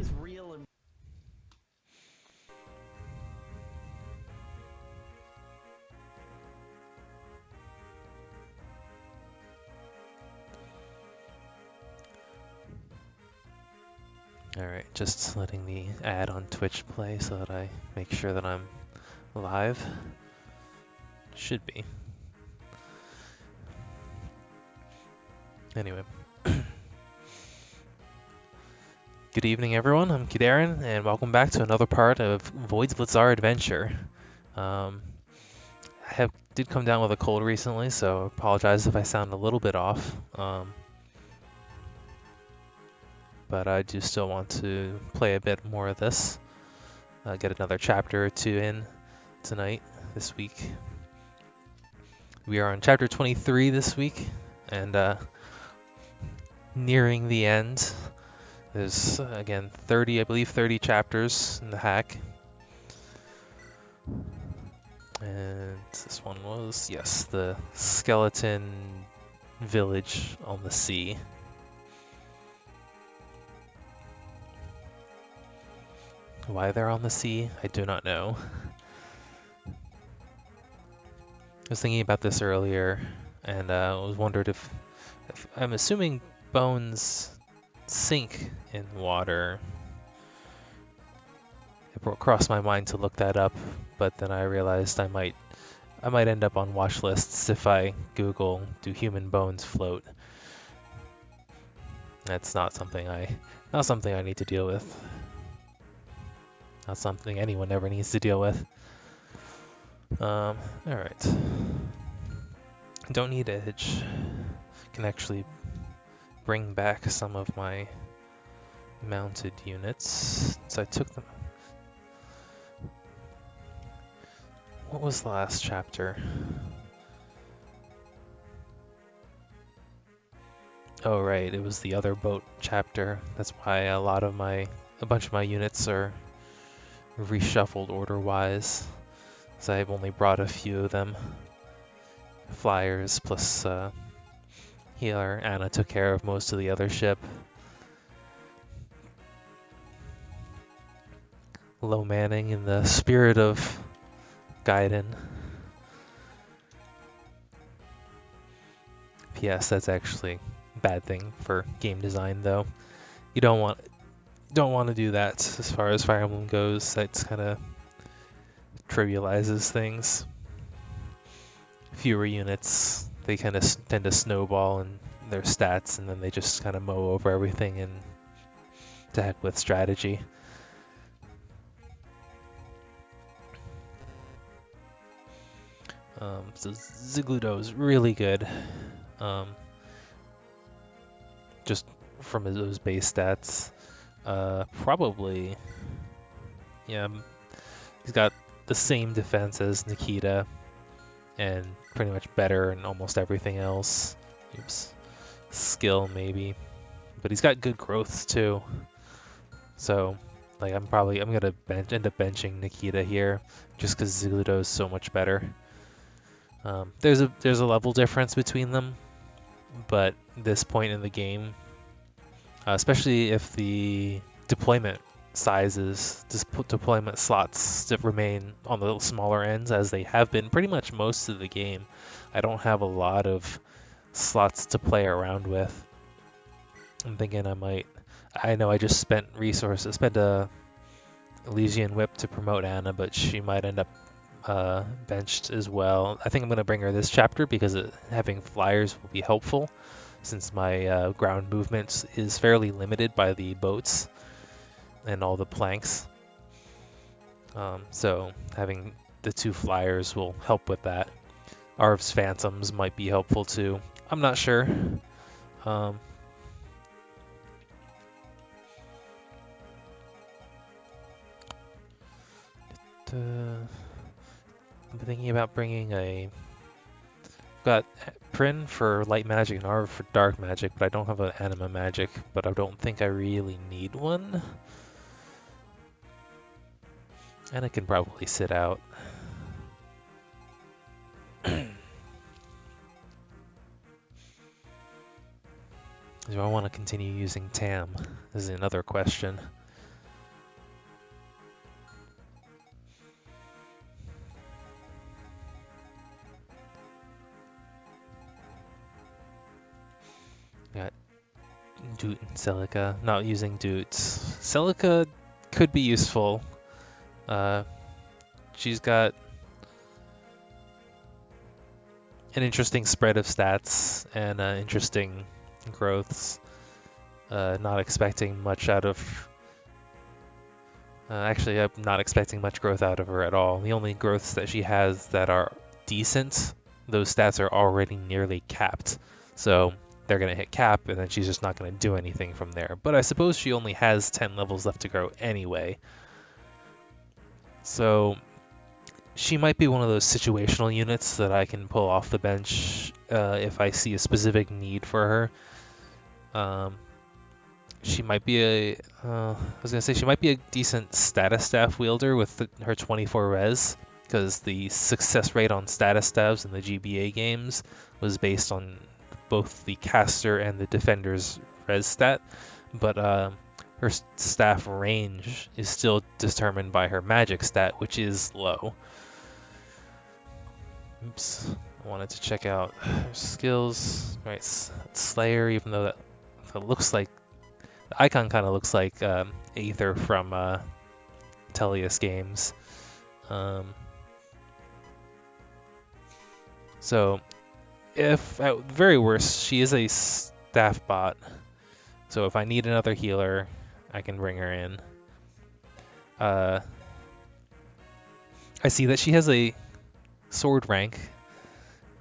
is real and Alright, just letting the ad on Twitch play so that I make sure that I'm live. Should be. Anyway. Good evening, everyone. I'm Kiederen, and welcome back to another part of Void's Blitzarre Adventure. I did come down with a cold recently, so I apologize if I sound a little bit off. But I do still want to play a bit more of this. Get another chapter or two in tonight, this week. We are on chapter 23 this week, and nearing the end. There's, again, 30, I believe 30 chapters in the hack. And this one was, yes, the skeleton village on the sea. Why they're on the sea, I do not know. I was thinking about this earlier, and was wondered if I'm assuming bones sink in water. It crossed my mind to look that up, but then I realized I might end up on watch lists if I Google "do human bones float?" That's not something I need to deal with. Not something anyone ever needs to deal with. All right. Don't need edge. Can actually bring back some of my mounted units. So I took them. What was the last chapter? Oh right, it was the other boat chapter. That's why a bunch of my units are reshuffled order-wise. So I've only brought a few of them. Flyers plus healer. Anna took care of most of the other ship. Low manning in the spirit of Gaiden. P.S. That's actually a bad thing for game design, though. You don't want to do that as far as Fire Emblem goes. That's kind of trivializes things. Fewer units, they kind of tend to snowball in their stats, and then they just kind of mow over everything and to heck with strategy. So Zigludo is really good. Just from those base stats. Probably, yeah, he's got the same defense as Nikita, and pretty much better in almost everything else. Oops. Skill maybe, but he's got good growth too. So, like, I'm gonna end up benching Nikita here, just because Zigludo is so much better. There's a level difference between them, but this point in the game, especially if the deployment sizes, deployment slots remain on the smaller ends as they have been pretty much most of the game. I don't have a lot of slots to play around with. I'm thinking I know I just spent a Elysian Whip to promote Anna, but she might end up benched as well. I think I'm going to bring her this chapter because having flyers will be helpful, since my ground movement is fairly limited by the boats and all the planks. So having the 2 flyers will help with that. Arv's Phantoms might be helpful too. I'm not sure. I'm thinking about bringing I've got Prin for light magic and Arv for dark magic, but I don't have an anima magic, but I don't think I really need one. And it can probably sit out. Do I want to continue using Tam? This is another question. Got Doot and Celica. Not using Doots. Celica could be useful. She's got an interesting spread of stats and interesting growths. Not expecting much out of... actually, I'm not expecting much growth out of her at all. The only growths that she has that are decent, those stats are already nearly capped. So they're going to hit cap, and then she's just not going to do anything from there. But I suppose she only has 10 levels left to grow anyway. So she might be one of those situational units that I can pull off the bench if I see a specific need for her. She might be she might be a decent status staff wielder with her 24 res, because the success rate on status staffs in the GBA games was based on both the caster and the defender's res stat, but her staff range is still determined by her magic stat, which is low. Oops, I wanted to check out her skills. Right, Slayer, even though that looks like, the icon kind of looks like Aether from Tellius games. So, if at the very worst, she is a staff bot. So if I need another healer, I can bring her in. I see that she has a sword rank,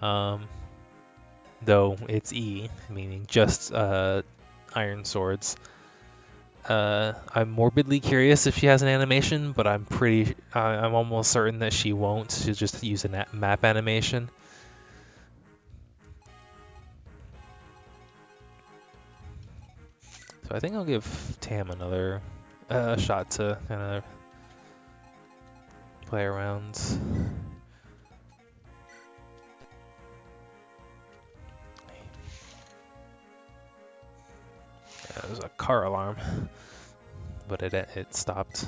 though it's E, meaning just iron swords. I'm morbidly curious if she has an animation, but I'm almost certain that she won't. She'll just use a map animation. So I think I'll give Tam another shot to kind of play around. Yeah, there's a car alarm, but it stopped.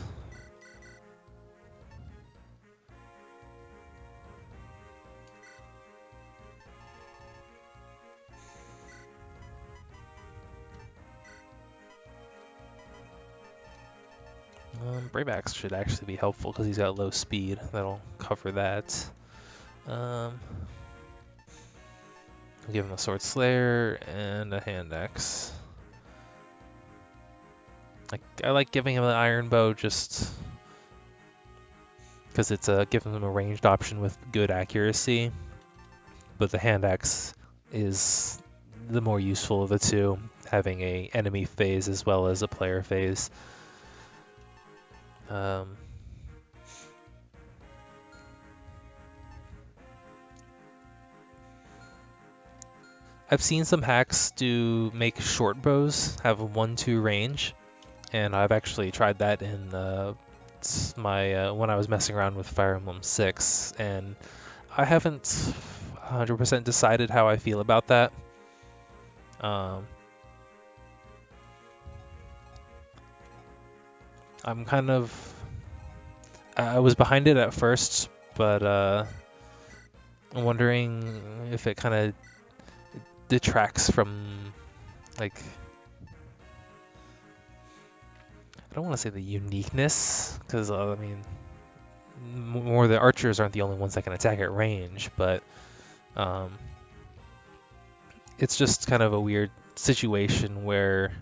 Brave Axe should actually be helpful because he's got low speed. That'll cover that. I'll give him a Sword Slayer and a Hand Axe. I like giving him an Iron Bow just because it's giving him a ranged option with good accuracy. But the Hand Axe is the more useful of the two, having a enemy phase as well as a player phase. I've seen some hacks make short bows have a 1-2 range, and I've actually tried that in when I was messing around with Fire Emblem 6, and I haven't 100% decided how I feel about that. I was behind it at first, but I'm wondering if it kind of detracts from, like, I don't want to say the uniqueness, because I mean, more the archers aren't the only ones that can attack at range, but it's just kind of a weird situation where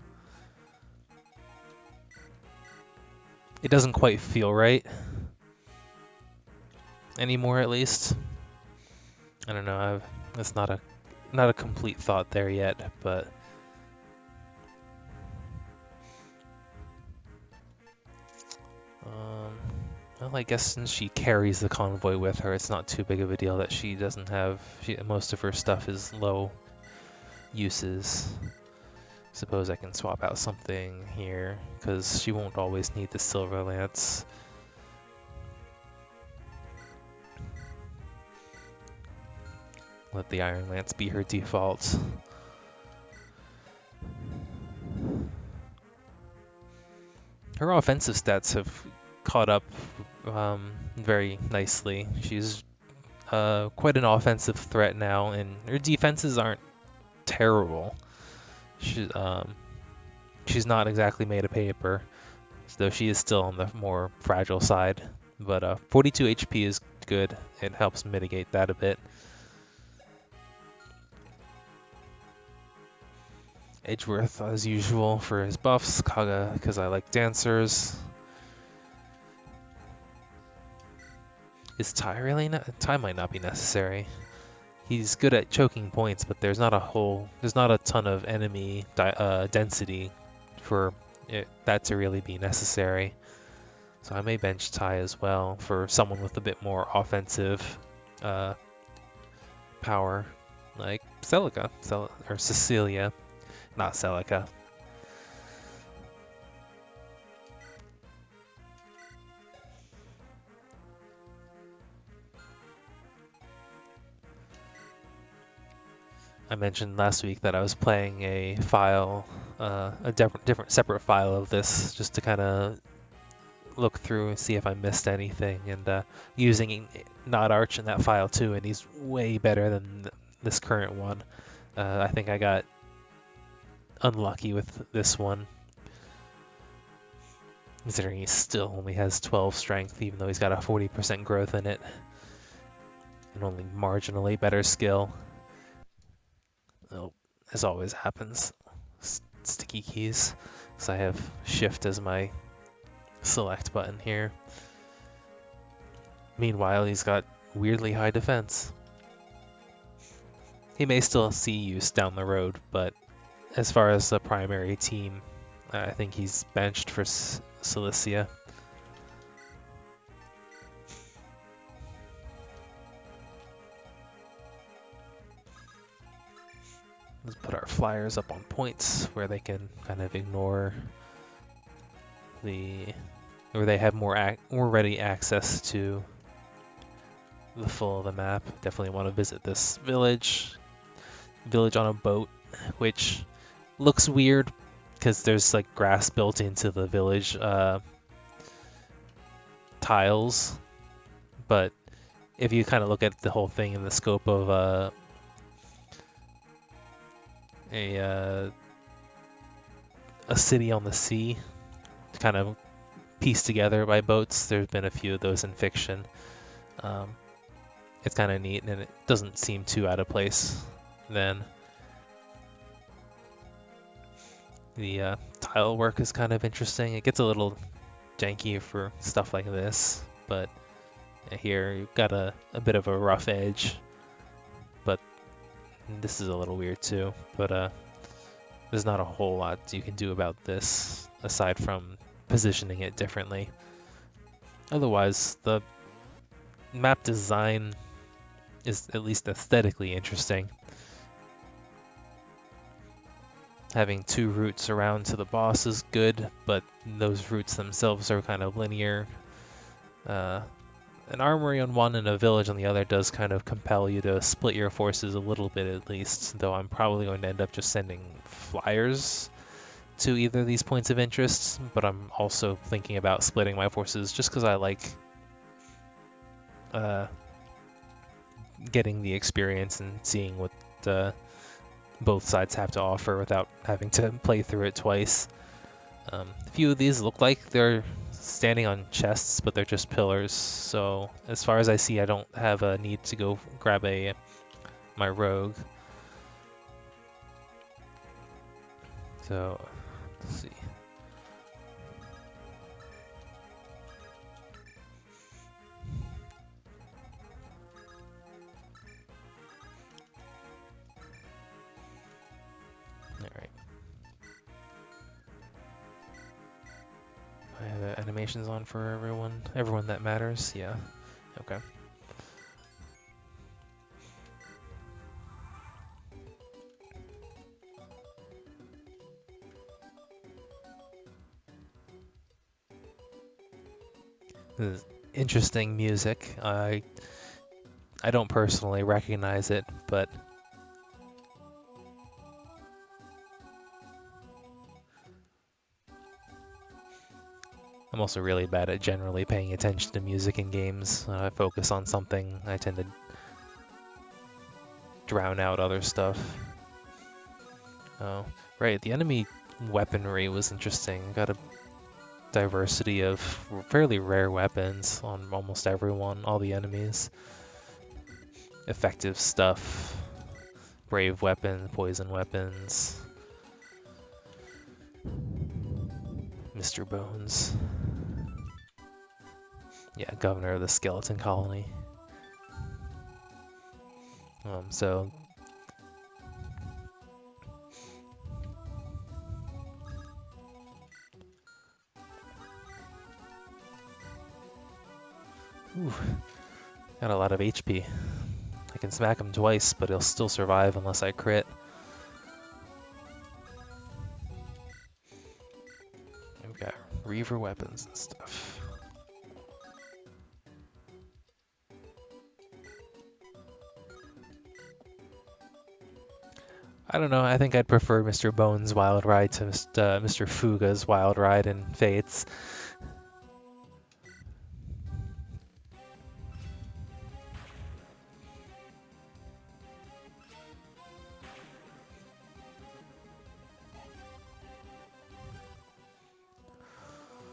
it doesn't quite feel right anymore, at least. I don't know. It's not a complete thought there yet, but well, I guess since she carries the convoy with her, it's not too big of a deal that she doesn't have. Most of her stuff is low uses. Suppose I can swap out something here, because she won't always need the Silver Lance. Let the Iron Lance be her default. Her offensive stats have caught up very nicely. She's quite an offensive threat now, and her defenses aren't terrible. She's not exactly made of paper, though she is still on the more fragile side. But 42 HP is good. It helps mitigate that a bit. Edgeworth, as usual, for his buffs. Kaga, because I like dancers. Is Ty really not? Ty might not be necessary. He's good at choking points, but there's not a ton of enemy density for that to really be necessary. So I may bench Ty as well for someone with a bit more offensive power, like Celica, or Cecilia, not Celica. I mentioned last week that I was playing a file, a different separate file of this, just to kind of look through and see if I missed anything, and using Not Arch in that file too, and he's way better than this current one. I think I got unlucky with this one, considering he still only has 12 strength, even though he's got a 40% growth in it, and only marginally better skill. Oh, as always happens, sticky keys, so I have Shift as my select button here. Meanwhile, he's got weirdly high defense. He may still see use down the road, but as far as the primary team, I think he's benched for Cilicia. Let's put our flyers up on points where they can kind of ignore where they have more ready access to the full of the map. Definitely want to visit this village on a boat, which looks weird because there's like grass built into the village tiles, but if you kind of look at the whole thing in the scope of a city on the sea, kind of pieced together by boats. There's been a few of those in fiction. It's kind of neat, and it doesn't seem too out of place then. The tile work is kind of interesting. It gets a little janky for stuff like this, but here you've got a bit of a rough edge, but this is a little weird too. But there's not a whole lot you can do about this aside from positioning it differently. Otherwise, the map design is at least aesthetically interesting. Having two routes around to the boss is good, but those routes themselves are kind of linear. An armory on one and a village on the other does kind of compel you to split your forces a little bit at least, though I'm probably going to end up just sending flyers to either of these points of interest, but I'm also thinking about splitting my forces just because I like getting the experience and seeing what both sides have to offer without having to play through it twice. A few of these look like they're standing on chests, but they're just pillars, so as far as I see, I don't have a need to go grab my rogue. So let's see. Alright. I have animations on for everyone that matters, yeah. Okay. This is interesting music. I don't personally recognize it, but I'm also really bad at generally paying attention to music in games. I focus on something, I tend to drown out other stuff. Oh, Right, the enemy weaponry was interesting. Got a diversity of fairly rare weapons on almost everyone, all the enemies. Effective stuff, brave weapons, poison weapons. Mr. Bones. Yeah, governor of the skeleton colony. So ooh, got a lot of HP. I can smack him twice, but he'll still survive unless I crit. We've got Reaver weapons and stuff. I don't know, I think I'd prefer Mr. Bones' Wild Ride to Mr. Fuga's Wild Ride in Fates.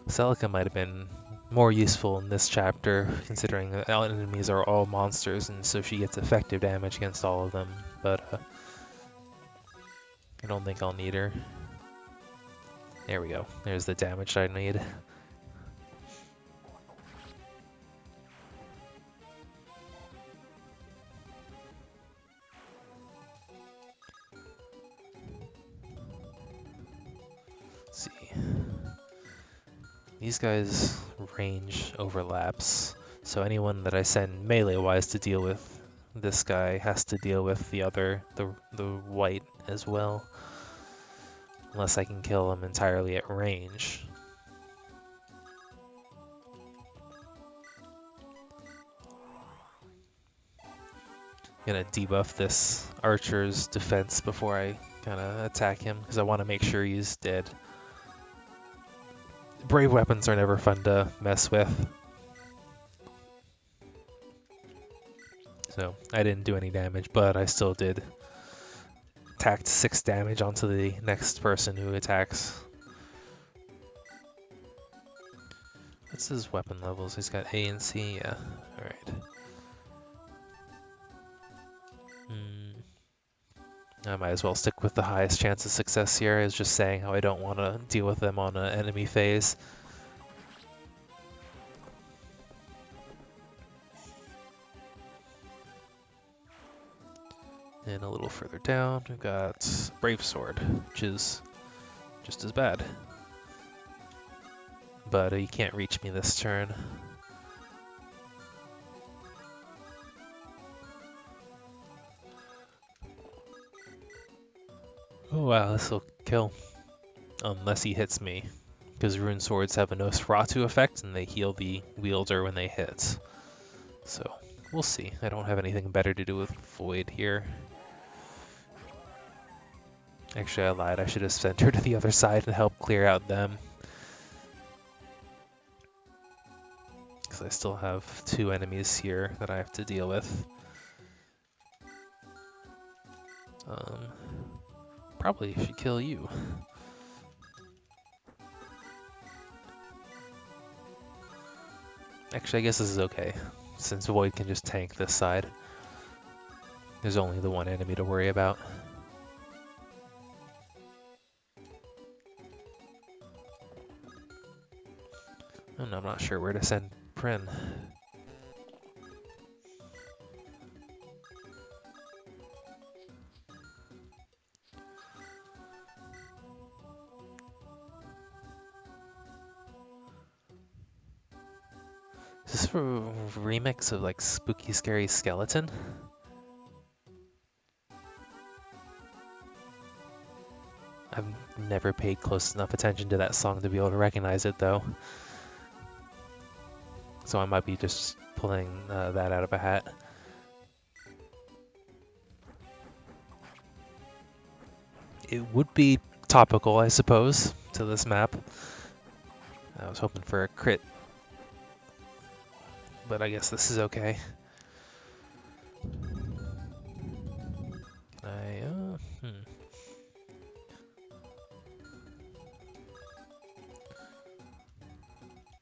Celica might have been more useful in this chapter, considering that our enemies are all monsters, and so she gets effective damage against all of them, but I don't think I'll need her. There we go. There's the damage I need. Let's see. These guys' range overlaps, so anyone that I send melee-wise to deal with this guy has to deal with the other, the white as well, unless I can kill him entirely at range. I'm gonna debuff this archer's defense before I kind of attack him, because I want to make sure he's dead. Brave weapons are never fun to mess with. So I didn't do any damage, but I still did tacked 6 damage onto the next person who attacks. What's his weapon levels? He's got A and C, yeah. Alright. I might as well stick with the highest chance of success here. I was just saying how I don't want to deal with them on an enemy phase. And a little further down, we've got Brave Sword, which is just as bad. But he can't reach me this turn. Oh wow, this will kill. Unless he hits me. Because rune swords have a Nosferatu effect and they heal the wielder when they hit. So, we'll see. I don't have anything better to do with Void here. Actually, I lied. I should have sent her to the other side and helped clear out them. Because I still have 2 enemies here that I have to deal with. Probably should kill you. Actually, I guess this is okay, since Void can just tank this side. There's only the one enemy to worry about. And I'm not sure where to send Prin. Is this a remix of like Spooky Scary Skeleton? I've never paid close enough attention to that song to be able to recognize it though. So I might be just pulling that out of a hat. It would be topical, I suppose, to this map. I was hoping for a crit, but I guess this is okay. Can I,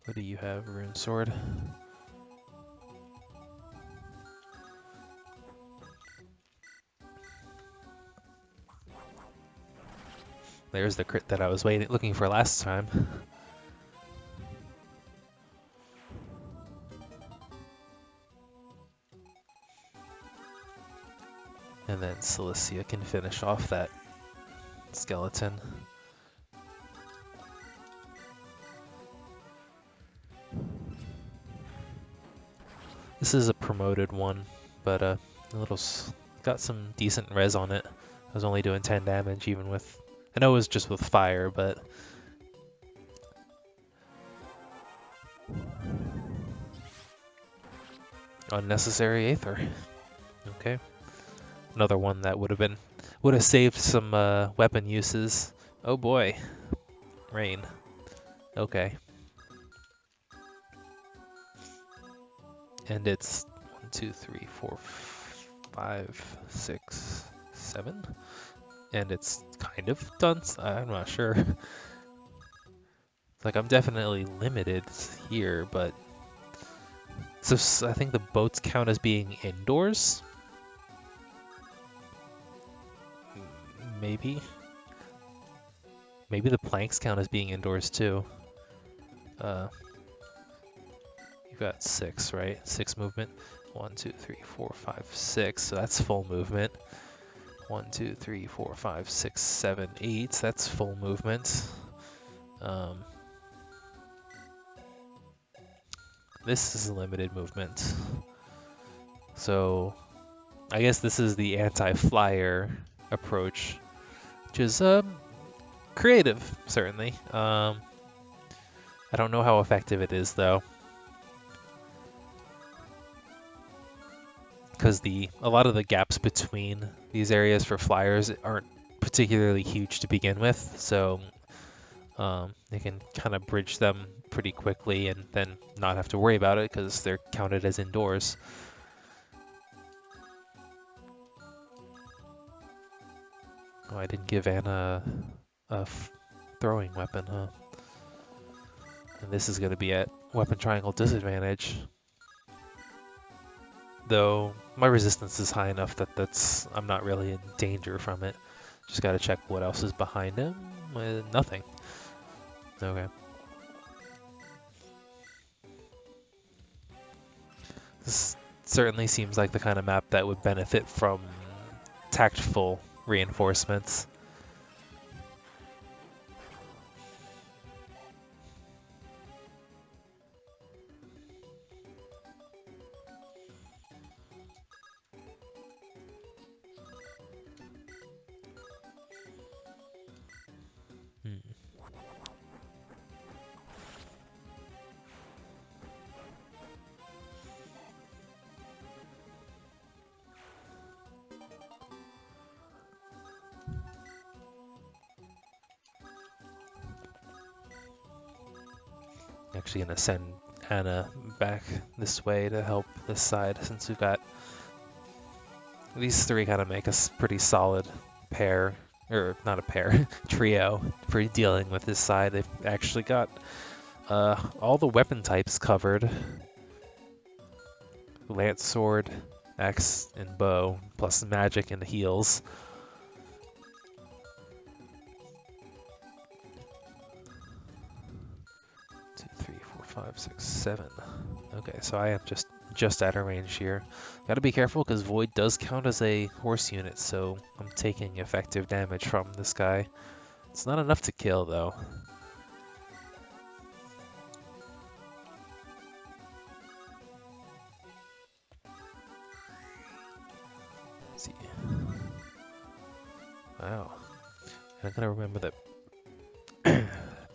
What do you have, Rune Sword? There's the crit that I was looking for last time. And then Cilicia can finish off that skeleton. This is a promoted one, but got some decent res on it. I was only doing 10 damage even with, I know it was just with fire, but unnecessary Aether. Okay. Another one that would have saved some weapon uses. Oh boy. Rain. Okay. And it's 1, 2, 3, 4, 5, 6, 7. And it's kind of done. I'm not sure. Like, I'm definitely limited here, but so I think the boats count as being indoors. Maybe the planks count as being indoors too. You've got 6, right? 6 movement. 1, 2, 3, 4, 5, 6. So that's full movement. 1, 2, 3, 4, 5, 6, 7, 8. That's full movement. This is limited movement. So I guess this is the anti-flyer approach, which is creative, certainly. I don't know how effective it is though, because a lot of the gaps between these areas for flyers aren't particularly huge to begin with, so they can kind of bridge them pretty quickly and then not have to worry about it because they're counted as indoors. Oh, I didn't give Anna a throwing weapon, huh? And this is going to be at weapon triangle disadvantage. Though my resistance is high enough that I'm not really in danger from it. Just got to check what else is behind him. Nothing. Okay. This certainly seems like the kind of map that would benefit from tactful reinforcements. Actually gonna send Anna back this way to help this side since we've got these 3 kind of make a pretty solid pair, or not a pair, trio for dealing with this side. They've actually got all the weapon types covered. Lance sword, axe, and bow, plus magic and heals. Five, 6, 7. Okay, so I am just out of range here. Gotta be careful because Void does count as a horse unit, so I'm taking effective damage from this guy. It's not enough to kill though. Let's see. Wow. I gotta remember that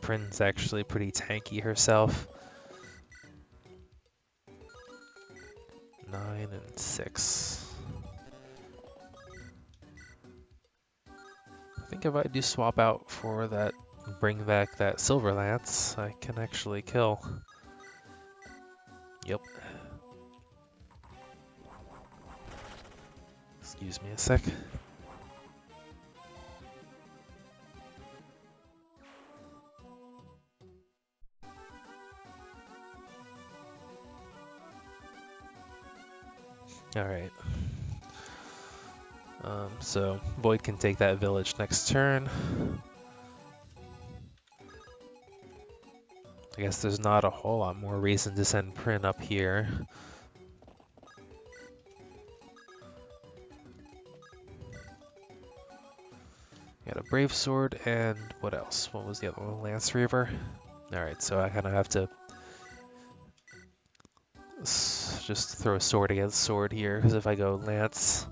Prin's actually pretty tanky herself. 9 and 6. I think if I do swap out for that, bring back that Silver Lance, I can actually kill. Yep. Excuse me a sec. Alright. So Void can take that village next turn. I guess there's not a whole lot more reason to send Prin up here. Got a Brave Sword and what else? What was the other one? Lance Reaver? Alright, so I kind of have to just throw sword against sword here, because if I go Lance,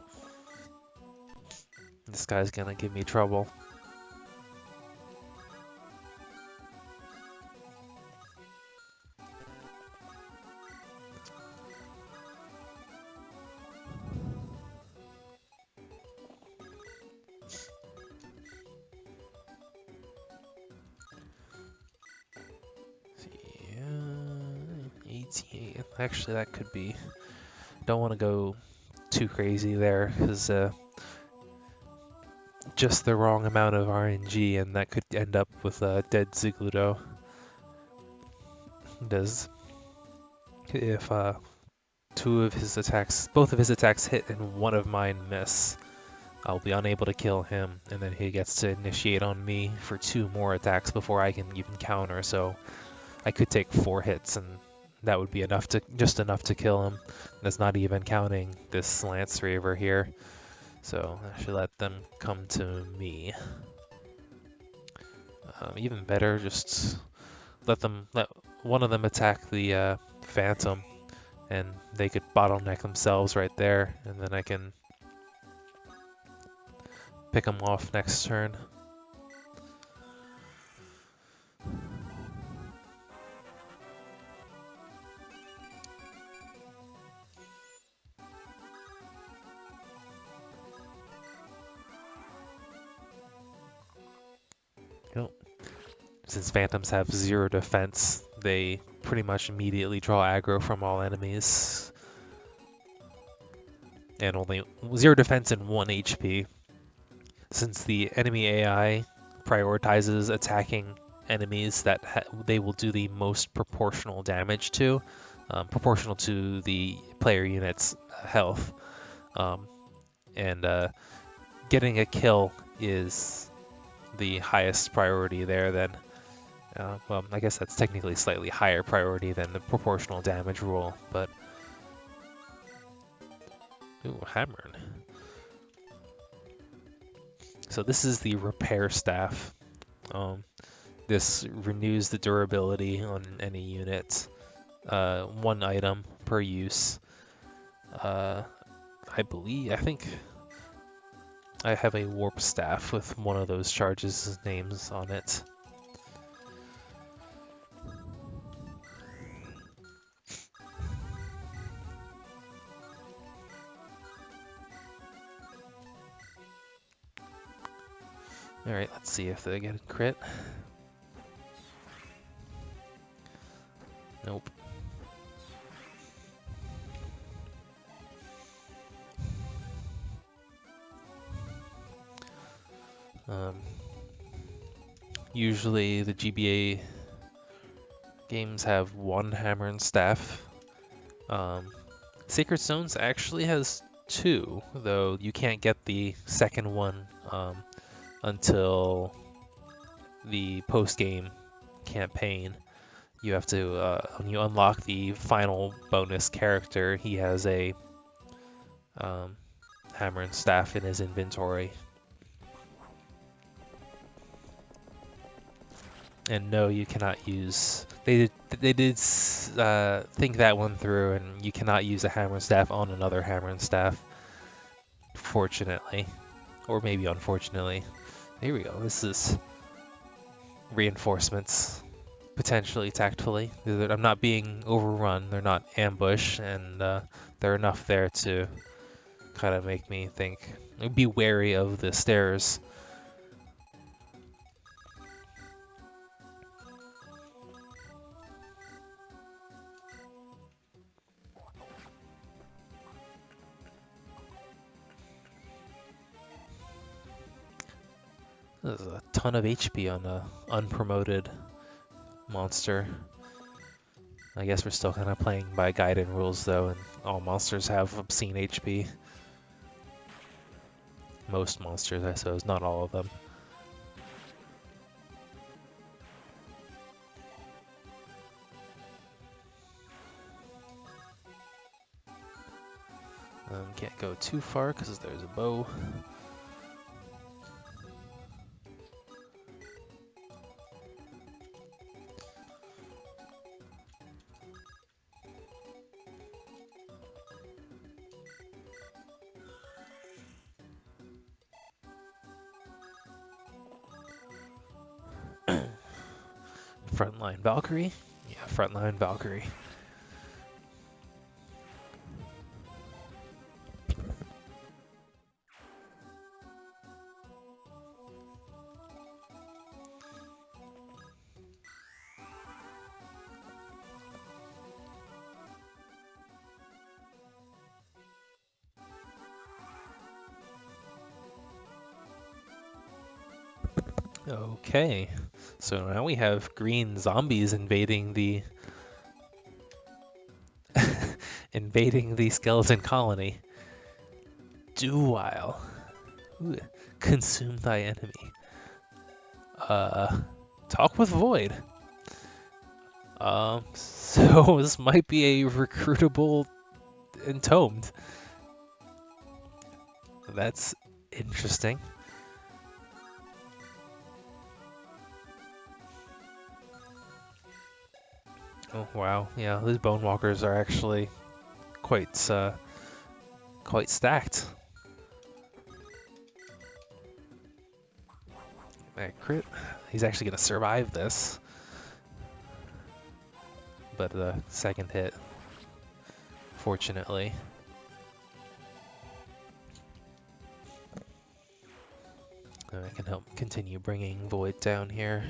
this guy's gonna give me trouble. Yeah, 18. Actually, that could be. Don't want to go too crazy there, because just the wrong amount of RNG, and that could end up with a dead Zigludo. Does if both of his attacks hit and one of mine miss, I'll be unable to kill him, and then he gets to initiate on me for 2 more attacks before I can even counter. So I could take 4 hits, and that would be just enough to kill him. That's not even counting this Lance Reaver here. So I should let them come to me. Even better, just let one of them attack the Phantom, and they could bottleneck themselves right there, and then I can pick them off next turn. Yep. Since Phantoms have 0 defense, they pretty much immediately draw aggro from all enemies. And only 0 defense and 1 HP. Since the enemy AI prioritizes attacking enemies that they will do the most proportional damage to, proportional to the player unit's health. And getting a kill is the highest priority there. Then, well, I guess that's technically slightly higher priority than the proportional damage rule, but ooh, Hammering. So this is the repair staff. This renews the durability on any unit. 1 item per use. I think I have a warp staff with one of those charges' names on it. Alright, let's see if they get a crit. Nope. Usually the GBA games have 1 hammer and staff. Sacred Stones actually has 2, though you can't get the second one until the post-game campaign. You have to, when you unlock the final bonus character, he has a hammer and staff in his inventory. And no, you cannot use. They did think that one through, and you cannot use a hammer and staff on another hammer and staff. Fortunately, or maybe unfortunately. Here we go. This is reinforcements, potentially tactfully. I'm not being overrun. They're not ambush, and they're enough there to kind of make me think. Be wary of the stairs. There's a ton of HP on a unpromoted monster. I guess we're still kind of playing by Gaiden rules though, and all monsters have obscene HP. Most monsters, I suppose, not all of them. Can't go too far because there's a bow. Frontline Valkyrie? Yeah, Frontline Valkyrie. Okay, so now we have green zombies invading the invading the skeleton colony. Do while. Ooh, consume thy enemy. Talk with Void. So this might be a recruitable entombed. That's interesting. Oh wow, yeah, these bone walkers are actually quite stacked. That crit. He's actually gonna survive this, but the second hit, fortunately. I can help continue bringing Void down here.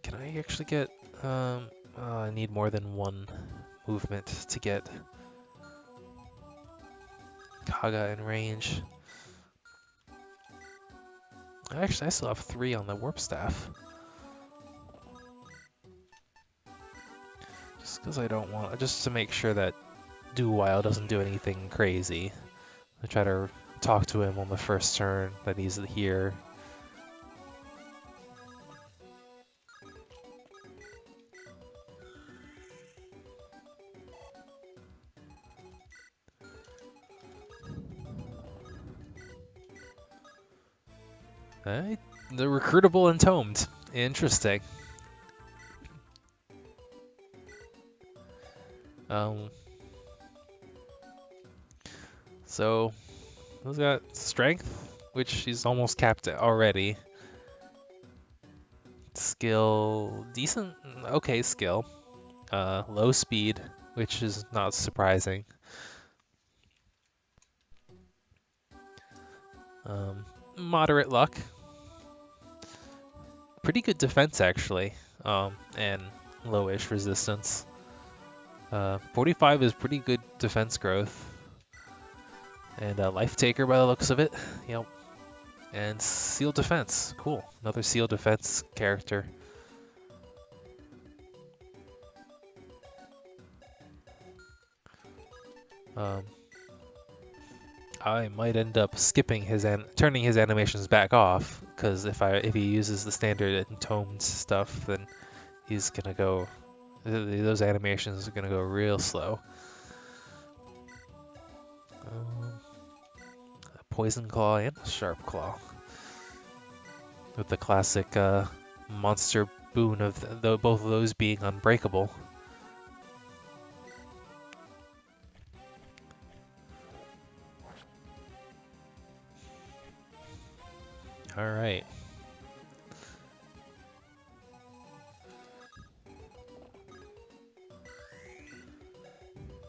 Can I actually get? I need more than one movement to get Kaga in range. Actually, I still have 3 on the warp staff. Just because I don't want, just to make sure that Do While doesn't do anything crazy. I try to talk to him on the first turn that he's here. The recruitable entombed. Interesting. So he's got strength, which he's almost capped already. Skill, decent, okay skill. Low speed, which is not surprising. Moderate luck. Pretty good defense actually, and lowish resistance. 45 is pretty good defense growth. And Life Taker by the looks of it. Yep. And Seal Defense. Cool. Another Seal Defense character. I might end up skipping turning his animations back off, because if he uses the standard entombed stuff, then he's gonna go. Those animations are gonna go real slow. Poison Claw and Sharp Claw, with the classic monster boon of both of those being unbreakable. All right.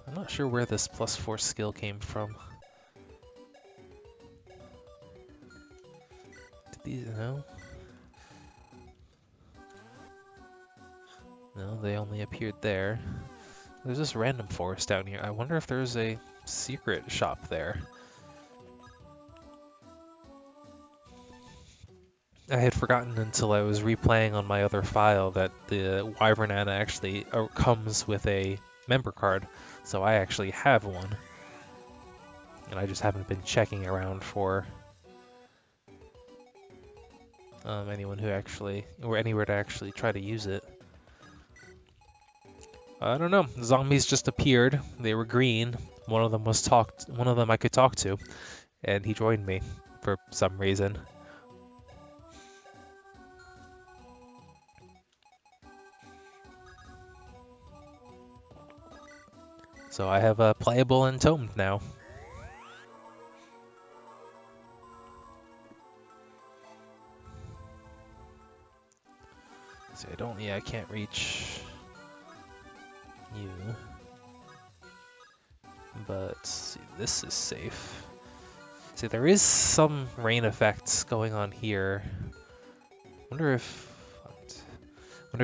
I'm not sure where this +4 skill came from. Did these, no? No, they only appeared there. There's this random forest down here. I wonder if there's a secret shop there. I had forgotten until I was replaying on my other file that the Wyvern Anna actually comes with a member card, so I actually have one. And I just haven't been checking around for anyone who actually, or anywhere to actually try to use it. I don't know. Zombies just appeared. They were green. One of them I could talk to, and he joined me for some reason. So I have a playable and tomed now. So I can't reach you. But let's see, this is safe. See, there is some rain effects going on here. Wonder if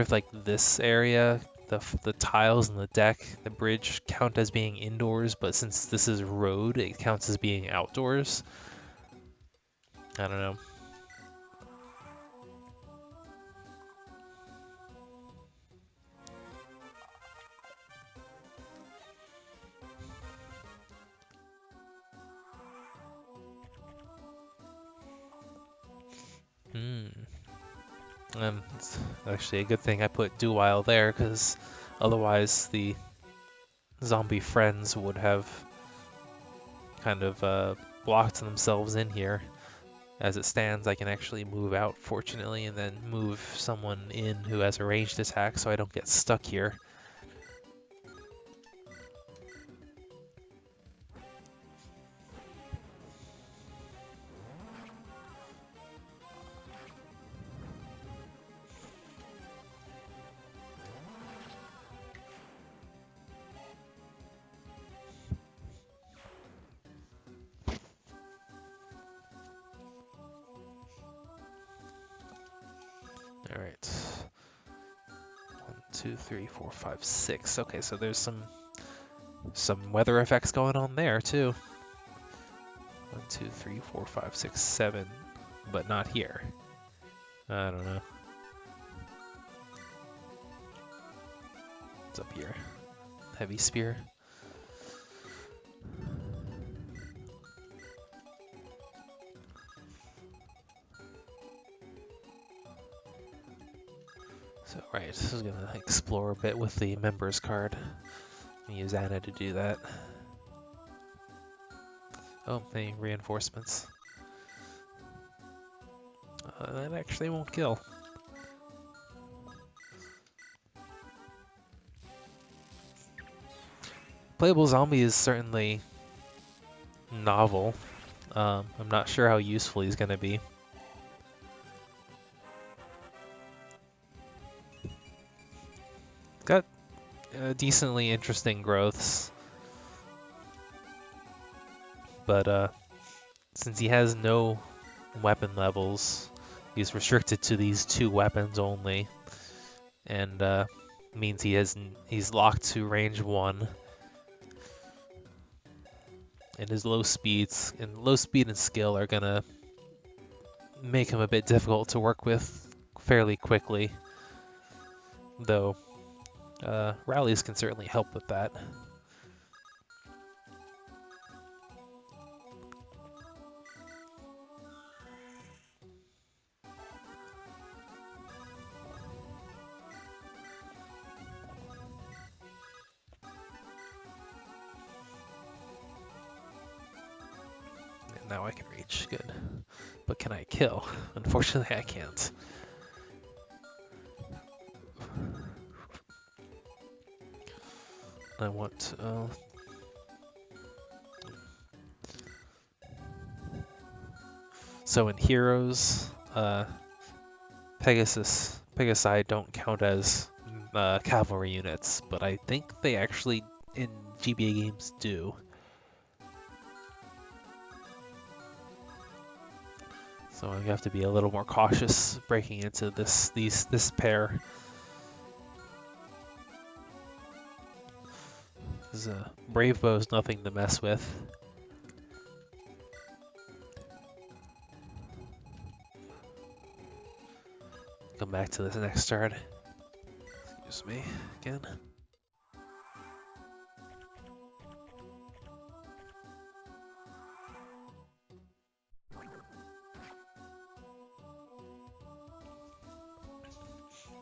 like this area, the tiles and the deck, the bridge count as being indoors, but since this is road, it counts as being outdoors. I don't know. It's actually a good thing I put do while there, because otherwise the zombie friends would have kind of blocked themselves in here. As it stands, I can actually move out, fortunately, and then move someone in who has a ranged attack so I don't get stuck here. Alright. 1, 2, 3, 4, 5, 6. Okay, so there's some weather effects going on there too. 1, 2, 3, 4, 5, 6, 7, but not here. I don't know. What's up here? Heavy spear. So, right, this is gonna explore a bit with the members card. Use Anna to do that. Oh, any reinforcements. That actually won't kill. Playable zombie is certainly novel. I'm not sure how useful he's gonna be. Got decently interesting growths, but since he has no weapon levels, he's restricted to these 2 weapons only, and means he's locked to range 1. And his low speed and skill are gonna make him a bit difficult to work with fairly quickly, though rallies can certainly help with that. And now I can reach, good. But can I kill? Unfortunately, I can't. I want so in Heroes, Pegasi don't count as cavalry units, but I think they actually in GBA games do. So you have to be a little more cautious breaking into this pair. Because Brave Bow is nothing to mess with. Come back to this next turn. Excuse me again.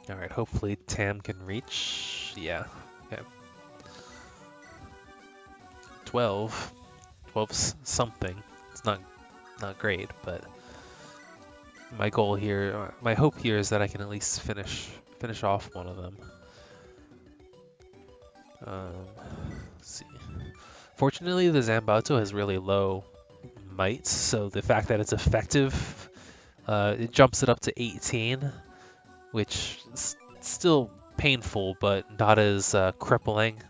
Alright, hopefully Tam can reach. Yeah, okay. 12. 12's something. It's not great, but my goal here, my hope here is that I can at least finish off one of them. Let's see. Fortunately, the Zambato has really low might, so the fact that it's effective, it jumps it up to 18, which is still painful, but not as crippling.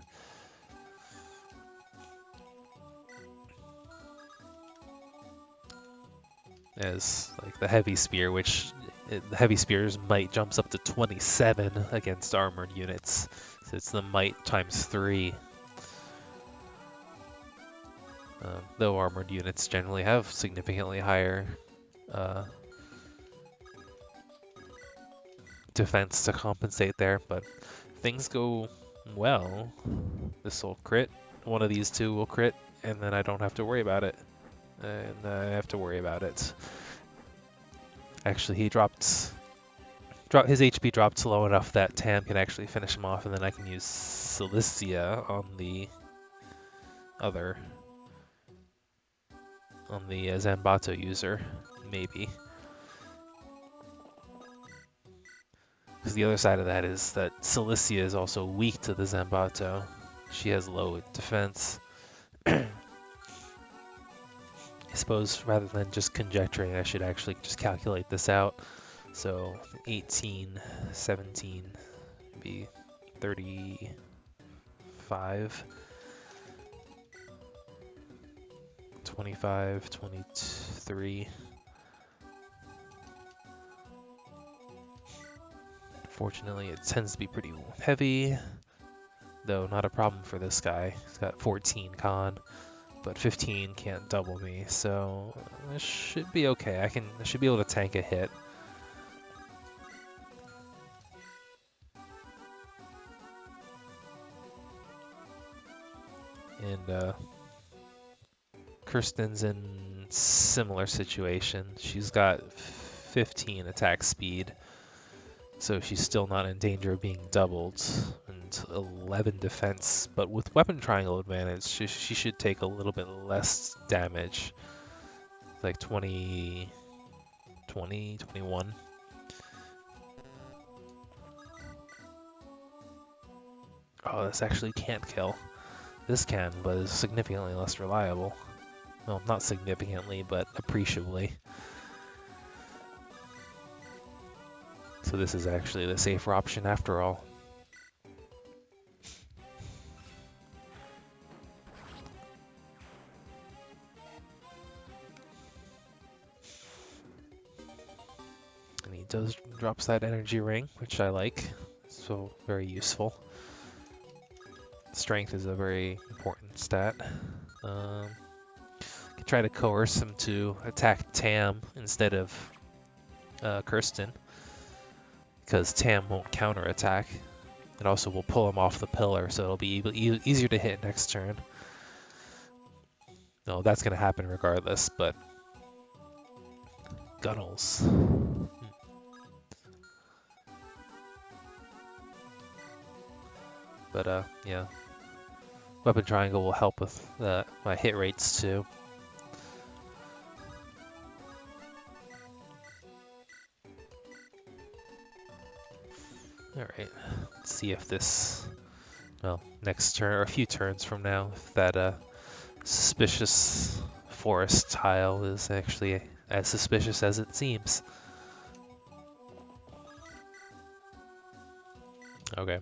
As like the heavy spear, which the heavy spear's might jumps up to 27 against armored units. So it's the might times 3. Though armored units generally have significantly higher defense to compensate there, but things go well. This will crit. One of these two will crit, and then I don't have to worry about it. And I have to worry about it. Actually, he dropped his HP dropped low enough that Tam can actually finish him off, and then I can use Cilicia on the other, on the Zambato user, maybe. Because the other side of that is that Cilicia is also weak to the Zambato. She has low defense. I suppose rather than just conjecturing, I should actually just calculate this out. So 18, 17, be 35, 25, 23. Fortunately, it tends to be pretty heavy, though not a problem for this guy. He's got 14 con, but 15 can't double me, so this should be okay. I should be able to tank a hit. And Kirsten's in similar situation. She's got 15 attack speed, so she's still not in danger of being doubled, and 11 defense, but with weapon triangle advantage, she should take a little bit less damage, like 20, 21. Oh, this actually can't kill. This can, but is significantly less reliable. Well, not significantly, but appreciably. So this is actually the safer option after all. And he does drops that energy ring, which I like. So very useful. Strength is a very important stat. Could try to coerce him to attack Tam instead of Kirsten, because Tam won't counterattack. It also will pull him off the pillar, so it'll be easier to hit next turn. No, that's going to happen regardless, but Gunnels. But yeah, weapon triangle will help with my hit rates too. Alright, let's see if this, well, next turn, or a few turns from now, if that suspicious forest tile is actually as suspicious as it seems. Okay.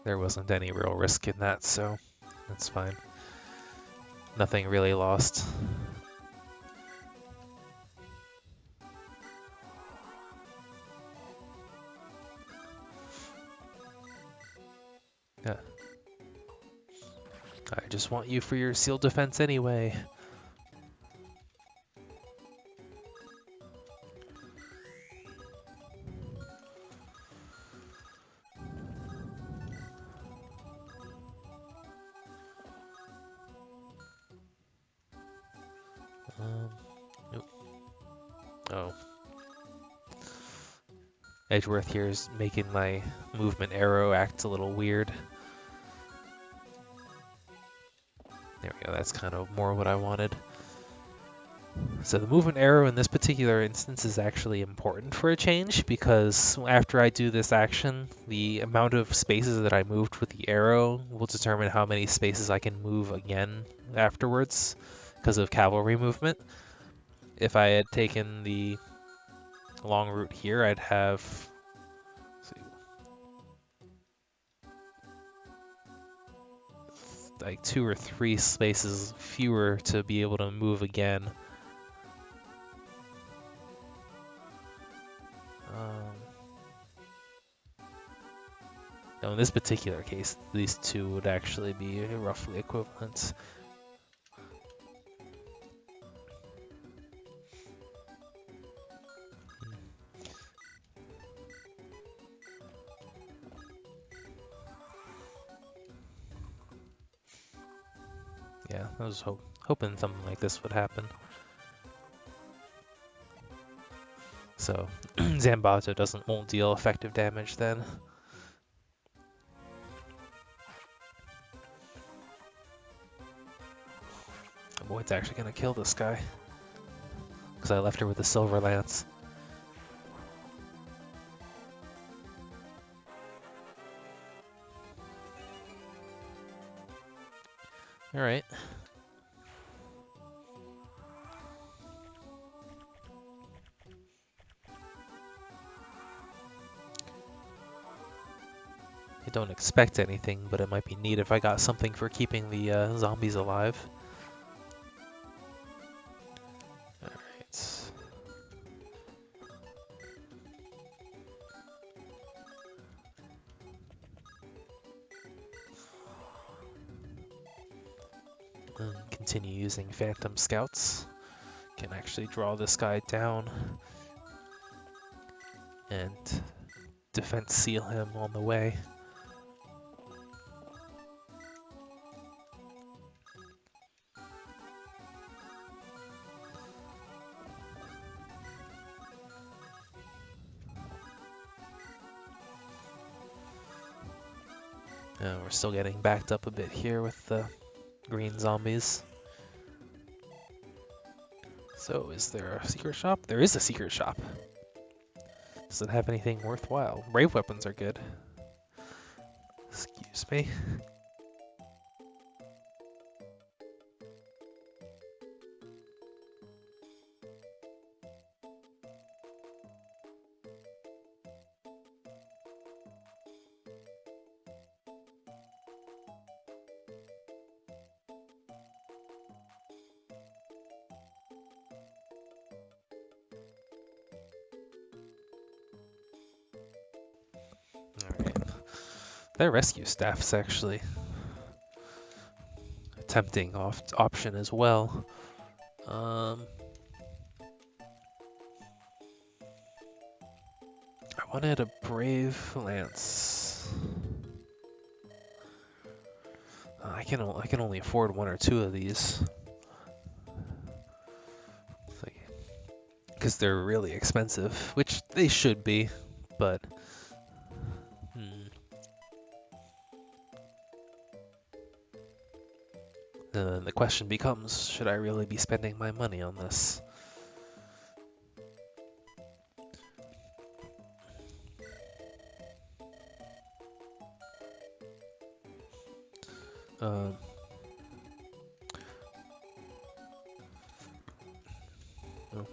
There wasn't any real risk in that, so that's fine. Nothing really lost. Yeah. I just want you for your seal defense anyway. Nope. Oh. Edgeworth here is making my movement arrow act a little weird. There we go, that's kind of more what I wanted. So the movement arrow in this particular instance is actually important for a change, because after I do this action, the amount of spaces that I moved with the arrow will determine how many spaces I can move again afterwards because of cavalry movement. If I had taken the long route here, I'd have, let's see, like 2 or 3 spaces fewer to be able to move again. Now in this particular case, these two would actually be roughly equivalent. Yeah, I was hoping something like this would happen. So Zambato won't deal effective damage then. Oh boy, it's actually gonna kill this guy because I left her with a silver lance. All right. I don't expect anything, but it might be neat if I got something for keeping the zombies alive. All right. And continue using Phantom Scouts. Can actually draw this guy down and defense seal him on the way. We're still getting backed up a bit here with the green zombies. So is there a secret shop? There is a secret shop. Does it have anything worthwhile? Brave weapons are good. Excuse me. Alright. Their rescue staff's actually a tempting option as well. I wanted a brave lance. I can only afford 1 or 2 of these. Because they're really expensive, which they should be, but the question becomes, should I really be spending my money on this?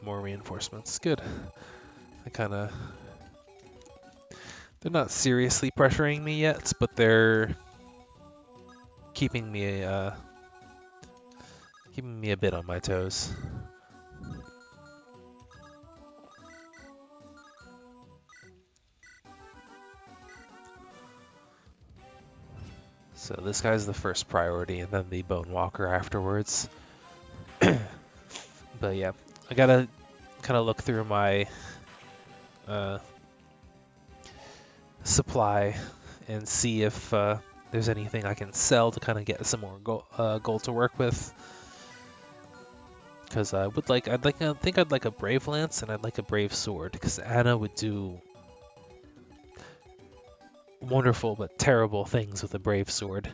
More reinforcements. Good. They're not seriously pressuring me yet, but they're keeping me a bit on my toes. So this guy's the first priority, and then the Bone Walker afterwards. But yeah, I gotta kind of look through my supply and see if there's anything I can sell to kind of get some more gold to work with. Because I think I'd like a Brave Lance and I'd like a Brave Sword. Because Anna would do wonderful but terrible things with a Brave Sword.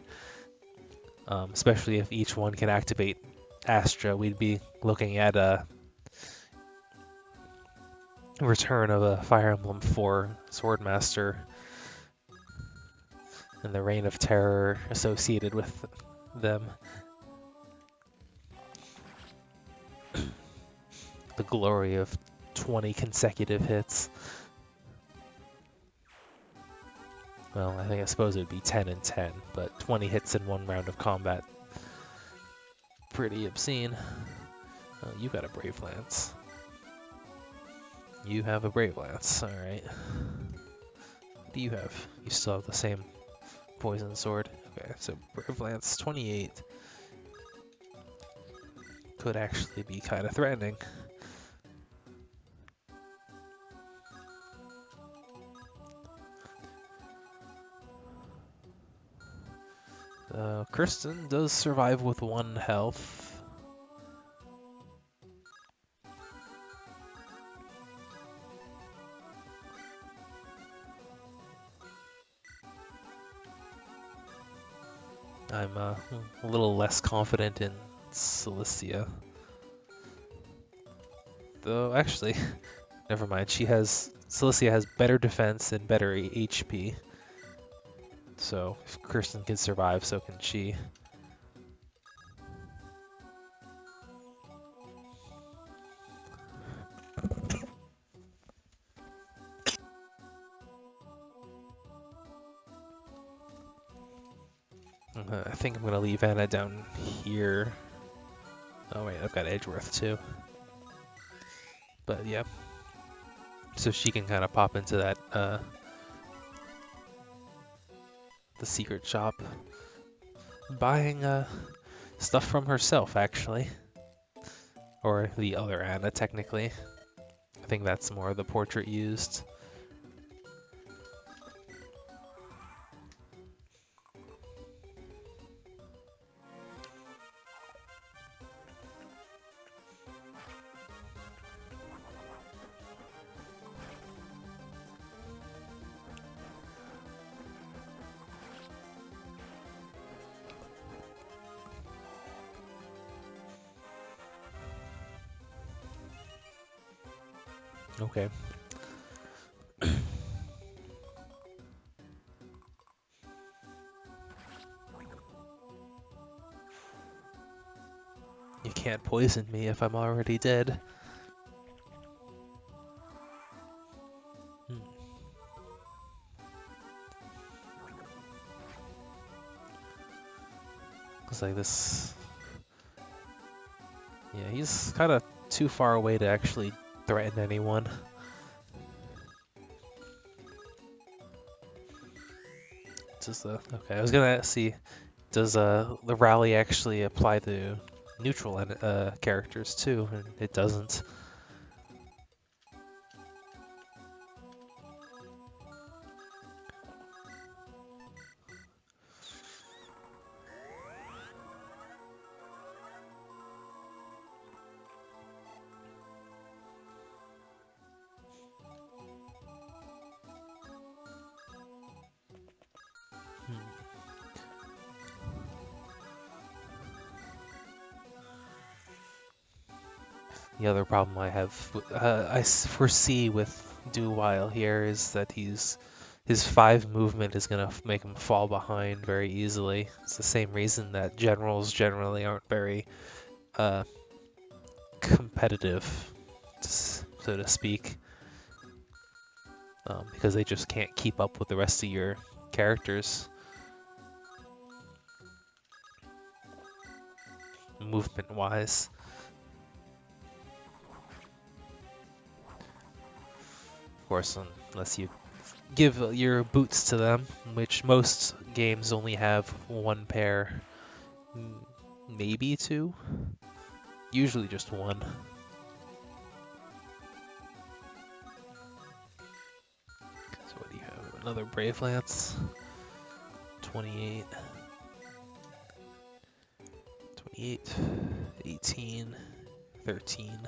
Especially if each one can activate Astra, we'd be looking at a return of a Fire Emblem 4 Swordmaster and the reign of terror associated with them. The glory of 20 consecutive hits. Well, I suppose it would be 10 and 10, but 20 hits in one round of combat. Pretty obscene. Oh, you got a Brave Lance. You have a Brave Lance, alright. What do you have? You still have the same Poison Sword. Okay, so Brave Lance 28 could actually be kind of threatening. Kirsten does survive with 1 health. I'm a little less confident in Cilicia. Though, actually, never mind. Cilicia has better defense and better HP. So, if Kirsten can survive, so can she. I think I'm gonna leave Anna down here. Oh wait, I've got Edgeworth too. But yeah, so she can kind of pop into that the secret shop, buying stuff from herself actually, or the other Anna technically. I think that's more the portrait used. Okay. You can't poison me if I'm already dead. Looks like this... Yeah, he's kind of too far away to actually threaten anyone. Okay, I was gonna see, does the rally actually apply to neutral characters too? And it doesn't. The other problem I have, I foresee with Duwile here is that his 5 movement is gonna make him fall behind very easily. It's the same reason that generals generally aren't very competitive, so to speak, because they just can't keep up with the rest of your characters. Movement-wise. Of course, unless you give your boots to them, which most games only have one pair, maybe two, usually just one. So what do you have? Another Brave Lance, 28, 28, 18, 13.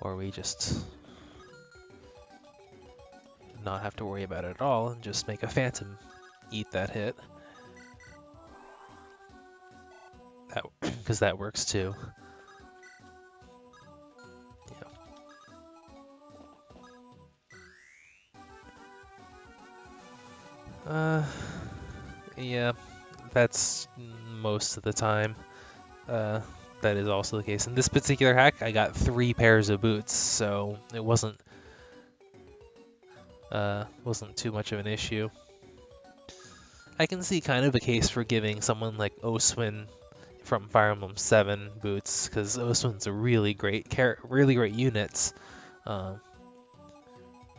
Or we just not have to worry about it at all and just make a Phantom eat that hit. That, because that works too. Yeah. Yeah, that's most of the time. That is also the case. In this particular hack, I got 3 pairs of boots, so it wasn't too much of an issue. I can see kind of a case for giving someone like Oswin from Fire Emblem 7 boots, because Oswin's a really great unit.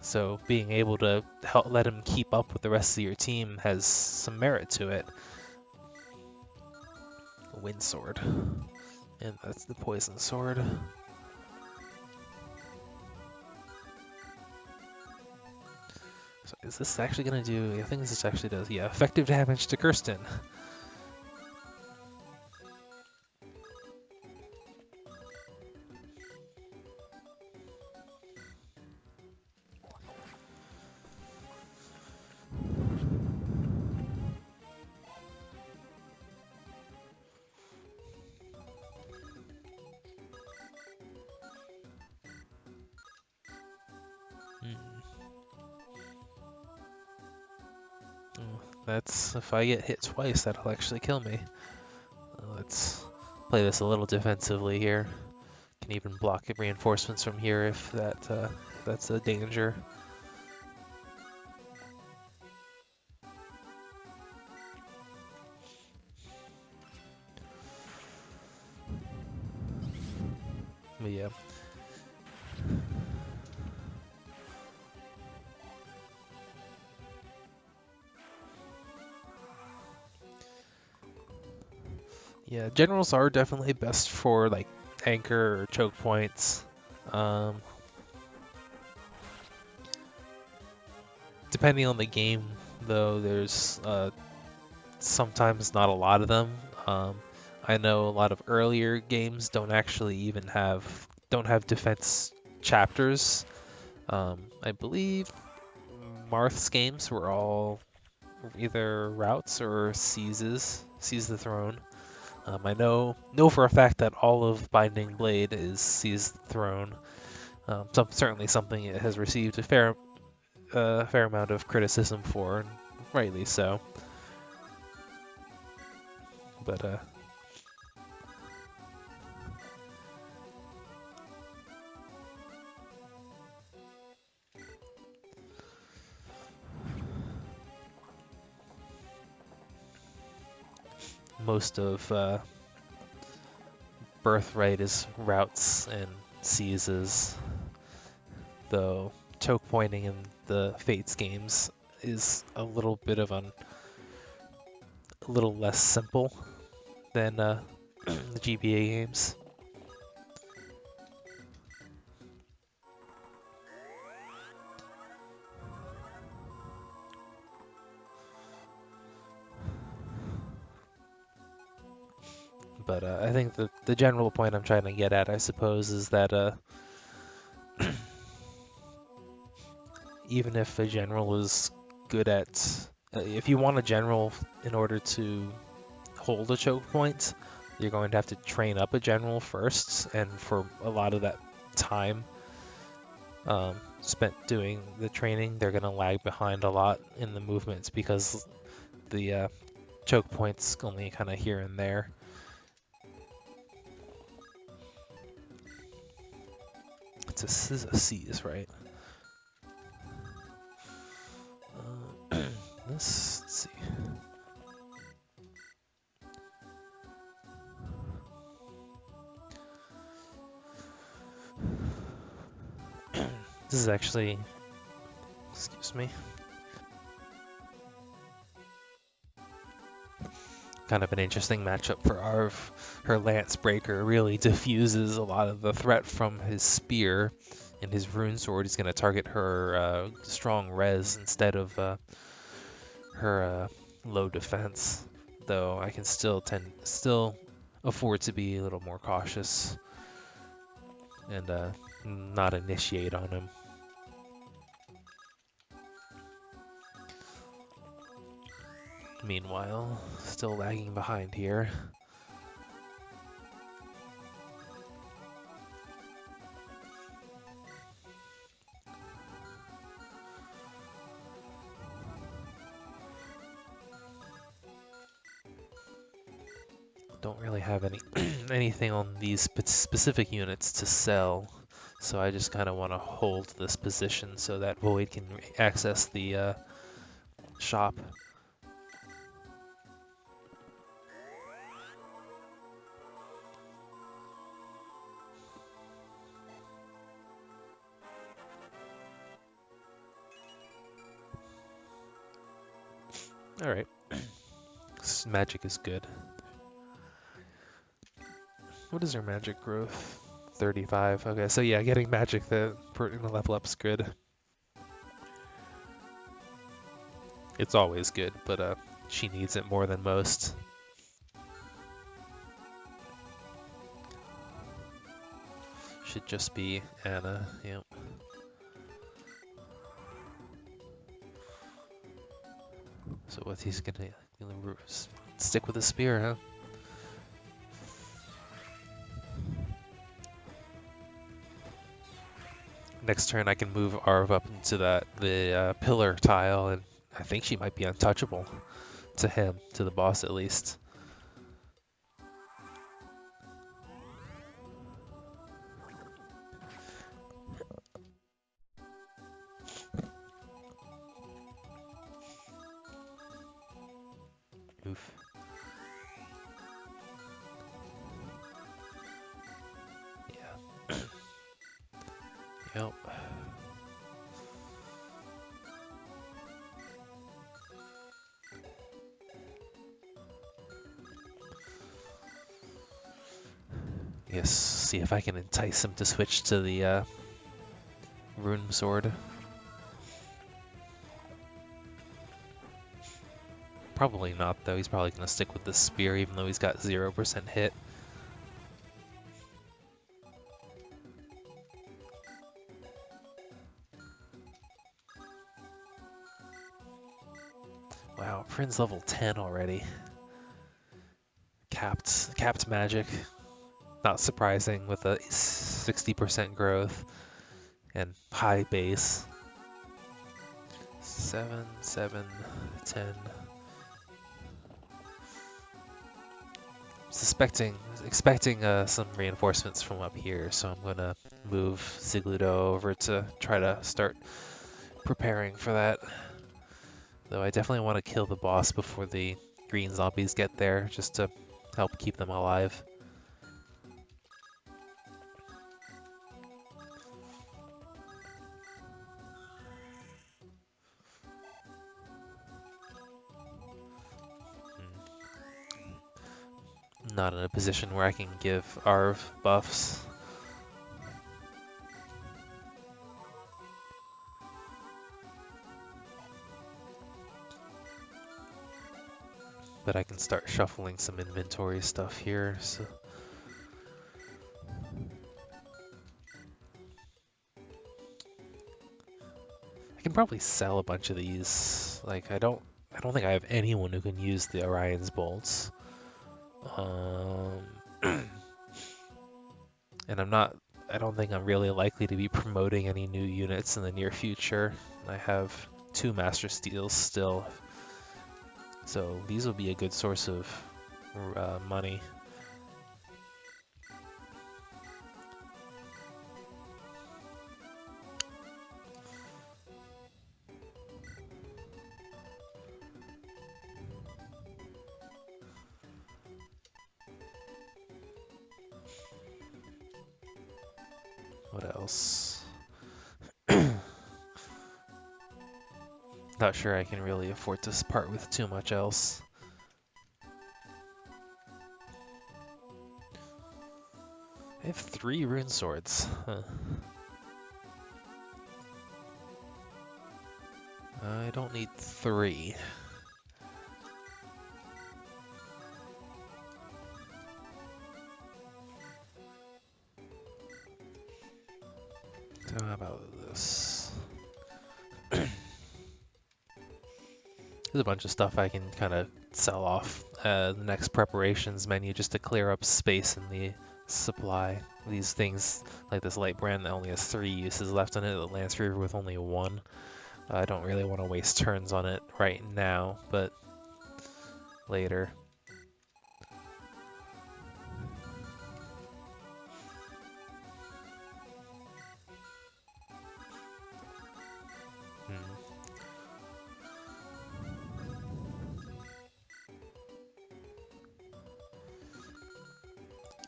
So being able to let him keep up with the rest of your team has some merit to it. Wind Sword. And that's the Poison Sword. So is this actually going to do... I think this actually does, yeah, effective damage to Kirsten. That's... if I get hit twice, that'll actually kill me. Let's play this a little defensively here. Can even block reinforcements from here if that's a danger. But yeah. Yeah, generals are definitely best for like anchor or choke points. Depending on the game, though, there's sometimes not a lot of them. I know a lot of earlier games don't have defense chapters. I believe Marth's games were all either routes or seizes, seize the throne. I know for a fact that all of Binding Blade is seize the throne. Certainly something it has received a fair amount of criticism for, and rightly so. But most of Birthright is routes and seizes, though choke pointing in the Fates games is a little bit of a little less simple than the GBA games. But I think the general point I'm trying to get at, I suppose, is that even if a general is good at... if you want a general in order to hold a choke point, you're going to have to train up a general first, and for a lot of that time spent doing the training, they're going to lag behind a lot in the movements because the choke points only kind of here and there. This is a seize, right? Let's see. This is actually, excuse me, kind of an interesting matchup for Arv. Her Lance Breaker really diffuses a lot of the threat from his spear, and his Rune Sword is going to target her strong res instead of her low defense. Though I can still afford to be a little more cautious and not initiate on him. Meanwhile, still lagging behind here. Don't really have anything on these specific units to sell, so I just kind of want to hold this position so that Void can access the shop. Alright. Magic is good. What is her magic growth? 35. Okay, so yeah, getting magic in the level up's good. It's always good, but she needs it more than most. Should just be Anna, yep. So what he's gonna stick with the spear, huh? Next turn I can move Arv up into the pillar tile, and I think she might be untouchable to him, to the boss at least. Oof. Yeah. Yep. Yes, see if I can entice him to switch to the Rune Sword. Probably not, though. He's probably going to stick with the spear, even though he's got 0% hit. Wow, Prin's level 10 already. Capped magic. Not surprising with a 60% growth and high base. 7, 7, 10. Expecting some reinforcements from up here, so I'm gonna move Zigludo over to try to start preparing for that. Though I definitely want to kill the boss before the green zombies get there, just to help keep them alive. Not in a position where I can give Arv buffs. But I can start shuffling some inventory stuff here. So I can probably sell a bunch of these. Like I don't think I have anyone who can use the Orion's bolts. And I don't think I'm really likely to be promoting any new units in the near future. I have 2 Master Steels still, so these will be a good source of money. What else? not sure I can really afford to part with too much else. I have 3 rune swords. Huh. I don't need 3. So how about this? There's a bunch of stuff I can kind of sell off the next preparations menu just to clear up space in the supply. These things, like this light brand that only has 3 uses left on it, the Lance Reaver with only 1. I don't really want to waste turns on it right now, but later.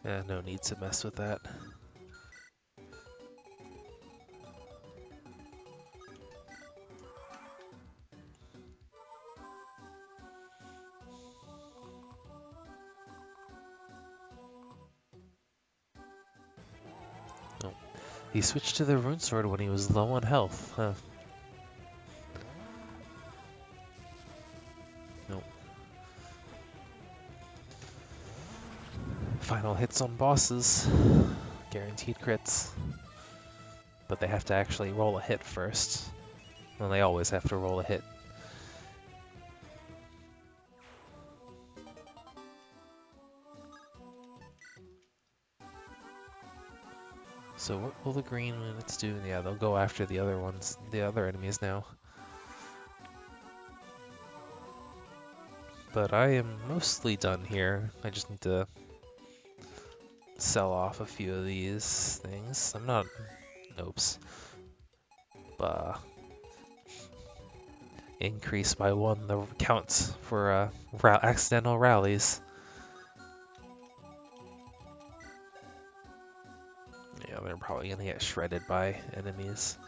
Yeah, no need to mess with that. Oh. He switched to the rune sword when he was low on health. Huh. Nope. Final hits on bosses. Guaranteed crits. But they have to actually roll a hit first. Well, they always have to roll a hit. So what will the green units do? Yeah, they'll go after the other ones, the other enemies now. But I am mostly done here. I just need to sell off a few of these things. I'm not... Oops. Increase by 1 the count for accidental rallies. Yeah, they're probably gonna get shredded by enemies.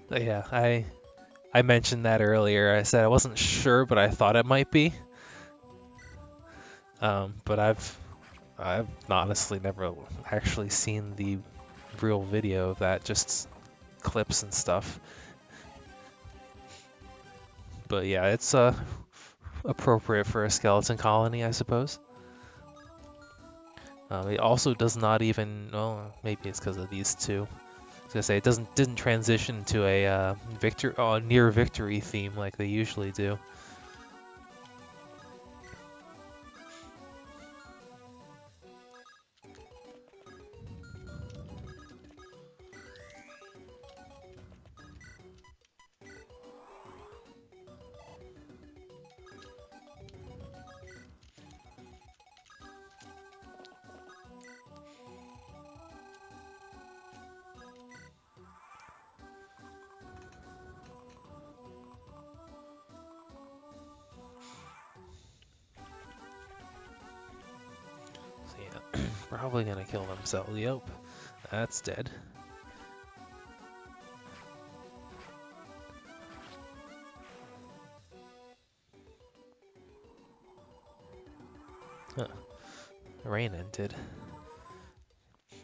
But yeah, I mentioned that earlier. I said I wasn't sure, but I thought it might be. But I've honestly never actually seen the real video of that, just clips and stuff. But yeah, it's appropriate for a skeleton colony, I suppose. It also does not even, well, maybe it's because of these two. I was gonna say it didn't transition to a near victory theme like they usually do. So yeah, probably gonna kill themselves. Yep, that's dead. Huh. The rain ended.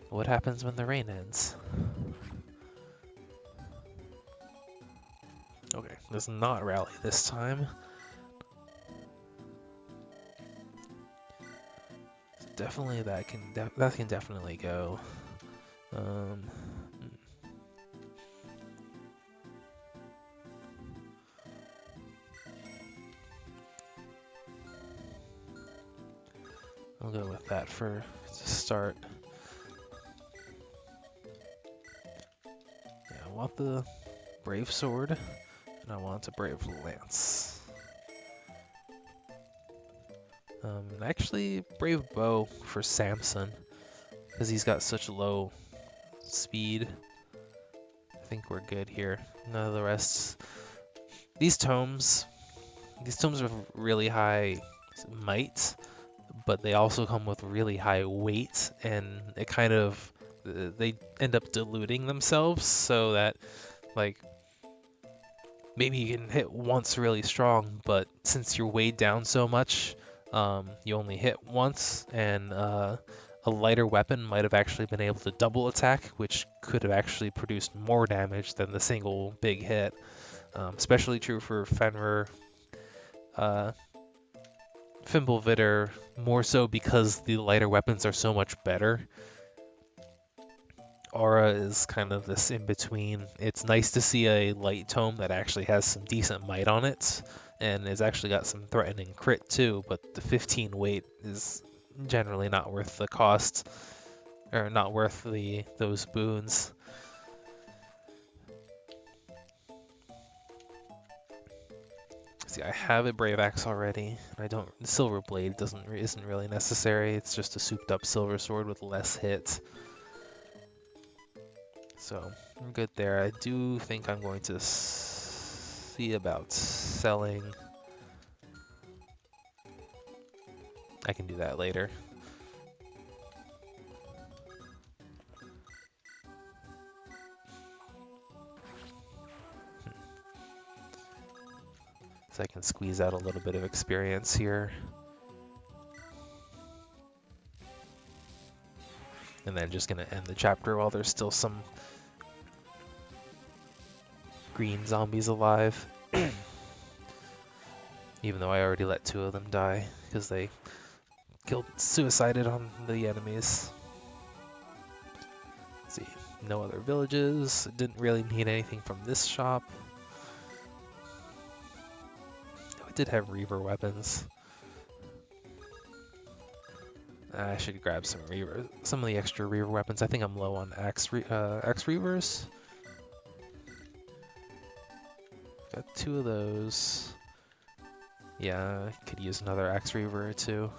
What happens when the rain ends? Okay, does not rally this time. Definitely that can definitely go. I'll go with that to start. Yeah, I want the brave sword, and I want a brave lance. And actually, Brave Bow for Samson, because he's got such low speed. I think we're good here. None of the rest. These tomes have really high might, but they also come with really high weight, and it kind of they end up diluting themselves so that like maybe you can hit once really strong, but since you're weighed down so much, you only hit once, and a lighter weapon might have actually been able to double attack, which could have actually produced more damage than the single big hit. Especially true for Fenrir, uh, Fimbulvidder, more so because the lighter weapons are so much better. Aura is kind of this in between. It's nice to see a light tome that actually has some decent might on it, and it's actually got some threatening crit too, but the 15 weight is generally not worth the cost, or not worth those boons. See, I have a Brave Axe already. I don't. Silver Blade isn't really necessary. It's just a souped up silver sword with less hit. So I'm good there. I do think I'm going to see about selling. I can do that later. So I can squeeze out a little bit of experience here. And then just gonna end the chapter while there's still some green zombies alive. Even though I already let 2 of them die because they suicided on the enemies. Let's see, no other villages. Didn't really need anything from this shop. I did have Reaver weapons. I should grab some of the extra Reaver weapons. I think I'm low on Axe Reavers. Got 2 of those. Yeah, I could use another Axe Reaver or 2.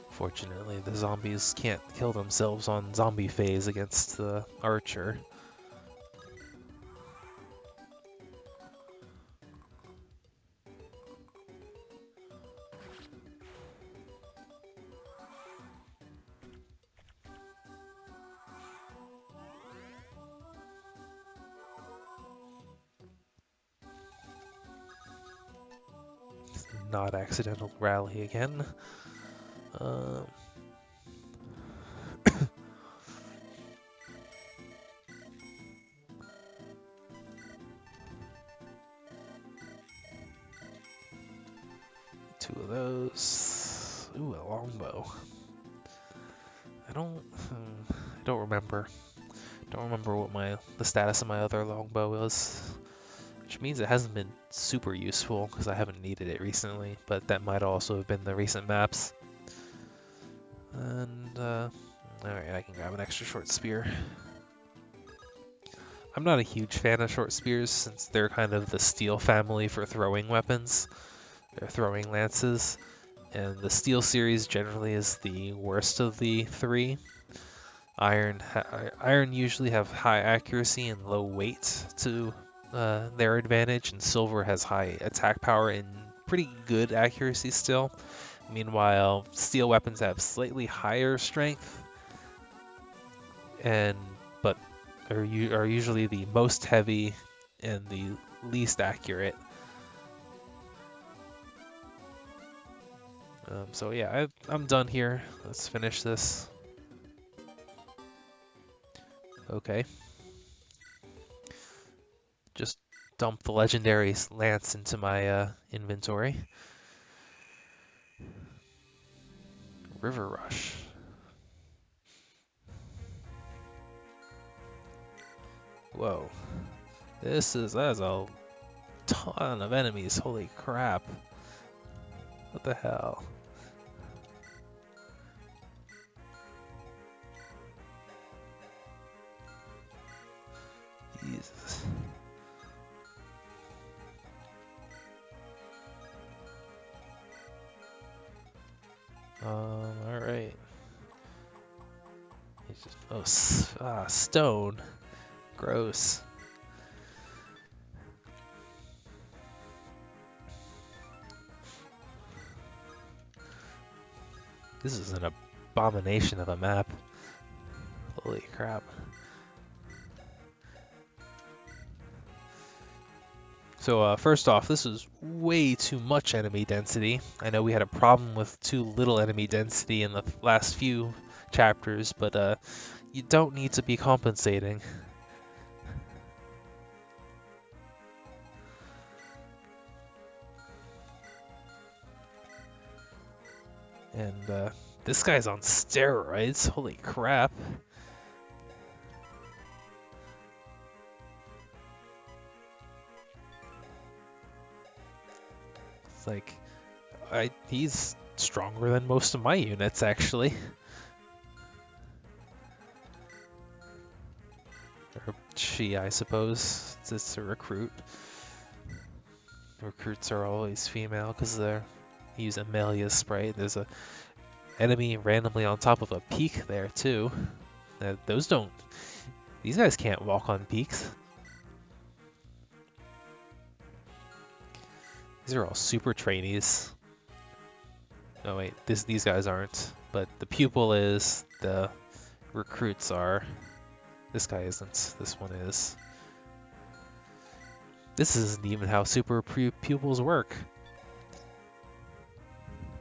Fortunately, the zombies can't kill themselves on zombie phase against the archer. Not accidental rally again. Two of those. Ooh, a longbow. I don't remember. Don't remember what the status of my other longbow is, which means it hasn't been super useful because I haven't needed it recently. But that might also have been the recent maps. And alright, I can grab an extra short spear. I'm not a huge fan of short spears since they're kind of the steel family for throwing weapons. They're throwing lances, and the steel series generally is the worst of the 3. Iron usually have high accuracy and low weight to their advantage, and silver has high attack power and pretty good accuracy still. Meanwhile, steel weapons have slightly higher strength, but are usually the most heavy and the least accurate. So yeah, I'm done here. Let's finish this. Okay. Just dump the legendary lance into my inventory. River Rush. Whoa. That is a ton of enemies. Holy crap. What the hell? Jesus. Alright. Stone. Gross. This is an abomination of a map. Holy crap. So first off, this is way too much enemy density. I know we had a problem with too little enemy density in the last few chapters, but you don't need to be compensating. And this guy's on steroids. Holy crap. It's like, he's stronger than most of my units, actually. Or she, I suppose. It's a recruit. Recruits are always female because they're use Amelia's sprite. There's a enemy randomly on top of a peak there too. These guys can't walk on peaks. These are all super trainees. Oh wait, these guys aren't, but the pupil is, the recruits are. This guy isn't, this one is. This isn't even how super pupils work.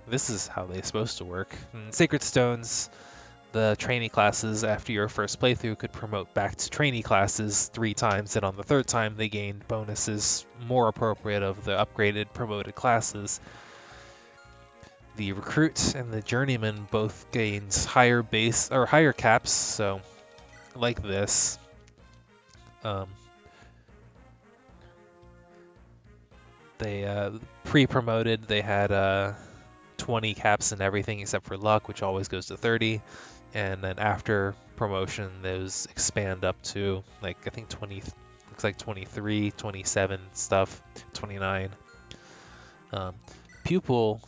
This is how they're supposed to work. In Sacred Stones, the trainee classes after your first playthrough could promote back to trainee classes 3 times, and on the 3rd time they gained bonuses more appropriate of the upgraded promoted classes. The recruit and the journeyman both gained higher base or higher caps, so like this. They pre-promoted, they had 20 caps and everything except for luck, which always goes to 30, and then after promotion those expand up to, like, I think 20, looks like 23, 27 stuff, 29. Pupil,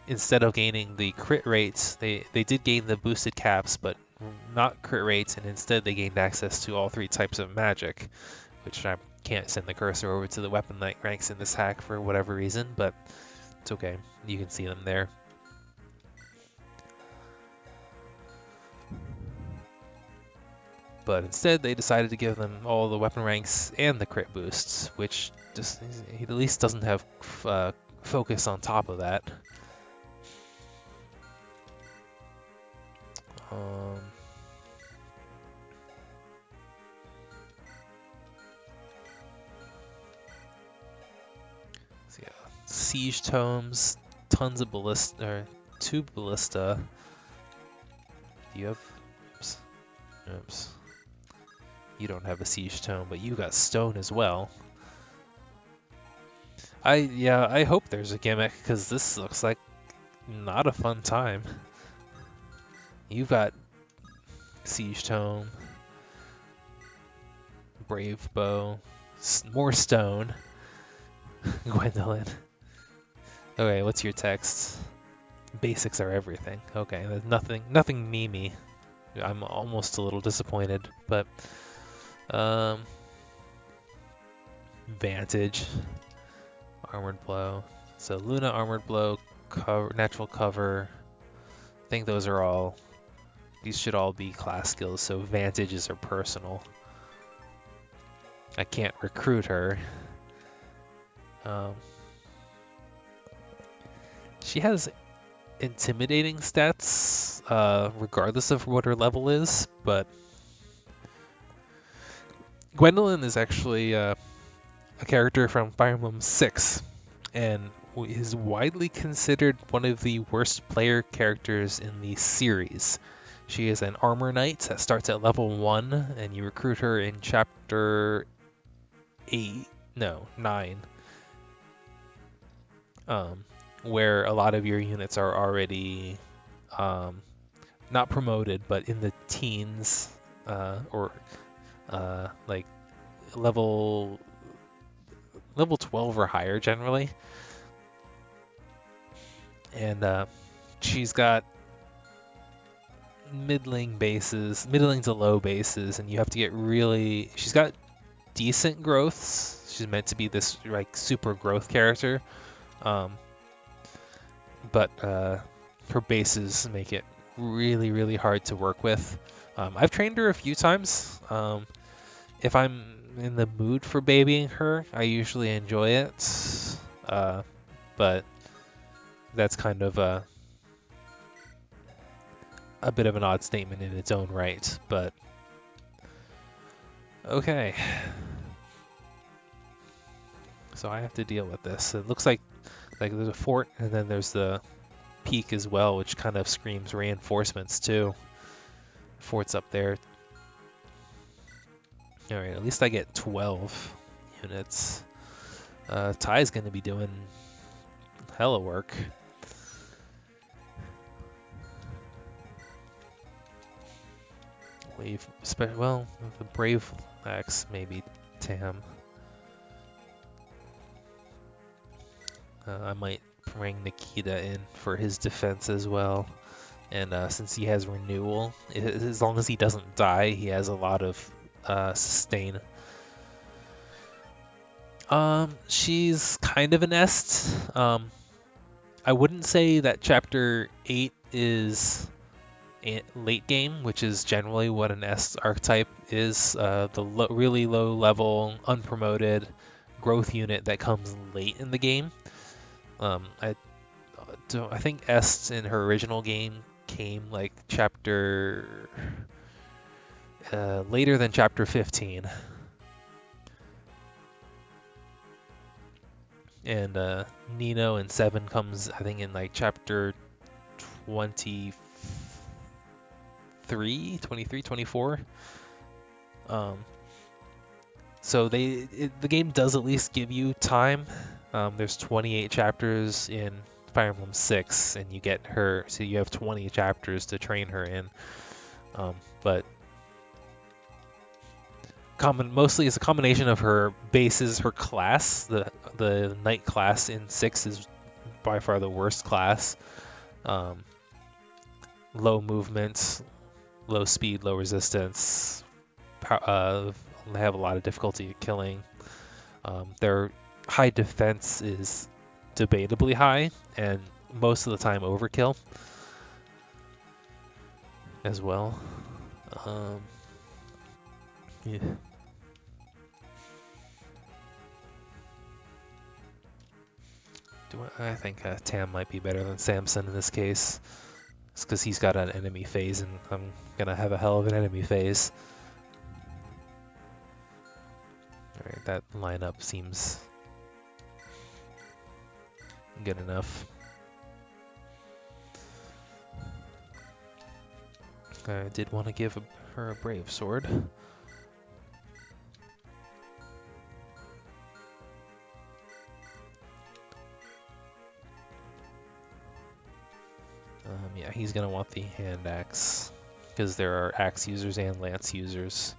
instead of gaining the crit rates, they did gain the boosted caps, but not crit rates, and instead they gained access to all 3 types of magic, which I can't send the cursor over to the weapon ranks in this hack for whatever reason, but it's okay. You can see them there. But instead, they decided to give them all the weapon ranks and the crit boosts, which just, he at least doesn't have focus on top of that. So yeah, siege tomes, tons of ballista, or 2 ballista. Do you have? Oops. You don't have a siege tome, but you got stone as well. I hope there's a gimmick, because this looks like not a fun time. You've got siege tome, brave bow, more stone. Gwendolyn. Okay, what's your text? Basics are everything. Okay, there's nothing memey. I'm almost a little disappointed, but Vantage, armored blow. So Luna, armored blow, cover, natural cover. I think those are all. These should all be class skills. So Vantages are personal. I can't recruit her. She has intimidating stats, regardless of what her level is, but Gwendolyn is actually a character from Fire Emblem 6, and is widely considered one of the worst player characters in the series. She is an armor knight that starts at level 1, and you recruit her in chapter 9. where a lot of your units are already not promoted, but in the teens, or like level 12 or higher generally. And she's got middling to low bases, and you have to get really. She's got decent growths. She's meant to be this like super growth character, but her bases make it really, really hard to work with. I've trained her a few times. If I'm in the mood for babying her, I usually enjoy it. But that's kind of a bit of an odd statement in its own right. But okay. So I have to deal with this. It looks like there's a fort, and then there's the peak as well, which kind of screams reinforcements too. Fort's up there. All right, at least I get 12 units. Ty's going to be doing hella work. Well, the Brave Axe, maybe Tam. I might bring Nikita in for his defense as well. And since he has renewal, as long as he doesn't die, he has a lot of sustain. She's kind of an est. I wouldn't say that Chapter 8 is late game, which is generally what an est archetype is. The really low level, unpromoted growth unit that comes late in the game. I think est in her original game came like later than Chapter 15. And Nino in 7 comes, I think, in like Chapter 23, 24. So the game does at least give you time. There's 28 chapters in Fire Emblem 6, and you get her, so you have 20 chapters to train her in. But mostly it's a combination of her bases, her class. The knight class in 6 is by far the worst class. Low movement, low speed, low resistance. They have a lot of difficulty at killing. Their high defense is debatably high, and most of the time overkill as well. Yeah. I think Tam might be better than Samson in this case. It's because he's got an enemy phase, and I'm gonna have a hell of an enemy phase. Alright, that lineup seems good enough. I did want to give her a brave sword. Yeah, he's gonna want the hand axe because there are axe users and lance users.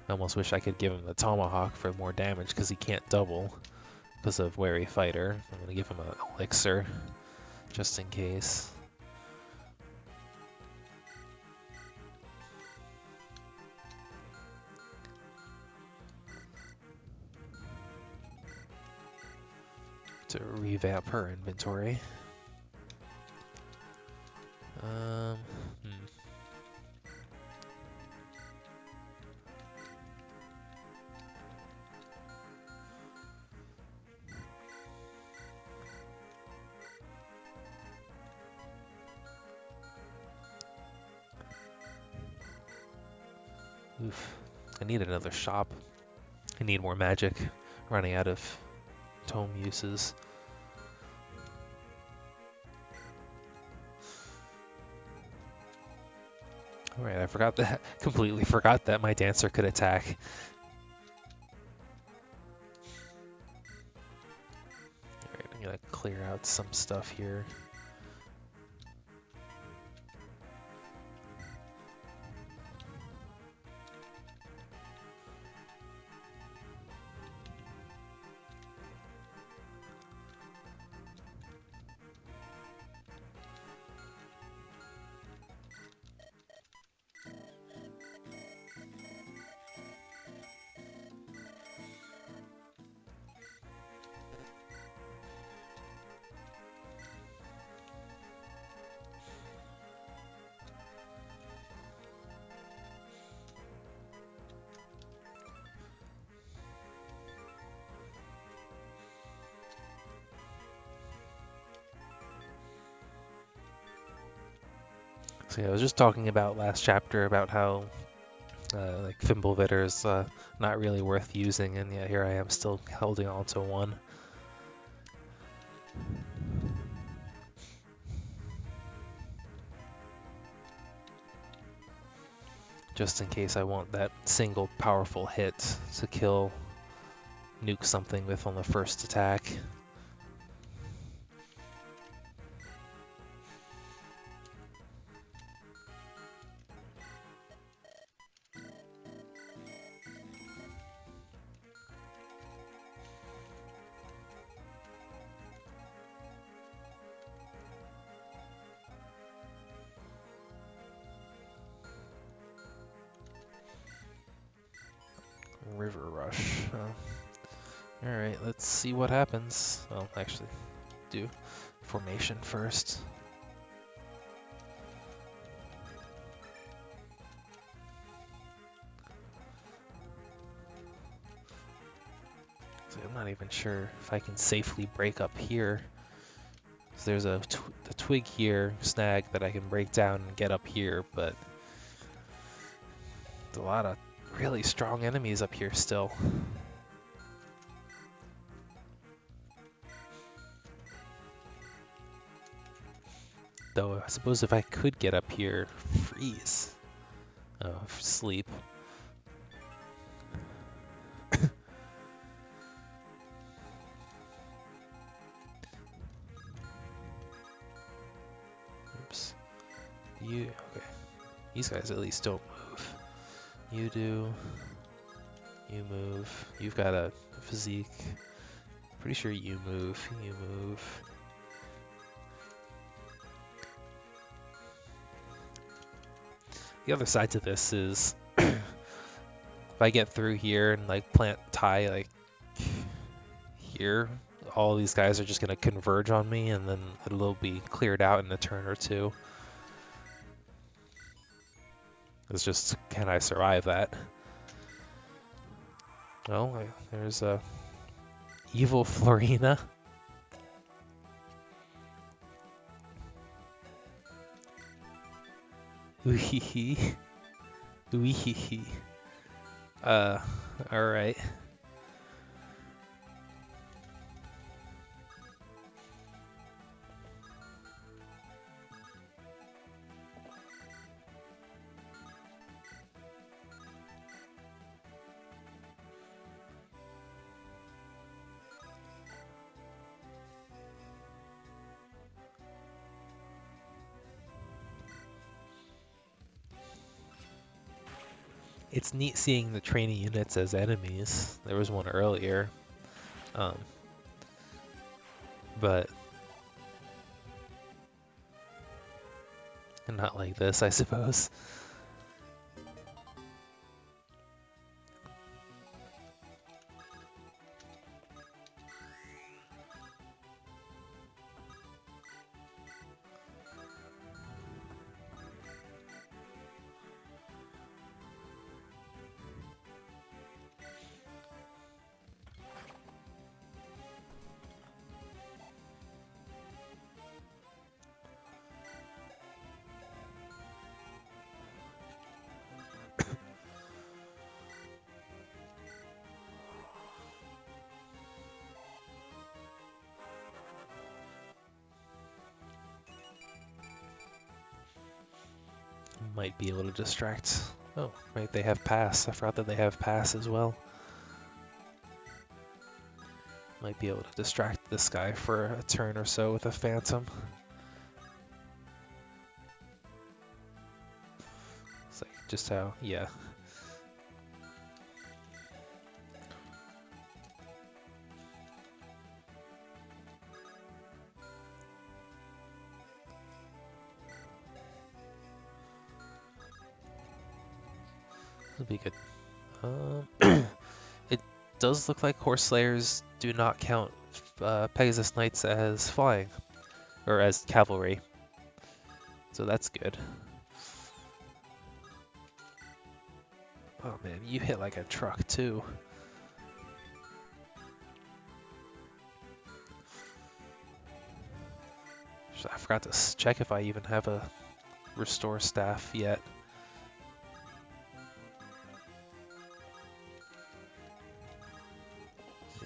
I almost wish I could give him the tomahawk for more damage because he can't double because of wary fighter. I'm gonna give him an elixir just in case. To revamp her inventory. Oof. I need another shop. I need more magic. Running out of tome uses. Alright, I forgot that. Completely forgot that my dancer could attack. gonna clear out some stuff here. So yeah, I was just talking about last chapter about how like Fimbulvetter is not really worth using, and yeah, here I am still holding on to one. Just in case I want that single powerful hit to kill, nuke something with on the first attack. River Rush. Alright, let's see what happens. I'll actually do formation first. So I'm not even sure if I can safely break up here. So there's a twig here, snag, that I can break down and get up here, but there's a lot of really strong enemies up here still. Though I suppose if I could get up here, freeze. Oh, sleep. Oops. Okay. These guys at least don't move. You do. You move. You've got a physique. Pretty sure you move. You move. The other side to this is if I get through here and like plant tie like here, all these guys are just gonna converge on me and then it'll be cleared out in a turn or two. It's just, can I survive that? Well, there's a evil Florina. Oohee. Oohee. Alright. It's neat seeing the training units as enemies. There was one earlier. But not like this, I suppose. Might be able to distract. Oh, right, they have pass. I forgot that they have pass as well. Might be able to distract this guy for a turn or so with a phantom. It's like just how, yeah. That'll be good. It does look like Horse Slayers do not count Pegasus Knights as flying, or as cavalry. So that's good. Oh man, you hit like a truck too. I forgot to check if I even have a restore staff yet.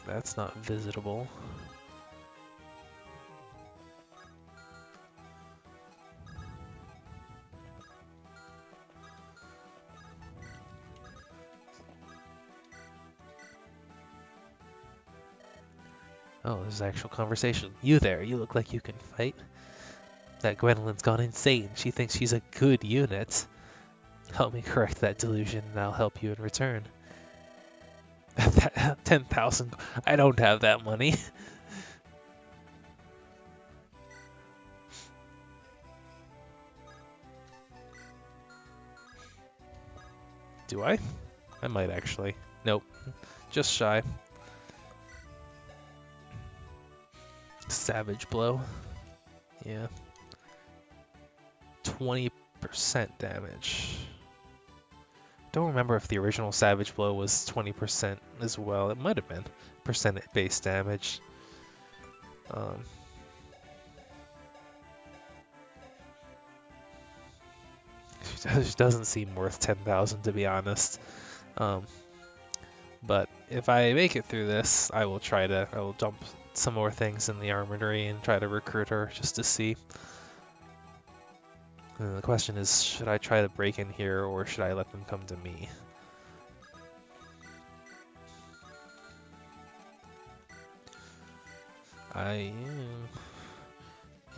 That's not visitable. Oh, there's actual conversation. You there, you look like you can fight. That Gwendolyn's gone insane. She thinks she's a good unit. Help me correct that delusion and I'll help you in return. 10,000. I don't have that money. Do I? I might actually. Nope. Just shy. Savage blow. Yeah. 20% damage. Don't remember if the original Savage Blow was 20% as well. It might have been percent base damage. She doesn't seem worth 10,000 to be honest. But if I make it through this, I will dump some more things in the armory and try to recruit her just to see. And the question is, should I try to break in here or should I let them come to me?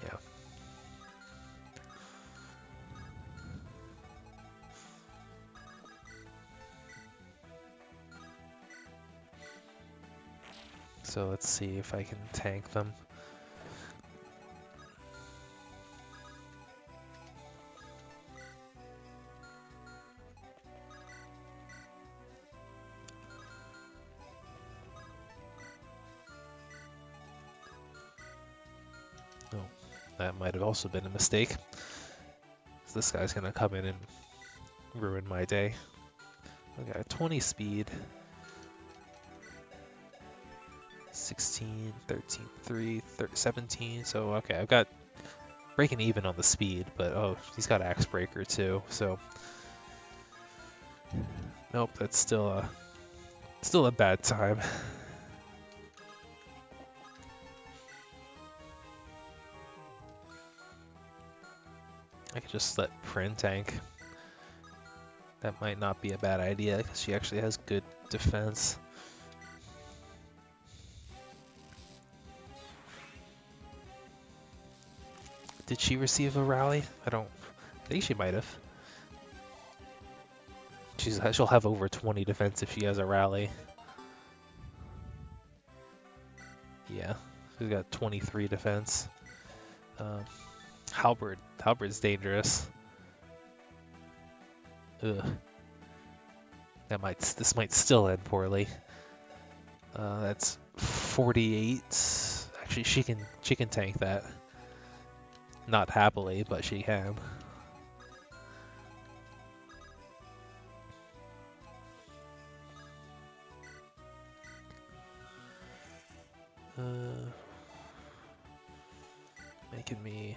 Yeah. So let's see if I can tank them. Oh, that might have also been a mistake. This guy's gonna come in and ruin my day. Okay, 20 speed. 16, 13, 3, 17. So, okay, I've got breaking even on the speed, but oh, he's got Axe Breaker too, so. Nope, that's still a bad time. I could just let Prin tank. That might not be a bad idea because she actually has good defense. Did she receive a rally? I think she might have. She'll have over 20 defense if she has a rally. Yeah, she's got 23 defense. Halberd's dangerous. Ugh. This might still end poorly. That's 48. Actually, she can tank that. Not happily, but she can. Making me,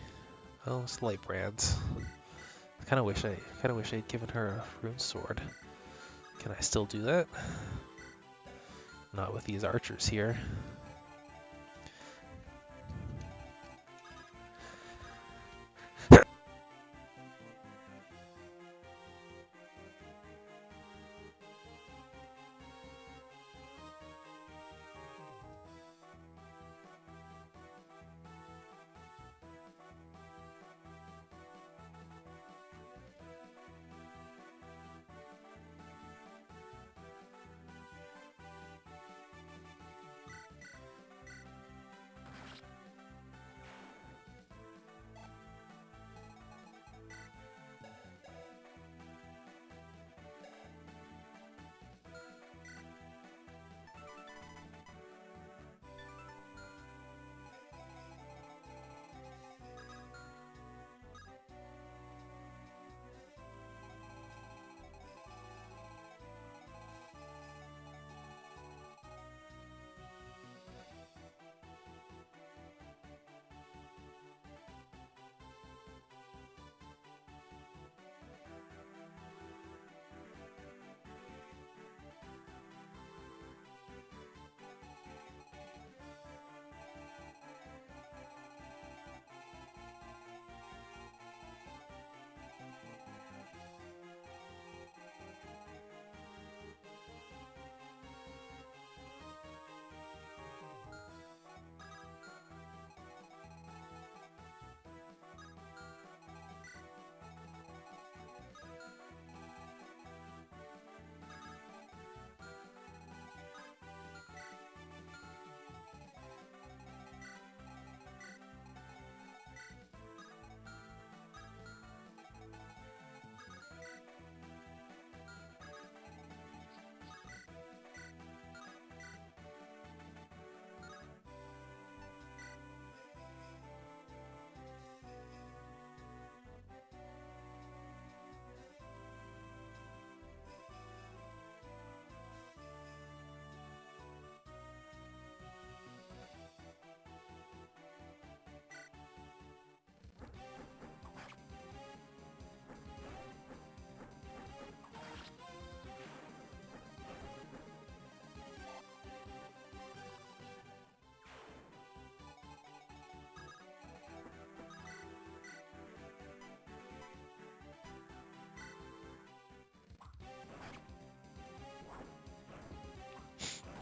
oh, it's light brands. I kind of wish I'd given her a rune sword. Can I still do that? Not with these archers here.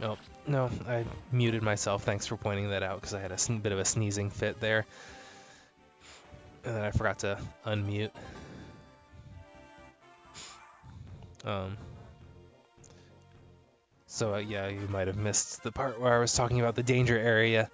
Oh, no, I muted myself. Thanks for pointing that out, because I had a bit of a sneezing fit there. And then I forgot to unmute. So yeah, you might have missed the part where I was talking about the danger area.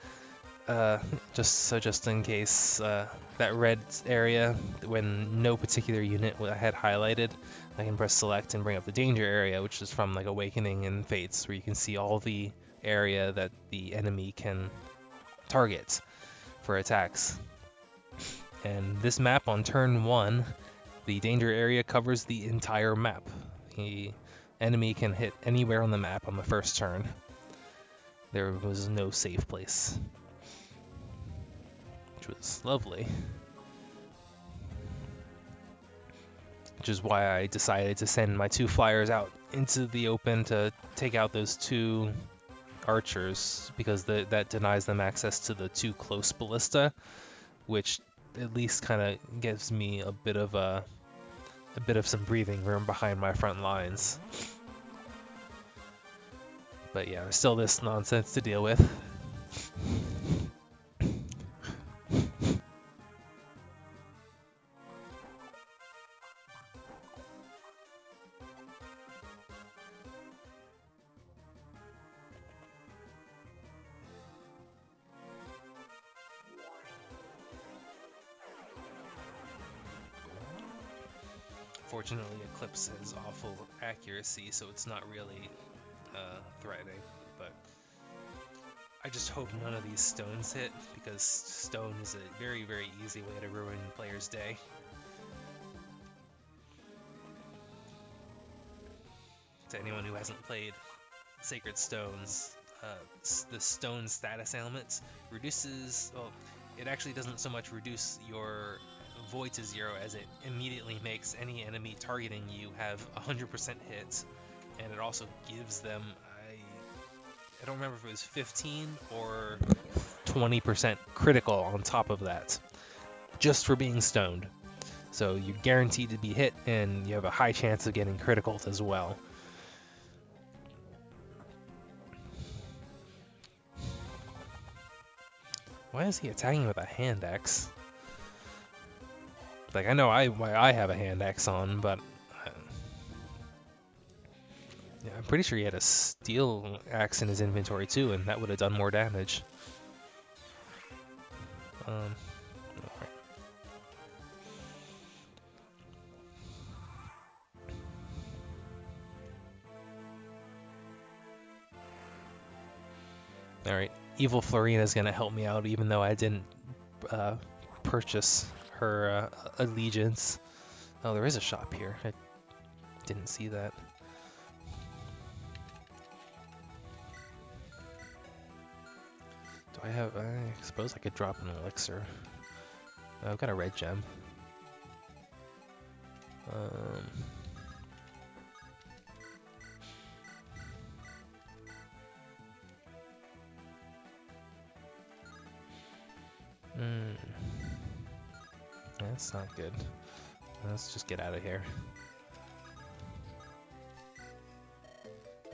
Just in case, that red area, when no particular unit I had highlighted, I can press select and bring up the danger area, which is from like Awakening and Fates, where you can see all the area that the enemy can target for attacks. And this map on turn 1, the danger area covers the entire map. The enemy can hit anywhere on the map on the first turn. There was no safe place, which was lovely. Which is why I decided to send my 2 flyers out into the open to take out those 2 archers, because that denies them access to the 2 close ballista, which at least kind of gives me a bit of some breathing room behind my front lines. But yeah, there's still this nonsense to deal with. Fortunately, Eclipse has awful accuracy, so it's not really threatening, but I just hope none of these stones hit, because stone is a very, very easy way to ruin players' day. To anyone who hasn't played Sacred Stones, the stone status ailment reduces, well, it actually doesn't so much reduce your void to 0 as it immediately makes any enemy targeting you have 100% hit, and it also gives them, I don't remember if it was 15 or 20% critical on top of that, just for being stoned. So you're guaranteed to be hit, and you have a high chance of getting criticals as well. Why is he attacking with a hand axe? Like, I know why I have a hand axe on, but yeah, I'm pretty sure he had a steel axe in his inventory too, and that would have done more damage. Alright. Alright, Evil Florina is going to help me out, even though I didn't purchase her allegiance. Oh, there is a shop here. I didn't see that. Do I have... I suppose I could drop an elixir. I've got a red gem. That's not good. Let's just get out of here.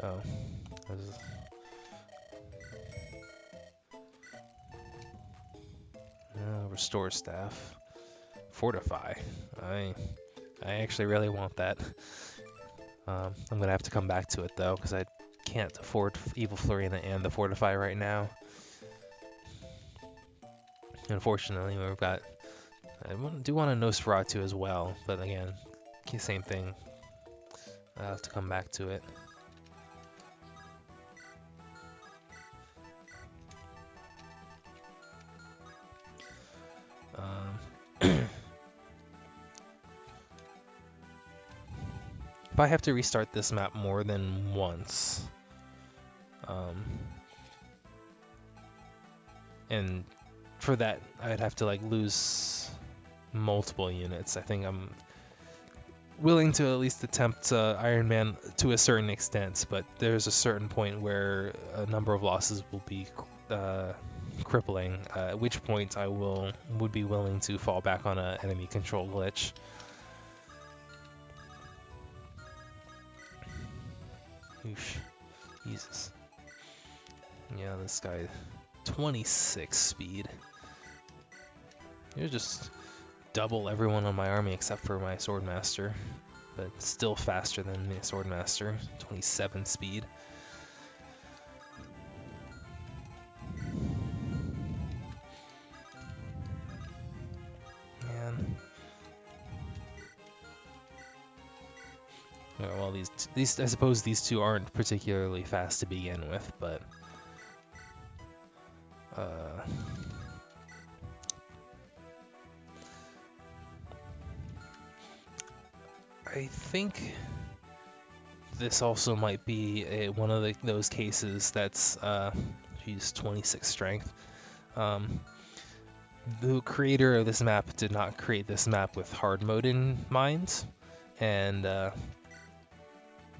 Oh. Restore staff. Fortify. I actually really want that. I'm gonna have to come back to it though, because I can't afford Evil Florina and the Fortify right now. Unfortunately, we've got... I do want a Nosferatu as well, but again, same thing. I'll have to come back to it. If I have to restart this map more than once, and for that I'd have to like lose multiple units. I think I'm willing to at least attempt Iron Man to a certain extent, but there's a certain point where a number of losses will be crippling, at which point I would be willing to fall back on an enemy control glitch. Oof. Jesus. Yeah, this guy, 26 speed. You just double everyone on my army except for my Swordmaster, but still faster than the Swordmaster, 27 speed. Man. Well, these I suppose these two aren't particularly fast to begin with, but I think this also might be one of those cases that's she's 26 strength. The creator of this map did not create this map with hard mode in mind, and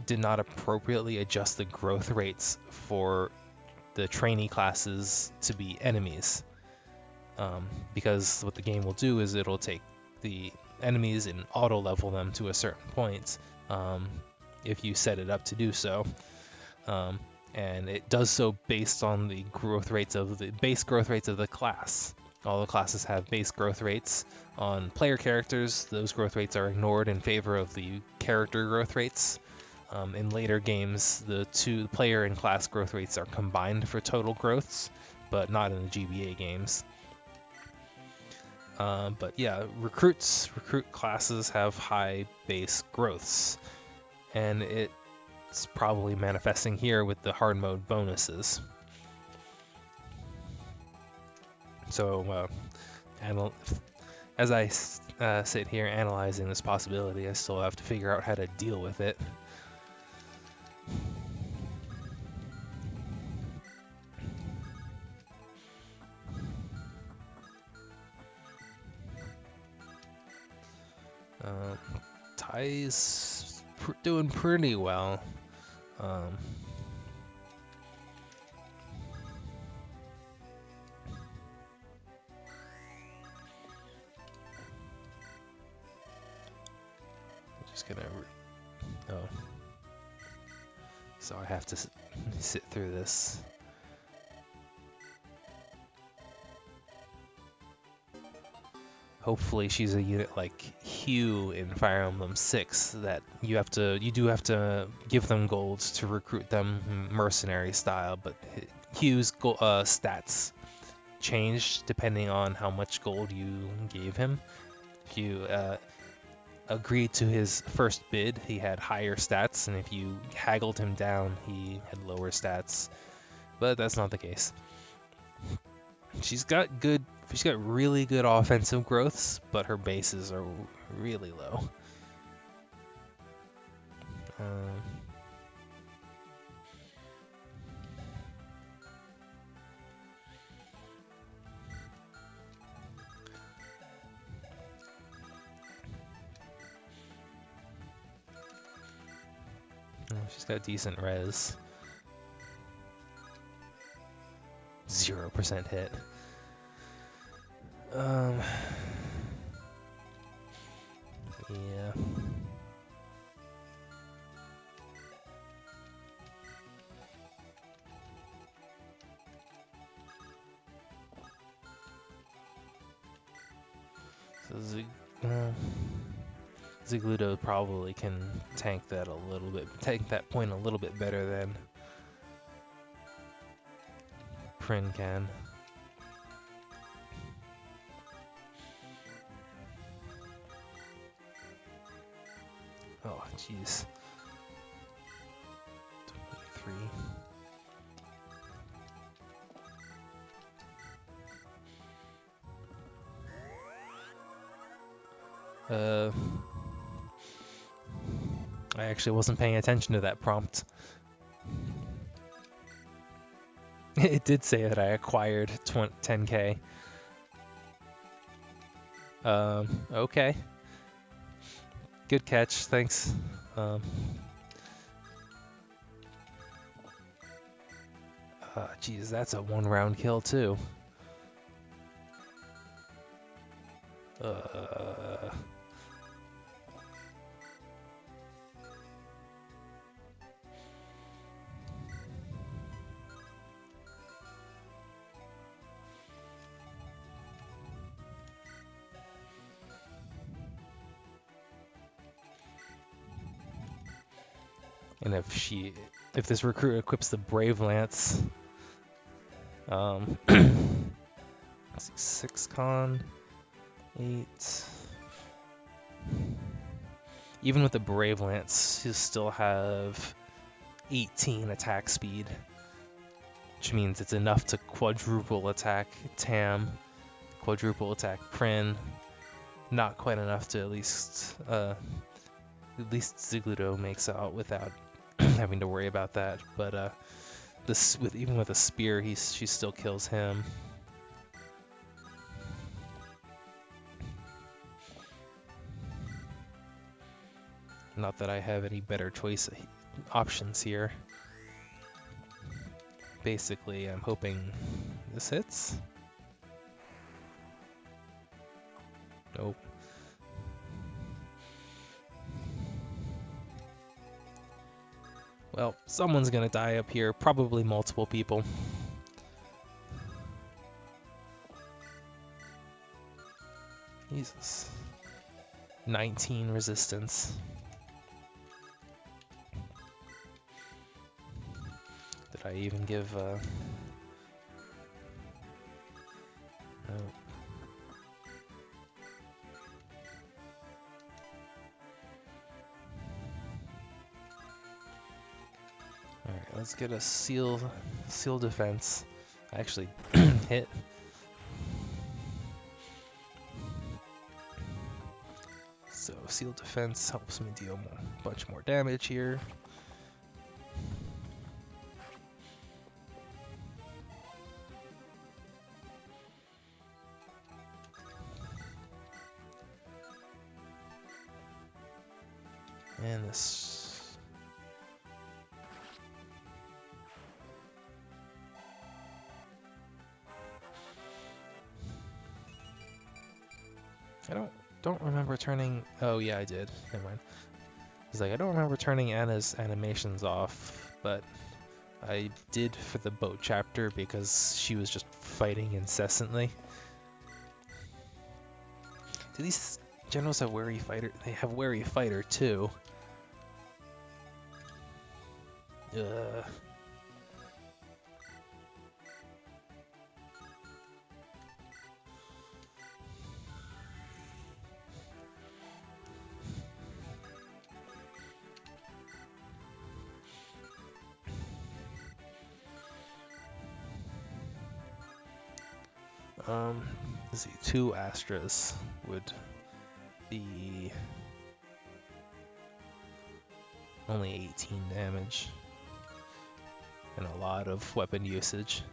did not appropriately adjust the growth rates for the trainee classes to be enemies. Because what the game will do is it'll take the enemies and auto level them to a certain point if you set it up to do so. And it does so based on the growth rates of the base growth rates of the class. All the classes have base growth rates. On player characters, those growth rates are ignored in favor of the character growth rates. In later games, the player and class growth rates are combined for total growths, but not in the GBA games. But yeah, recruit classes have high base growths, and it's probably manifesting here with the hard mode bonuses. So, as I sit here analyzing this possibility, I still have to figure out how to deal with it. Ty's doing pretty well. Just gonna... Oh. So I have to sit through this. Hopefully she's a unit like Hugh in Fire Emblem 6 that you do have to give them gold to recruit them mercenary style, but Hugh's stats change depending on how much gold you gave him. If you agreed to his first bid, he had higher stats, and if you haggled him down, he had lower stats. But that's not the case. She's got really good offensive growths, but her bases are really low. She's got decent res. 0% hit. Yeah. So Zigludo probably can tank that point a little bit better than Prin can. Oh, jeez. 23. I actually wasn't paying attention to that prompt. It did say that I acquired 10k. Okay. Good catch, thanks. Geez, that's a one-round kill too. And if this recruit equips the Brave Lance, let's see, 6 con, 8. Even with the Brave Lance, he'll still have 18 attack speed, which means it's enough to quadruple attack Tam, quadruple attack Prin. Not quite enough to at least Zigludo makes out without having to worry about that. But even with a spear, she still kills him. Not that I have any better choice options here. Basically, I'm hoping this hits. Nope. Well, someone's gonna die up here, probably multiple people. Jesus. 19 resistance. Did I even give no. Alright, let's get a seal defense. I actually hit. So seal defense helps me deal a bunch more damage here. And this. I don't remember turning. Oh yeah, I did. Never mind. It's like I don't remember turning Anna's animations off, but I did for the boat chapter because she was just fighting incessantly. Do these generals have wary fighter? They have wary fighter too. Let's see, 2 Astras would be only 18 damage and a lot of weapon usage.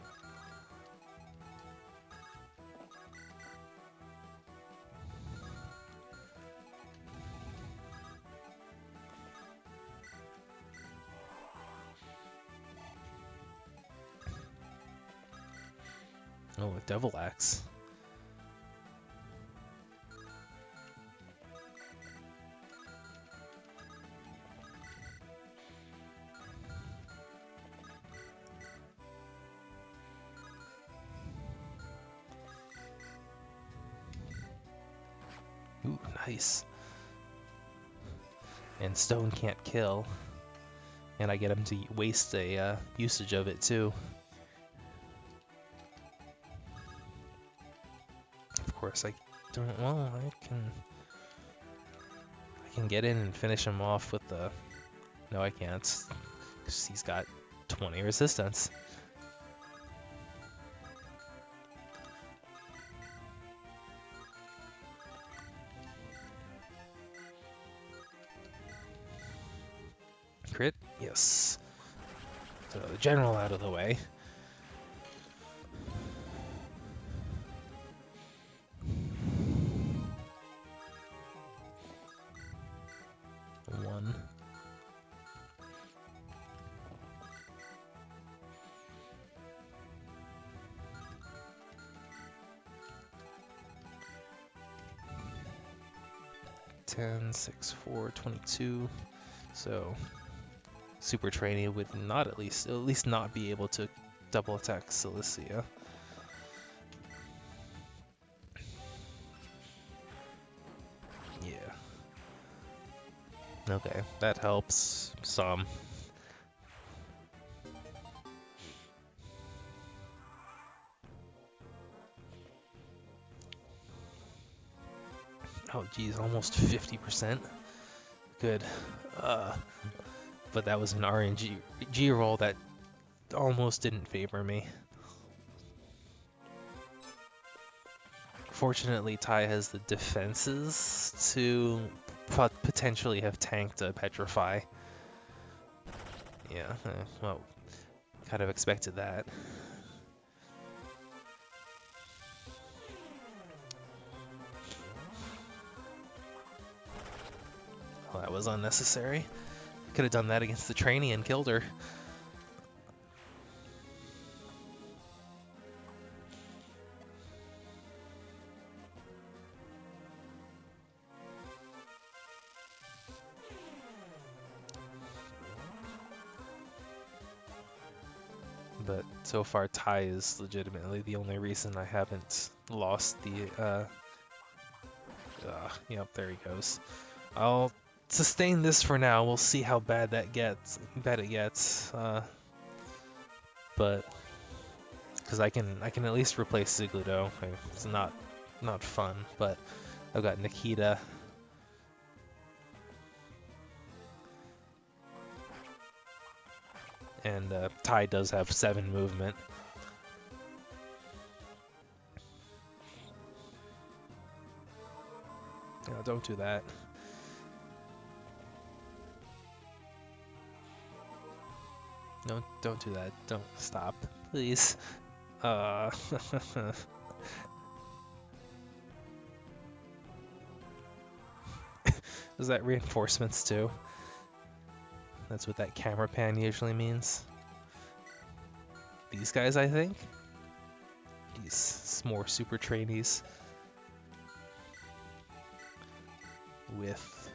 Oh, a Devil Axe. Ooh, nice. And stone can't kill. And I get him to waste a usage of it too. Of course, I don't. Well, I can get in and finish him off with the. No, I can't, because he's got 20 resistance. Crit? Yes. So the general out of the way. One. Ten, 6, 4, 22. So Super Trainee would not at least not be able to double attack Cilicia. Yeah. Okay, that helps some. Oh geez, almost 50%. Good. But that was an RNG roll that almost didn't favor me. Fortunately, Ty has the defenses to potentially have tanked a Petrify. Yeah, well, kind of expected that. Well, that was unnecessary. Could have done that against the trainee and killed her. But so far, Ty is legitimately the only reason I haven't lost the, yep, there he goes. I'll sustain this for now. We'll see how bad it gets. But because I can at least replace Zigludo. It's not fun, but I've got Nikita. And Ty does have 7 movement. No, don't do that. No, don't do that. Don't stop, please. Is that reinforcements too? That's what that camera pan usually means. These guys, I think. These more super trainees. With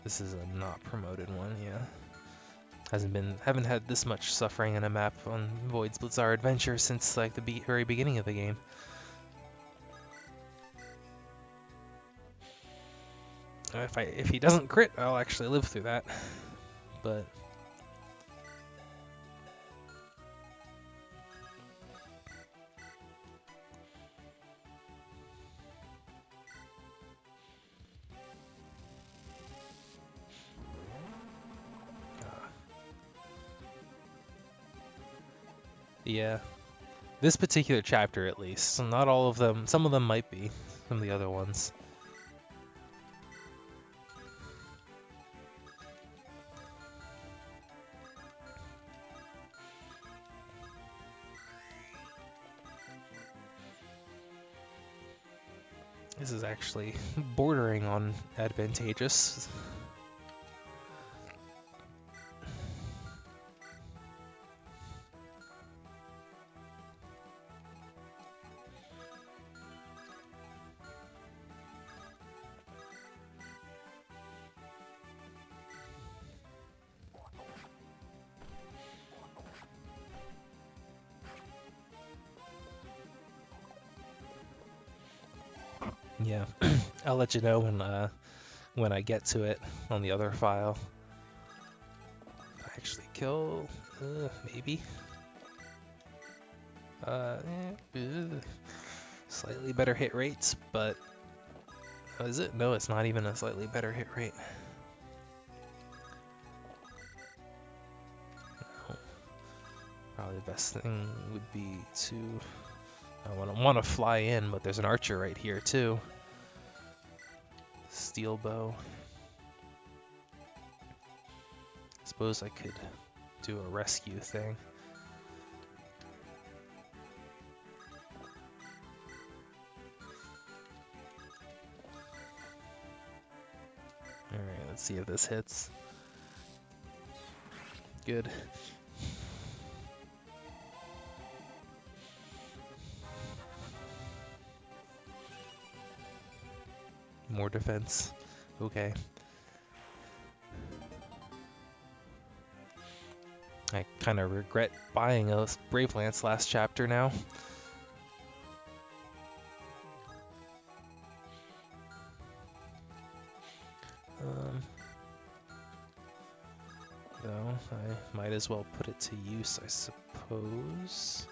this is a not promoted one, yeah. Haven't had this much suffering in a map on Void's Blitzarre Adventure since like the very beginning of the game. If he doesn't crit, I'll actually live through that. But yeah, this particular chapter at least. So not all of them. Some of them might be. Some of the other ones. This is actually bordering on advantageous. Yeah, I'll let you know when I get to it on the other file. Actually kill, maybe. Slightly better hit rates, but is it? No, it's not even a slightly better hit rate. No. Probably the best thing would be to. I want to fly in, but there's an archer right here too. Steel bow. Suppose I could do a rescue thing. Alright, let's see if this hits. Good. More defense. Okay. I kind of regret buying a Brave Lance last chapter now. though. I might as well put it to use, I suppose.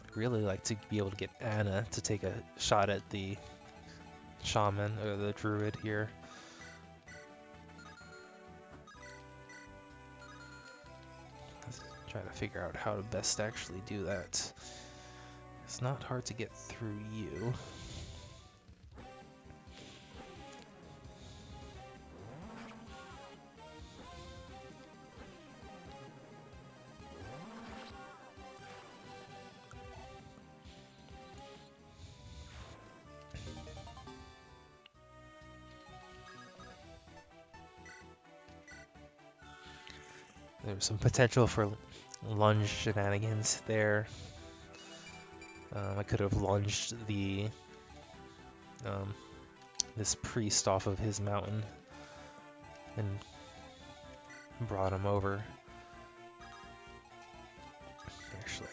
I'd really like to be able to get Anna to take a shot at the shaman or the druid here. Let's try to figure out how to best actually do that. It's not hard to get through you. There's some potential for lunge shenanigans there. I could have lunged the this priest off of his mountain and brought him over. Actually,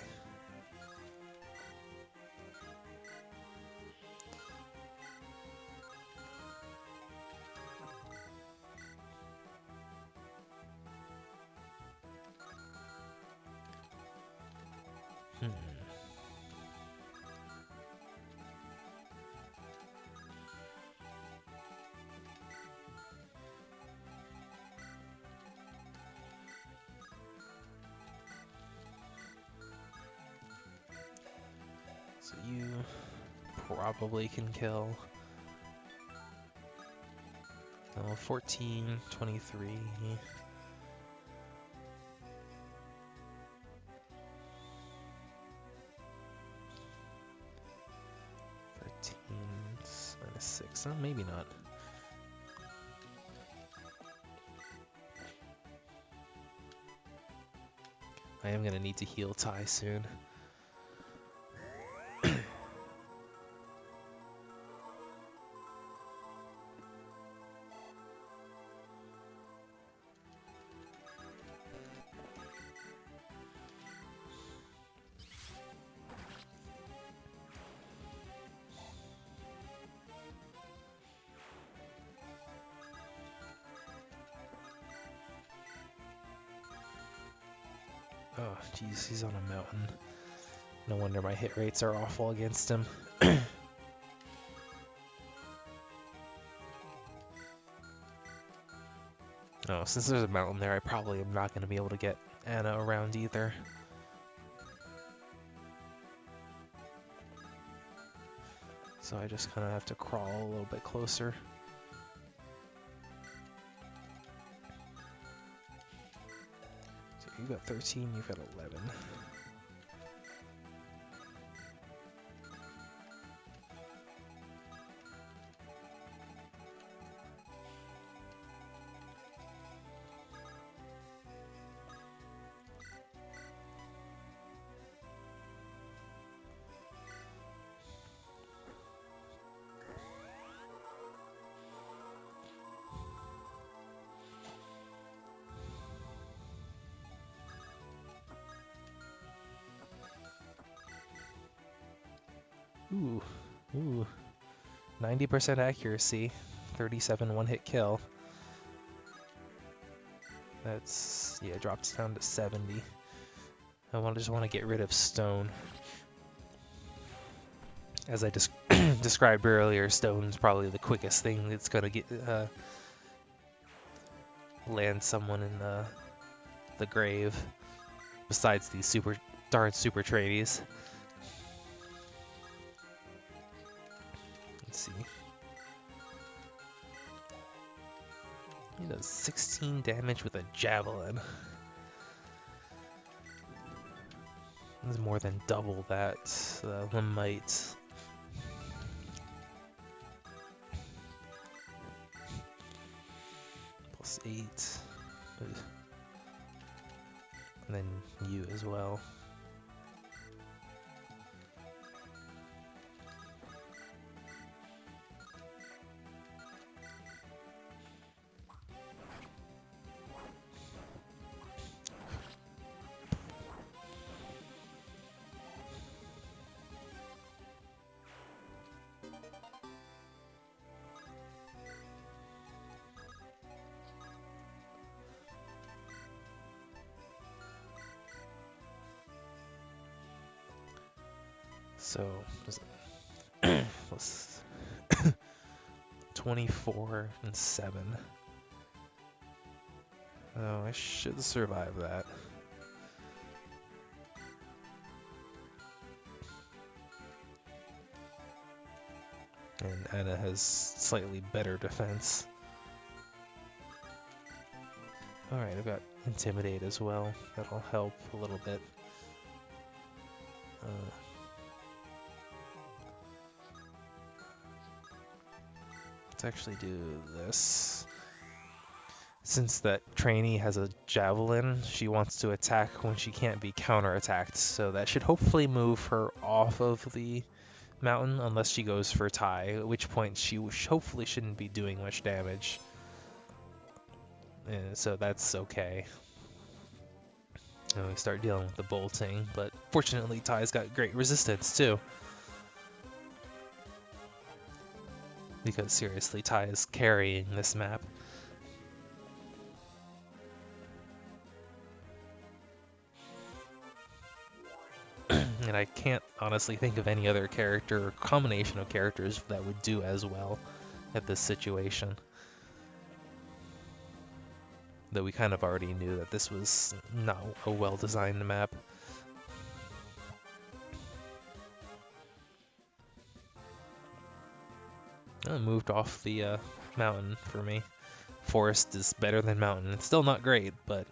so you probably can kill. 14, 23. 13 minus 6. Oh, maybe not. I am gonna need to heal Ty soon. Oh, jeez, he's on a mountain. No wonder my hit rates are awful against him. Oh, since there's a mountain there, I probably am not going to be able to get Anna around either. So I just kind of have to crawl a little bit closer. So you got 13, you've got 11. Ooh, 90% accuracy, 37 one-hit kill. That's, yeah, drops down to 70. I just want to get rid of stone. As I described earlier, stone's probably the quickest thing that's gonna get land someone in the grave, besides these super tradies. Let's see. He does 16 damage with a javelin. That's more than double that one might. Plus 8. And then you as well. So, was 24 and 7. Oh, I should survive that. And Anna has slightly better defense. Alright, I've got Intimidate as well. That'll help a little bit. Let's actually do this. Since that trainee has a javelin, she wants to attack when she can't be counterattacked. So that should hopefully move her off of the mountain unless she goes for tie, at which point she hopefully shouldn't be doing much damage. And so that's okay. And we start dealing with the bolting, but fortunately Ty's got great resistance too. Because seriously, Ty is carrying this map. And I can't honestly think of any other character or combination of characters that would do as well at this situation. Though we kind of already knew that this was not a well-designed map. It moved off the mountain for me. Forest is better than mountain. It's still not great, but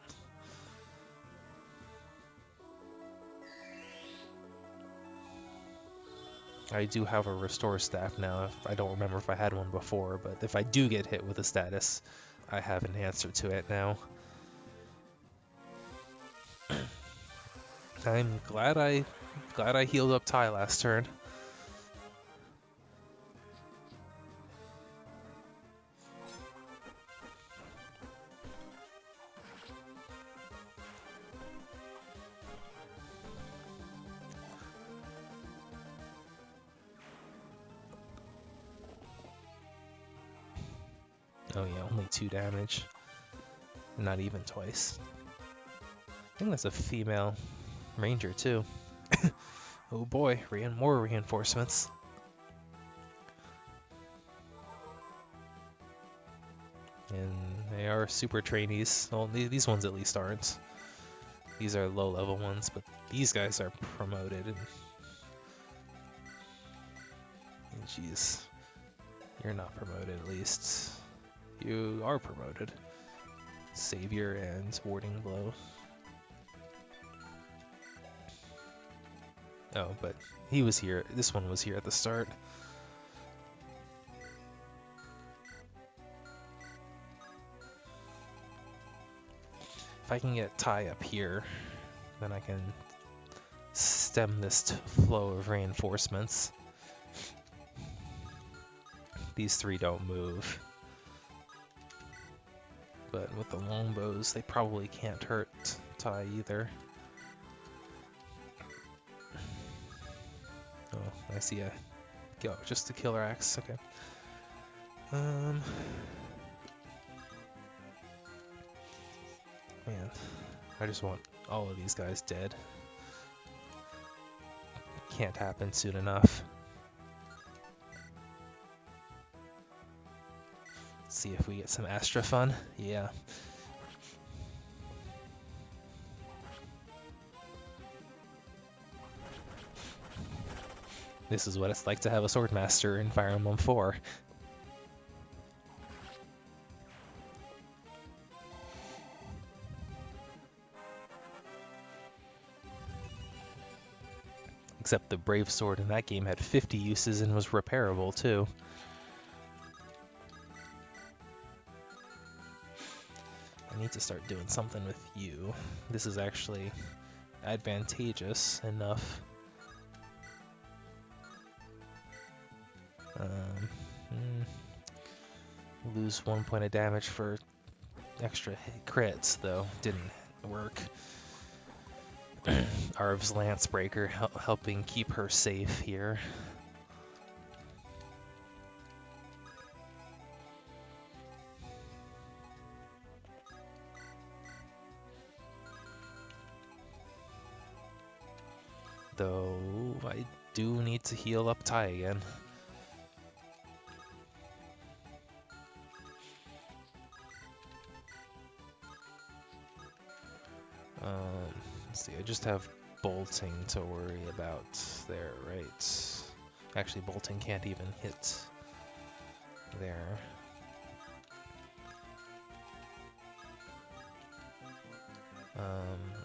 I do have a restore staff now. I don't remember if I had one before, but if I do get hit with a status, I have an answer to it now. I'm glad I healed up Ty last turn. Oh yeah, only 2 damage. Not even twice. I think that's a female ranger too. Oh boy, more reinforcements. And they are super trainees. Well, these ones at least aren't. These are low level ones, but these guys are promoted. And jeez, you're not promoted at least. You are promoted. Savior and Warding Blow. Oh, but he was here. This one was here at the start. If I can get Ty up here, then I can stem this flow of reinforcements. These 3 don't move. But with the longbows, they probably can't hurt Ty either. Oh, I see a... Oh, just a killer axe, okay. Man, I just want all of these guys dead. Can't happen soon enough. Let's see if we get some Astra fun. Yeah. This is what it's like to have a Swordmaster in Fire Emblem 4. Except the Brave Sword in that game had 50 uses and was repairable too. I need to start doing something with you. This is actually advantageous enough. Lose 1 point of damage for extra crits, though. Didn't work. Arv's Lancebreaker helping keep her safe here. Though I do need to heal up Ty again. Let's see, I just have bolting to worry about there, right? Actually, bolting can't even hit there.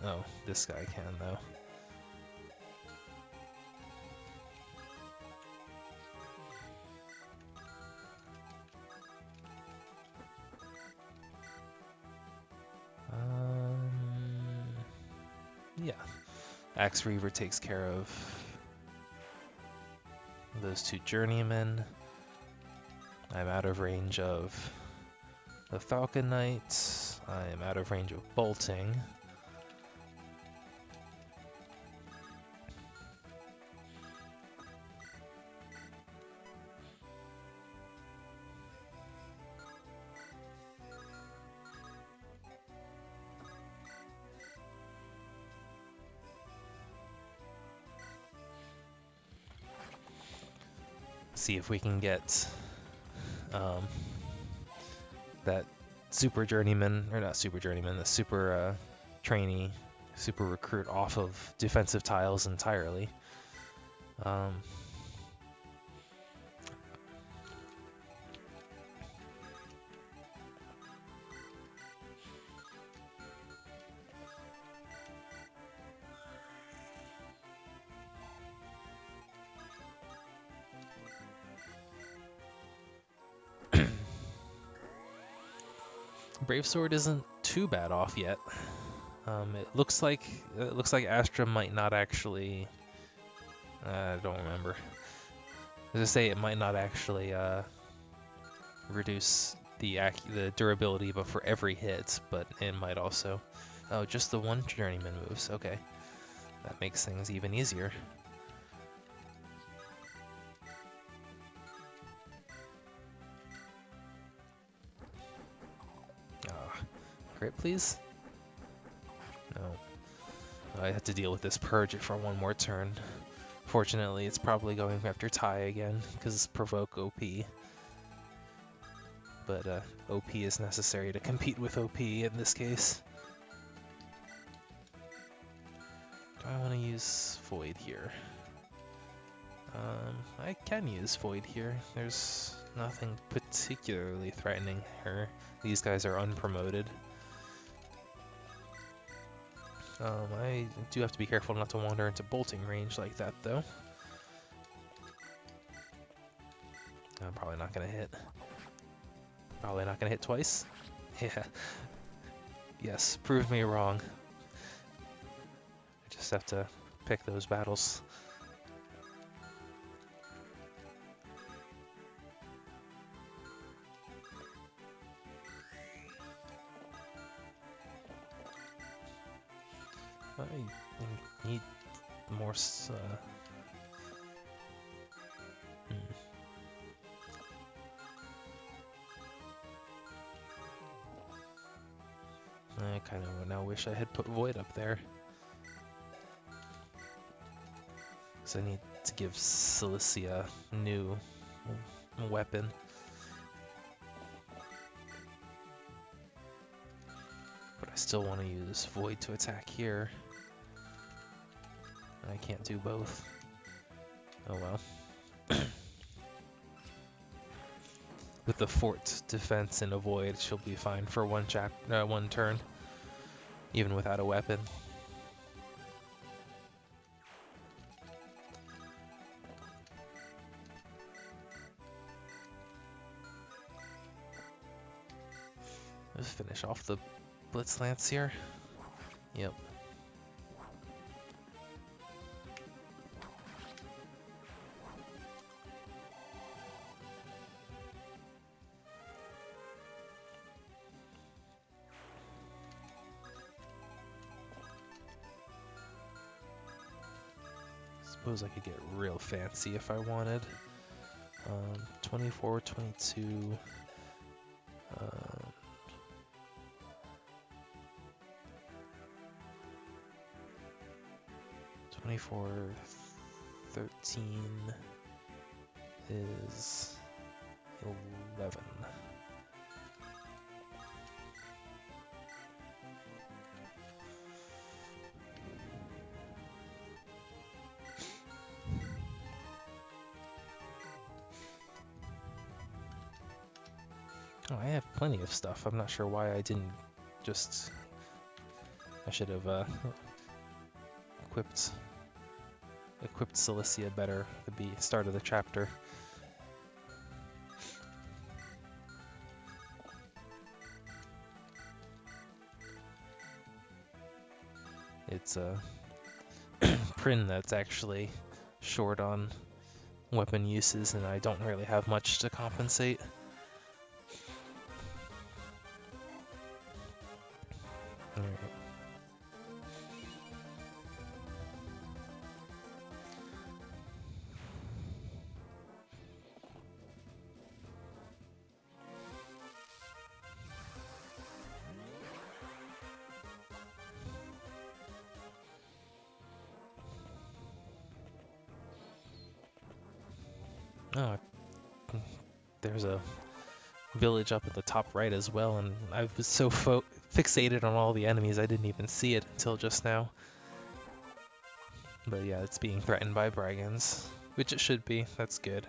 Oh, this guy can though. Yeah. Axe Reaver takes care of those two journeymen. I'm out of range of the Falcon Knight. I am out of range of bolting. See if we can get that super journeyman, or not super journeyman, the super trainee, super recruit off of defensive tiles entirely. Brave Sword isn't too bad off yet. It looks like Astra might not actually. I don't remember. As I say, it might not actually reduce the durability, but for every hit. But it might also. Oh, just the one journeyman moves. Okay, that makes things even easier. Crit, please? No. I have to deal with this purge for one more turn. Fortunately, it's probably going after Ty again, because provoke OP. But OP is necessary to compete with OP in this case. Do I want to use Void here? I can use Void here. There's nothing particularly threatening her. These guys are unpromoted. I do have to be careful not to wander into bolting range like that, though. I'm probably not going to hit. Probably not going to hit twice. Yeah. Yes, prove me wrong. I just have to pick those battles. I need more. I kind of now wish I had put Void up there. Because I need to give Cilicia a new weapon. But I still want to use Void to attack here. I can't do both. Oh well. With the fort defense and a Void, she'll be fine for one turn, even without a weapon. Let's finish off the Blitz Lance here. Yep. Suppose I could get real fancy if I wanted. 24, 22. 24, 13 is 11. Oh, I have plenty of stuff. I'm not sure why I didn't just... I should have equipped Cilicia better at the start of the chapter. It's Prin that's actually short on weapon uses, and I don't really have much to compensate. Alright. Oh, there's a village up at the top right as well, and I was so fixated on all the enemies I didn't even see it until just now. But yeah, it's being threatened by brigands, which it should be. That's good.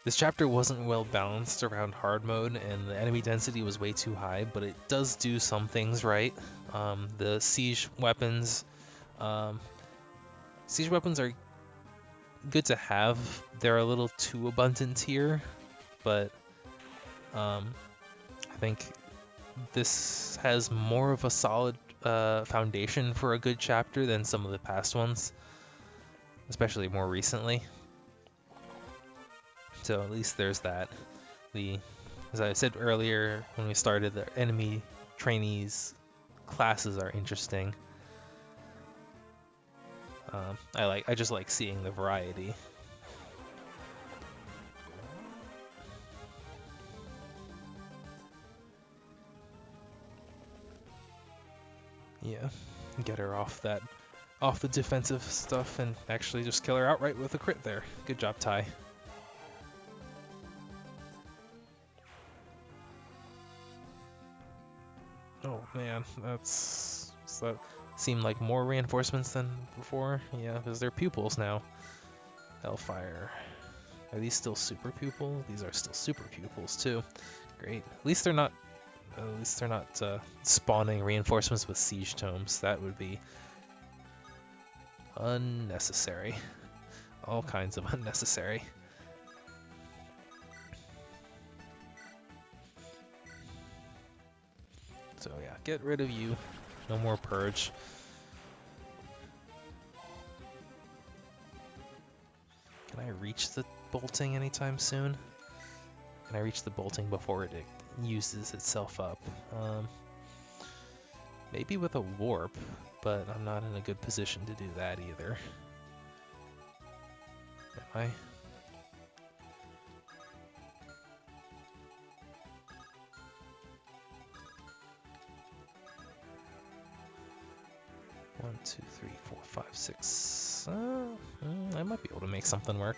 This chapter wasn't well balanced around hard mode, and the enemy density was way too high, but it does do some things right. The siege weapons are good to have. They're a little too abundant here, but I think this has more of a solid foundation for a good chapter than some of the past ones, especially more recently. So at least there's that. As I said earlier when we started, the enemy trainees classes are interesting. I just like seeing the variety. Yeah, get her off the defensive stuff and actually just kill her outright with a crit there. Good job, Ty. Oh man, that seemed like more reinforcements than before. Yeah, because they're pupils now. Hellfire. Are these still super pupils? These are still super pupils too. Great. At least they're not spawning reinforcements with siege tomes. That would be unnecessary. All kinds of unnecessary. So yeah, get rid of you. No more purge. Can I reach the bolting anytime soon? Can I reach the bolting before it uses itself up? Maybe with a warp, but I'm not in a good position to do that either. Am I? One, two, three, four, five, six. I might be able to make something work.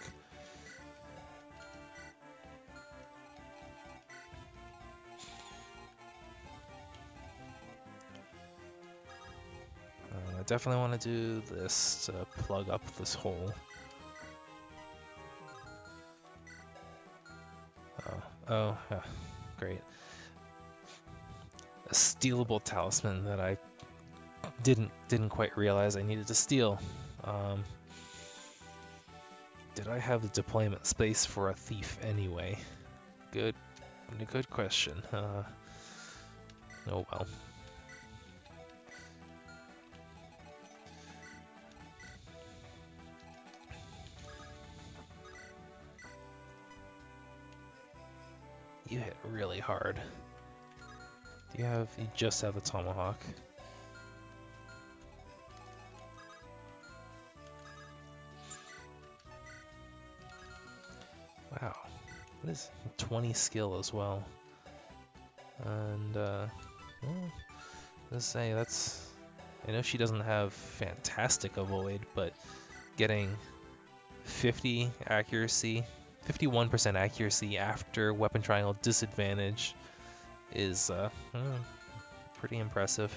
I definitely want to do this to plug up this hole. Oh, yeah, great. A stealable talisman that I didn't quite realize I needed to steal. Did I have the deployment space for a thief anyway? Good question. Oh well. You hit really hard. You just have the tomahawk. Wow. What is 20 skill as well? And well, let's say I know she doesn't have fantastic avoid, but getting 50 accuracy, 51% accuracy after weapon triangle disadvantage is pretty impressive.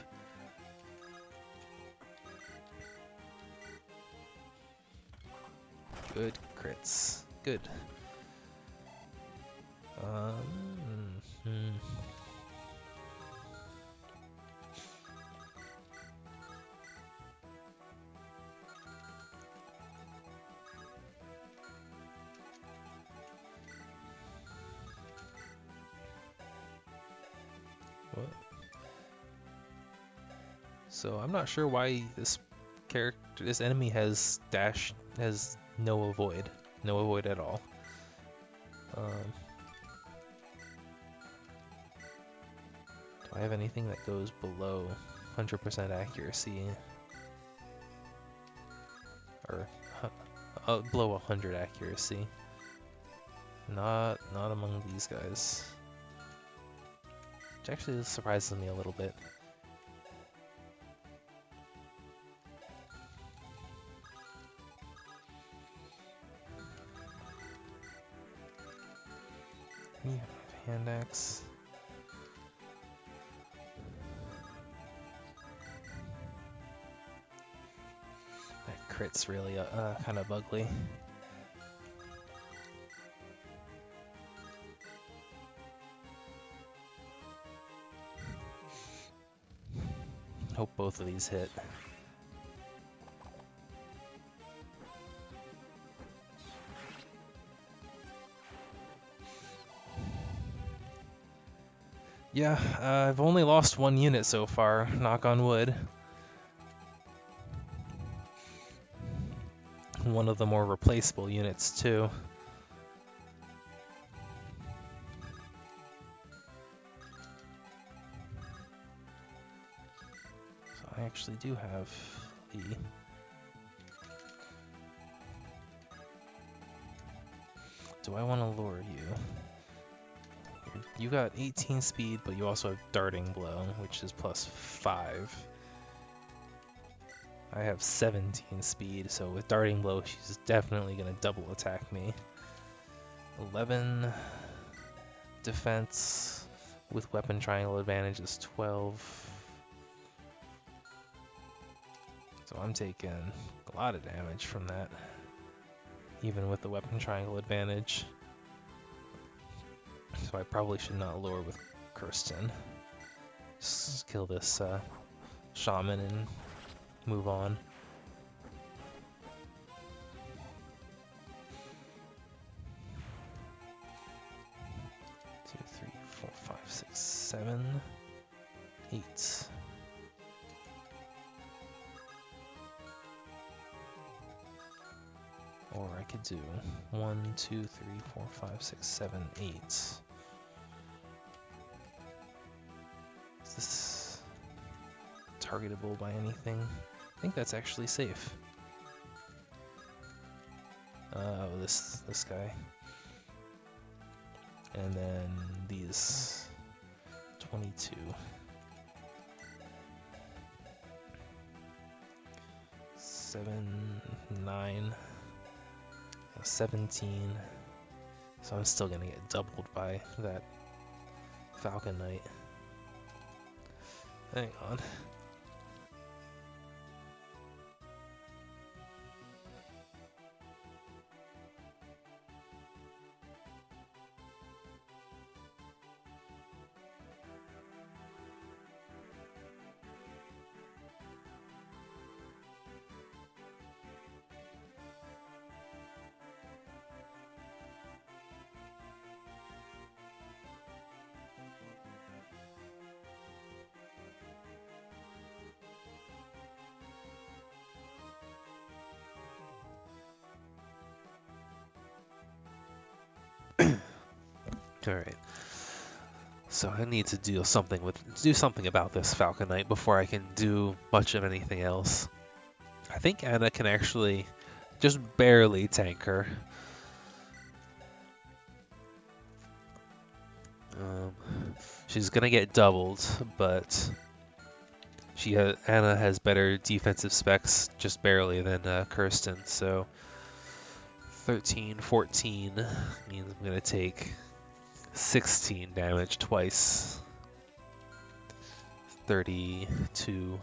Good crits. Good. Hmm. What? So I'm not sure why this enemy has no avoid at all. Do I have anything that goes below 100% accuracy? Or below 100 accuracy? Not among these guys. Which actually surprises me a little bit. Yeah, hand axe. That crit's really kind of ugly. Hope both of these hit. Yeah, I've only lost one unit so far, knock on wood. One of the more replaceable units, too. So I actually do have the... Do I want to lure you? You got 18 speed, but you also have darting blow, which is +5. I have 17 speed, so with darting blow, she's definitely going to double attack me. 11 defense with weapon triangle advantage is 12. So I'm taking a lot of damage from that, even with the weapon triangle advantage. So I probably should not lure with Kirsten. Just kill this shaman and move on. 2, 3, 4, 5, 6, 7, 8. Or I could do 1, 2, 3, 4, 5, 6, 7, 8. Is this targetable by anything? I think that's actually safe. Oh, this guy. And then these 22. 7, 9, 17. So I'm still gonna get doubled by that Falcon Knight. Hang on. Alright. So I need to do something about this Falcon Knight before I can do much of anything else. I think Anna can actually just barely tank her. She's gonna get doubled, but Anna has better defensive specs, just barely, than Kirsten. So 13, 14 means I'm gonna take 16 damage twice. 32,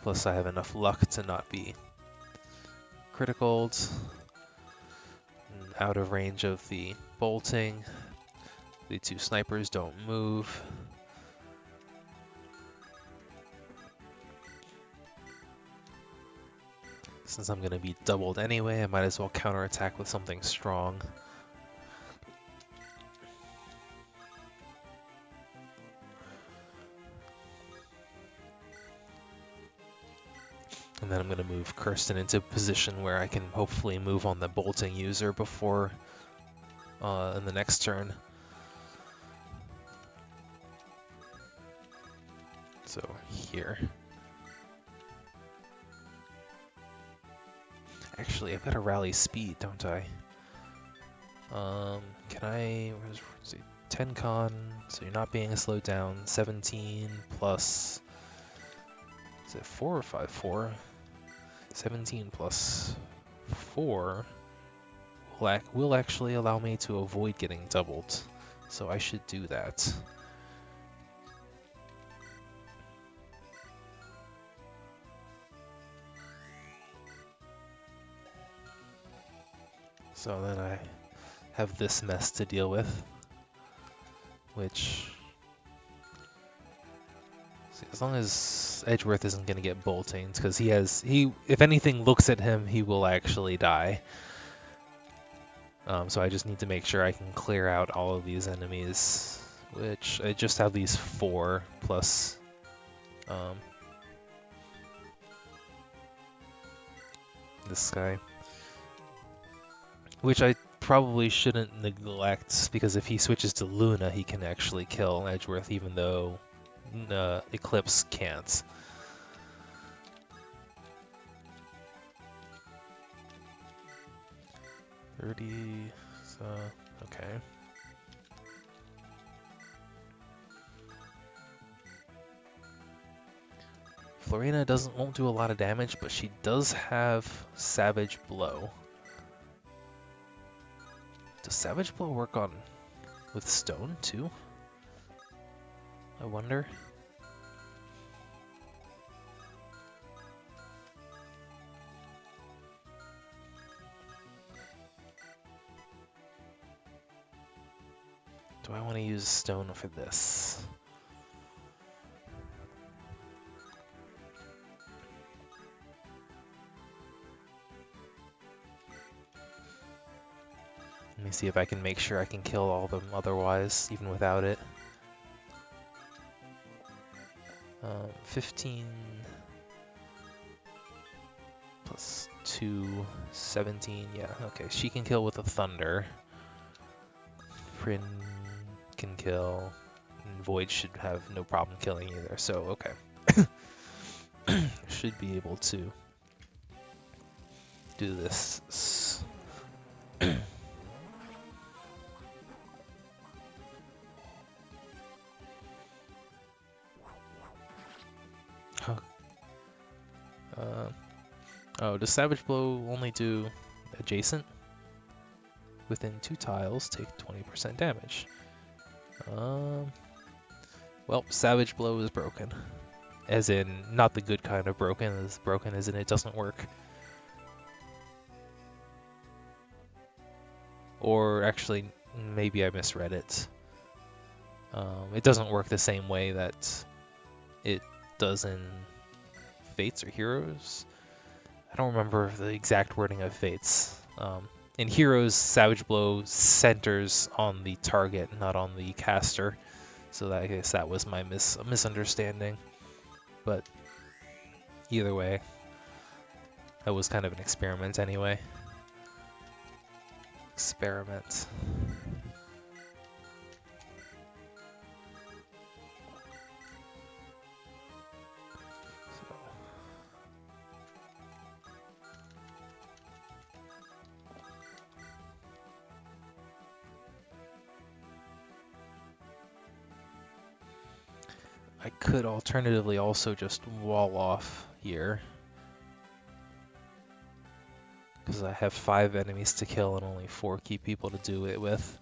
plus I have enough luck to not be criticaled. And out of range of the bolting. The two snipers don't move. Since I'm going to be doubled anyway, I might as well counterattack with something strong. And then I'm going to move Kirsten into a position where I can hopefully move on the bolting user before in the next turn. So here. Actually, I've got to rally speed, don't I? Can I, where's it? 10 con, so you're not being slowed down. 17 plus, is it 4 or 5? 4? 17 plus 4 will actually allow me to avoid getting doubled, so I should do that. So then I have this mess to deal with, which, see, as long as Edgeworth isn't going to get bolting, because if anything looks at him, he will actually die. So I just need to make sure I can clear out all of these enemies, which I just have these 4 plus this guy, which I probably shouldn't neglect, because if he switches to Luna, he can actually kill Edgeworth, even though Eclipse can't. So, okay. Florina won't do a lot of damage, but she does have Savage Blow. Does Savage Blow work with stone too? I wonder. Do I want to use stone for this? Let me see if I can make sure I can kill all of them otherwise, even without it. 15 plus 2, 17. Yeah, okay. She can kill with a Thunder. Prin can kill. And Void should have no problem killing either, so okay. Should be able to do this. Oh, does Savage Blow only do adjacent? Within 2 tiles, take 20% damage. Well, Savage Blow is broken. As in, not the good kind of broken, as broken as in it doesn't work. Or actually, maybe I misread it. It doesn't work the same way that it does in Fates or Heroes. I don't remember the exact wording of Fates. In Heroes, Savage Blow centers on the target, not on the caster. So I guess that was my misunderstanding. But either way, that was kind of an experiment anyway. Experiment. I could alternatively also just wall off here, because I have 5 enemies to kill and only 4 key people to do it with.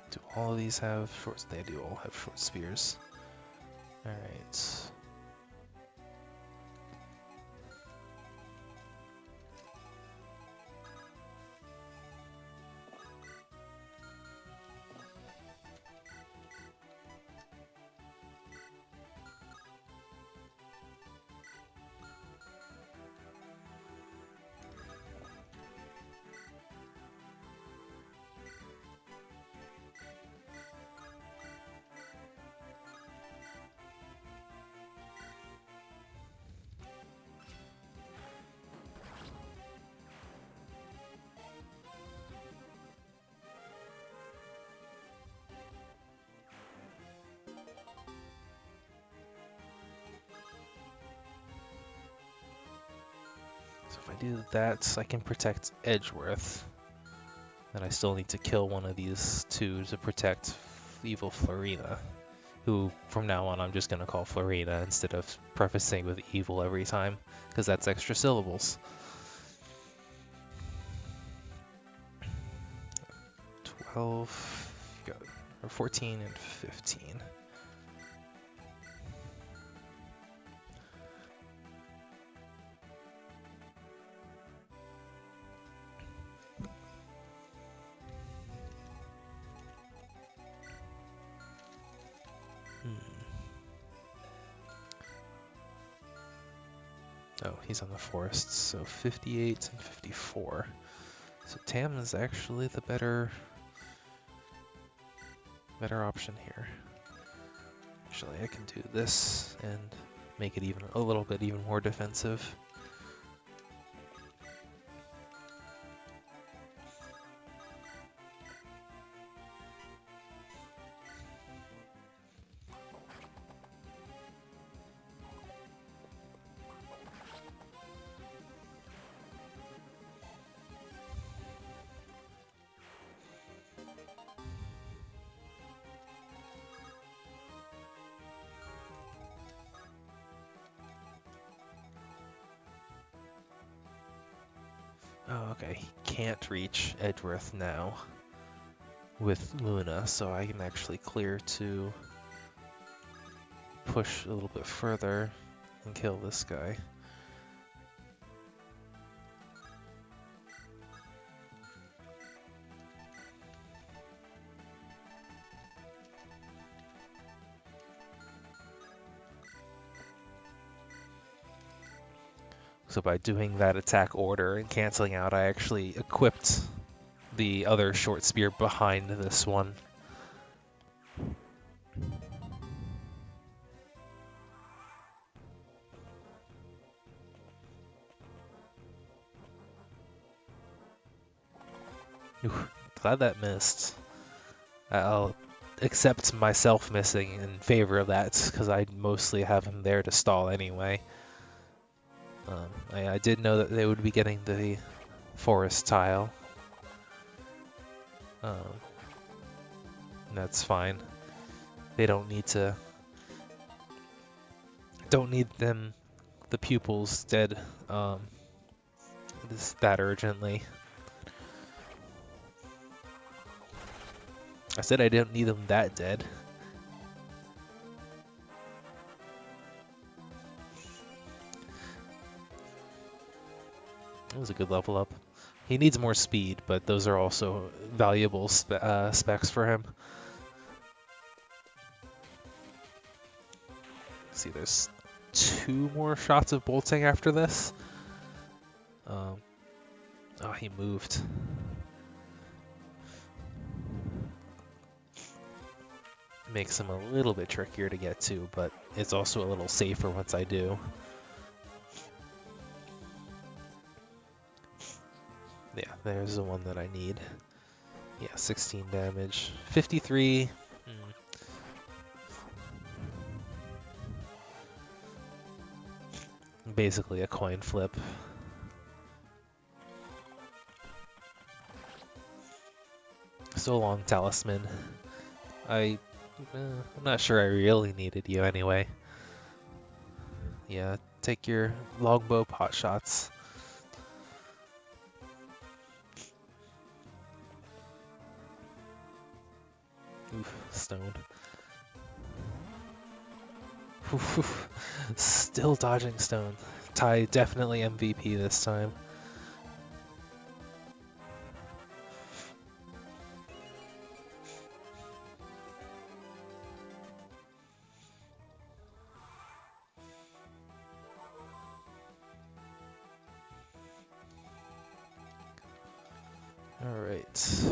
Do all of these have short? They do all have short spears. Alright. So if I do that, I can protect Edgeworth. And I still need to kill one of these 2 to protect Evil Florina, who from now on I'm just going to call Florina instead of prefacing with evil every time, because that's extra syllables. 12, or 14 and 15. Oh, he's on the forests, so 58 and 54. So Tam is actually the better option here. Actually, I can do this and make it even a little bit even more defensive. Oh, okay, he can't reach Edgeworth now with Luna, so I can actually clear to push a little bit further and kill this guy. So by doing that attack order and canceling out, I actually equipped the other short spear behind this one. Ooh, glad that missed. I'll accept myself missing in favor of that, because I mostly have him there to stall anyway. I did know that they would be getting the forest tile. That's fine. They don't need to... Don't need them, the pupils, dead that urgently. I said I didn't need them that dead. That was a good level up. He needs more speed, but those are also valuable specs for him. Let's see, there's 2 more shots of bolting after this. Oh, he moved. Makes him a little bit trickier to get to, but it's also a little safer once I do. Yeah, there's the one that I need. Yeah, 16 damage. 53 Basically a coin flip. So long, Talisman. I'm not sure I really needed you anyway. Yeah, take your longbow pot shots. Oof, stone. Oof, still dodging stone. Ty definitely MVP this time. All right.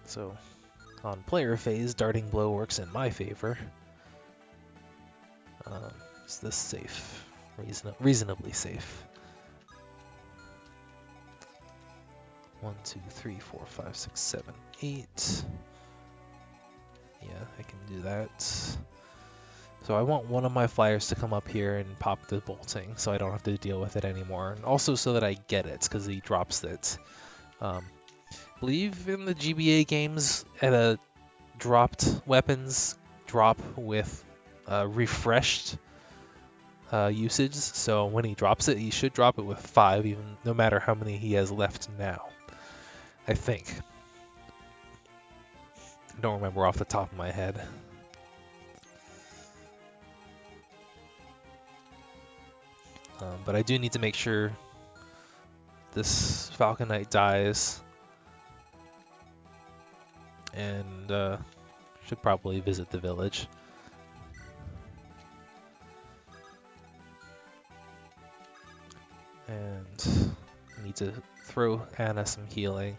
So, on player phase, Darting Blow works in my favor. Is this safe? Reasonably safe. 1, 2, 3, 4, 5, 6, 7, 8. Yeah, I can do that. So I want one of my flyers to come up here and pop the bolting, so I don't have to deal with it anymore. And also so that I get it, because he drops it. Believe in the GBA games, dropped weapons drop with refreshed usage. So when he drops it, he should drop it with 5, even no matter how many he has left now. I think. I don't remember off the top of my head. But I do need to make sure this Falcon Knight dies. And should probably visit the village. And I need to throw Anna some healing.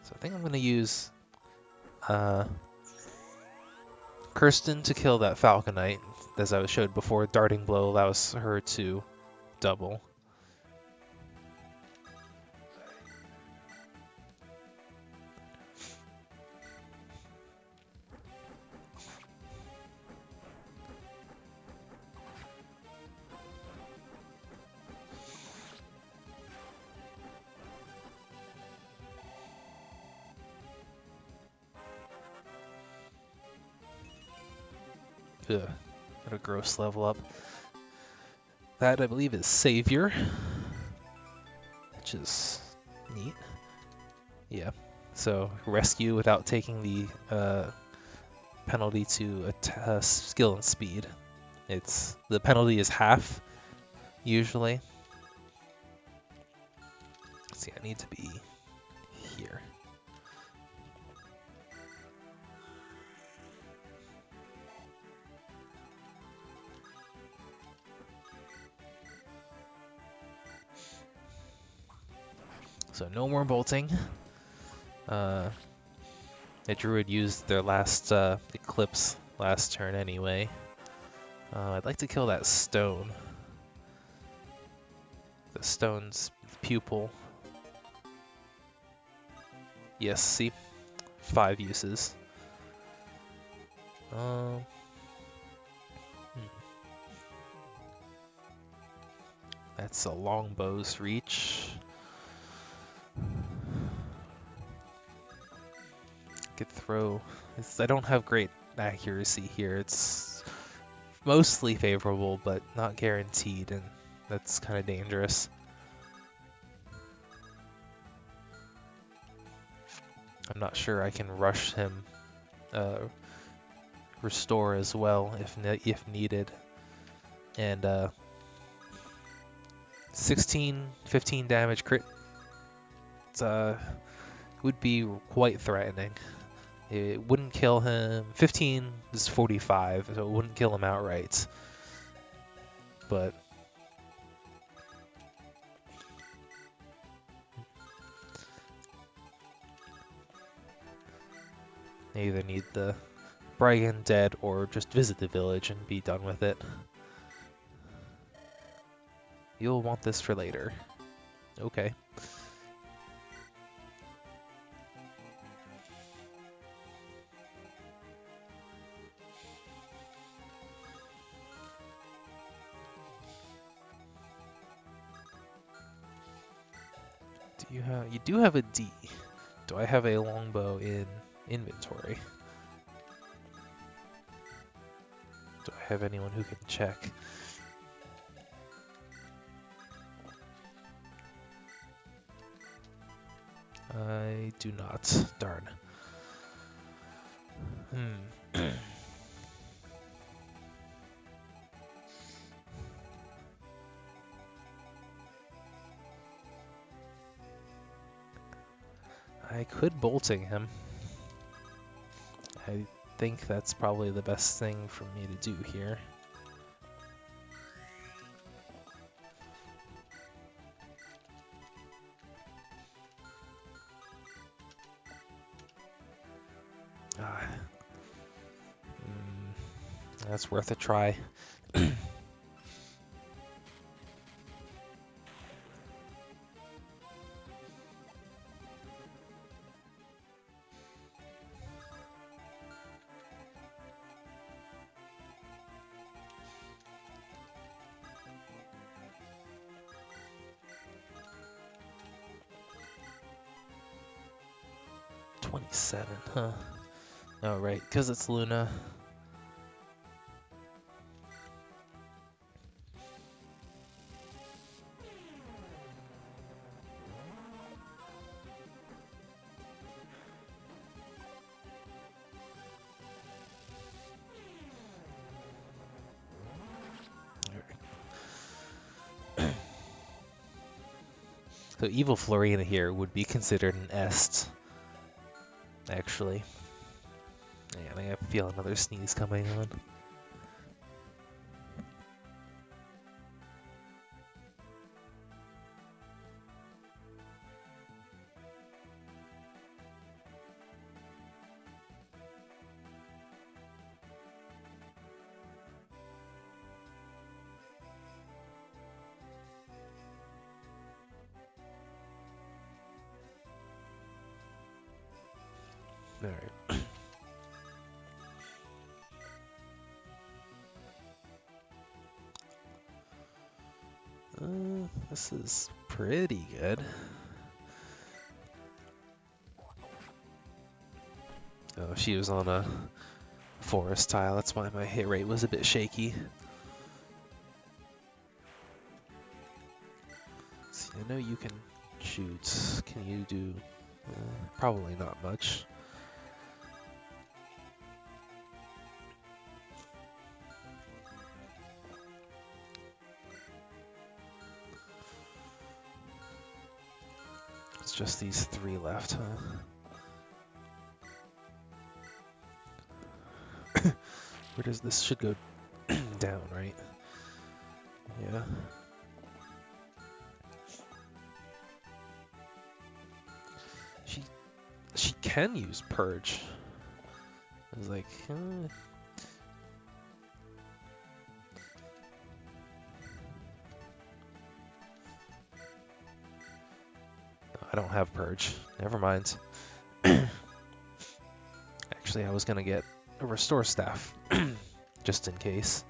So I think I'm going to use Kirsten to kill that Falcon Knight. As I showed before, Darting Blow allows her to double. Ugh, got a gross level up. That, I believe, is Savior, which is neat. Yeah, so rescue without taking the penalty to skill and speed. The penalty is half, usually. See, I need to be here. So no more bolting. The druid used their last eclipse last turn anyway. I'd like to kill that stone. The stone's pupil. Yes, see? 5 uses. That's a longbow's reach. Could throw. I don't have great accuracy here. It's mostly favorable, but not guaranteed, and that's kind of dangerous. I'm not sure I can rush him, restore as well if needed, and 16, 15 damage crit would be quite threatening. It wouldn't kill him. 15 is 45, so it wouldn't kill him outright. But I either need the Brian dead or just visit the village and be done with it. You'll want this for later. Okay. You do have a D. Do I have a longbow in inventory? Do I have anyone who can check? I do not. Darn. I could bolting him. I think that's probably the best thing for me to do here. That's worth a try. 27, huh? Oh, right, because it's Luna. So Evil Florina here would be considered an est, actually. Yeah, I feel another sneeze coming on. Alright. This is pretty good. Oh, she was on a forest tile, that's why my hit rate was a bit shaky. See, I know you can shoot. Can you do... probably not much. It's just these 3 left, huh? Where does this should go down, right? Yeah. She can use Purge. I was like, I don't have Purge. Never mind. Actually, I was gonna get a Restore Staff, just in case.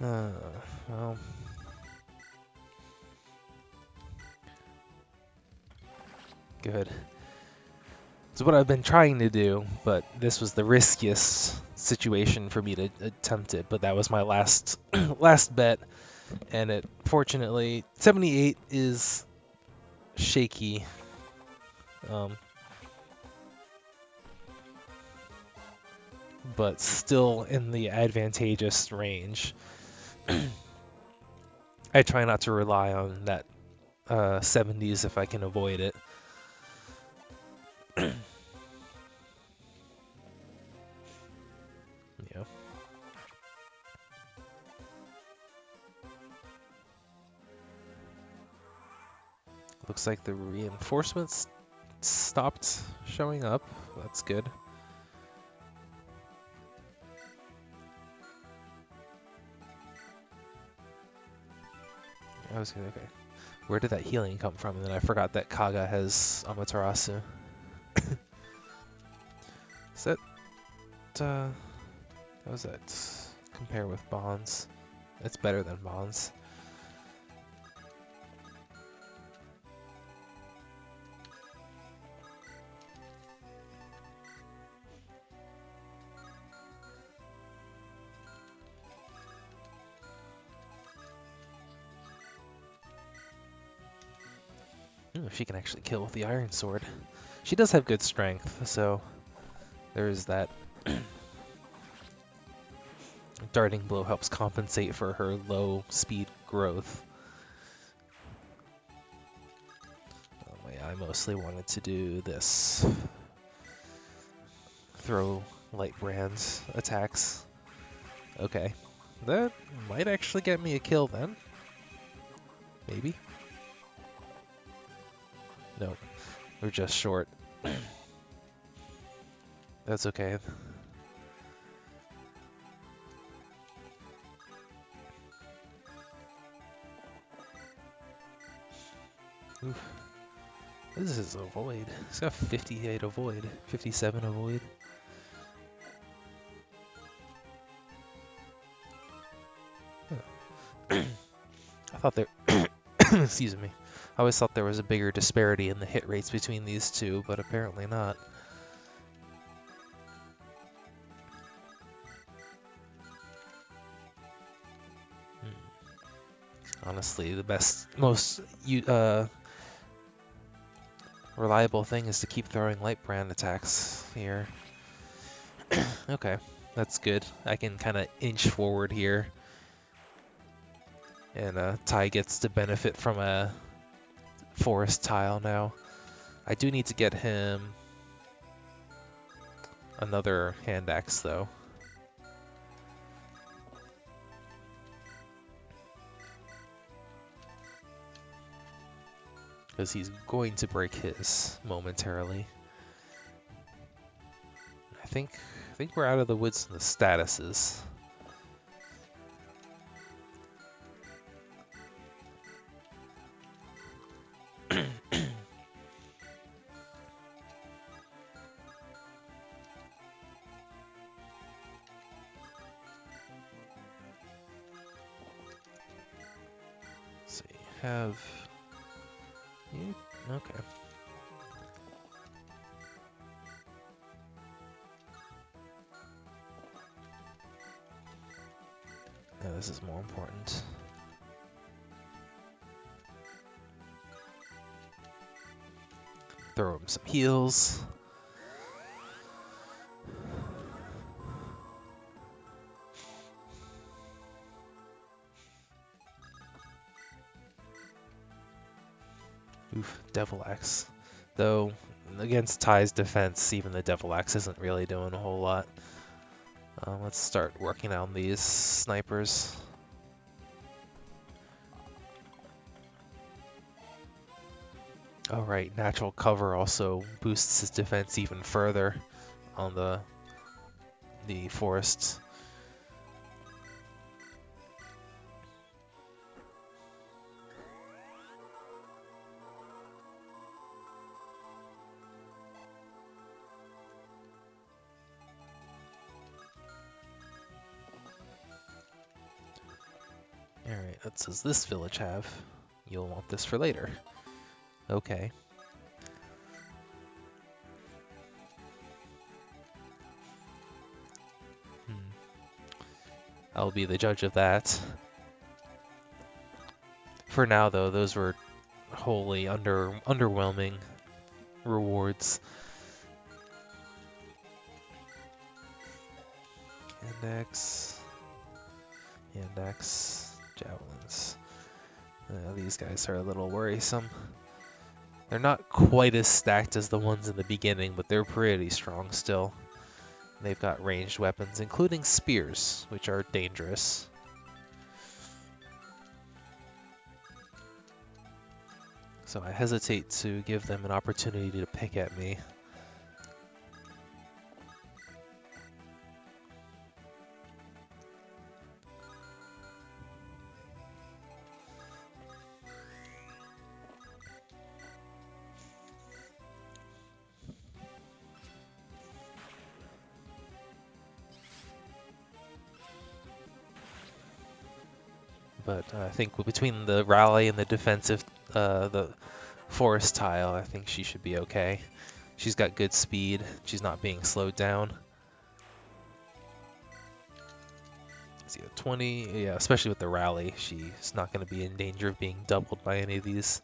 Well. Good. It's what I've been trying to do, but this was the riskiest situation for me to attempt it. But that was my last last bet, and it fortunately 78 is shaky. But still in the advantageous range. I try not to rely on that 70s if I can avoid it. Yeah. Looks like the reinforcements stopped showing up. That's good. I was gonna, okay. Where did that healing come from? And then I forgot that Kaga has Amaterasu. Is that, how does that compare with Bonds? It's better than Bonds. Ooh, she can actually kill with the Iron Sword. She does have good strength, so there is that. Darting Blow helps compensate for her low speed growth. Yeah, I mostly wanted to do this. Throw light brands attacks. Okay. That might actually get me a kill then. Maybe. Nope. We're just short. That's okay. Oof. This is a void. It's got 58 avoid, 57 avoid. I thought there. Excuse me. I always thought there was a bigger disparity in the hit rates between these two, but apparently not. Honestly, the most reliable thing is to keep throwing light brand attacks here. Okay, that's good. I can kind of inch forward here. And Ty gets to benefit from a forest tile now. I do need to get him another hand axe though. Because he's going to break his momentarily. I think we're out of the woods in the statuses. So you have you okay. No, this is more important. Throw him some heals. Oof, Devil Axe. Though, against Ty's defense, even the Devil Axe isn't really doing a whole lot. Let's start working on these snipers. Alright, natural cover also boosts his defense even further on the forest. Alright, what does this village have? You'll want this for later. Okay. I'll be the judge of that. For now, though, those were wholly underwhelming rewards. Index, javelins. These guys are a little worrisome. They're not quite as stacked as the ones in the beginning, but they're pretty strong still. They've got ranged weapons, including spears, which are dangerous. So I hesitate to give them an opportunity to pick at me. But I think between the rally and the defensive, the forest tile, I think she should be okay. She's got good speed. She's not being slowed down. See, 20, yeah, especially with the rally, she's not going to be in danger of being doubled by any of these.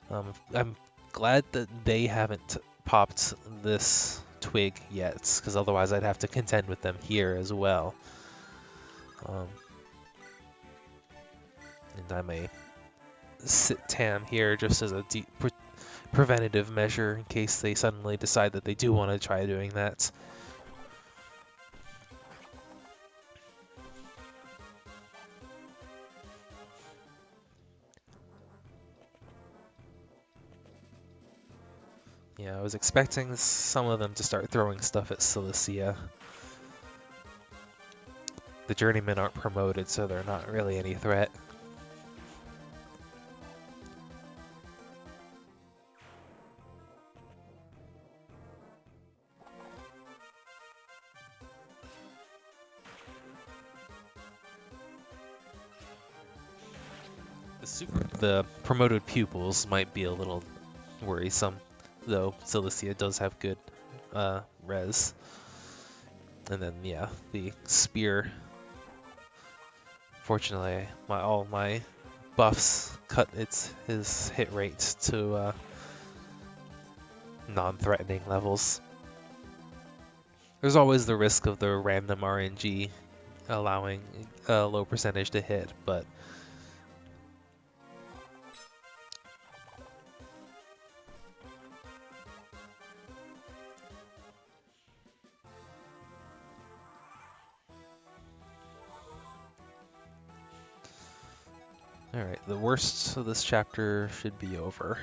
I'm glad that they haven't popped this twig yet, because otherwise I'd have to contend with them here as well. And I may sit Tam here just as a preventative measure in case they suddenly decide that they do want to try doing that. Yeah, I was expecting some of them to start throwing stuff at Cilicia. The journeymen aren't promoted, so they're not really any threat. The promoted pupils might be a little worrisome, though Cilicia does have good res. And then yeah, the spear. Fortunately, all my buffs cut his hit rate to non-threatening levels. There's always the risk of the random RNG allowing a low percentage to hit, but alright, the worst of this chapter should be over.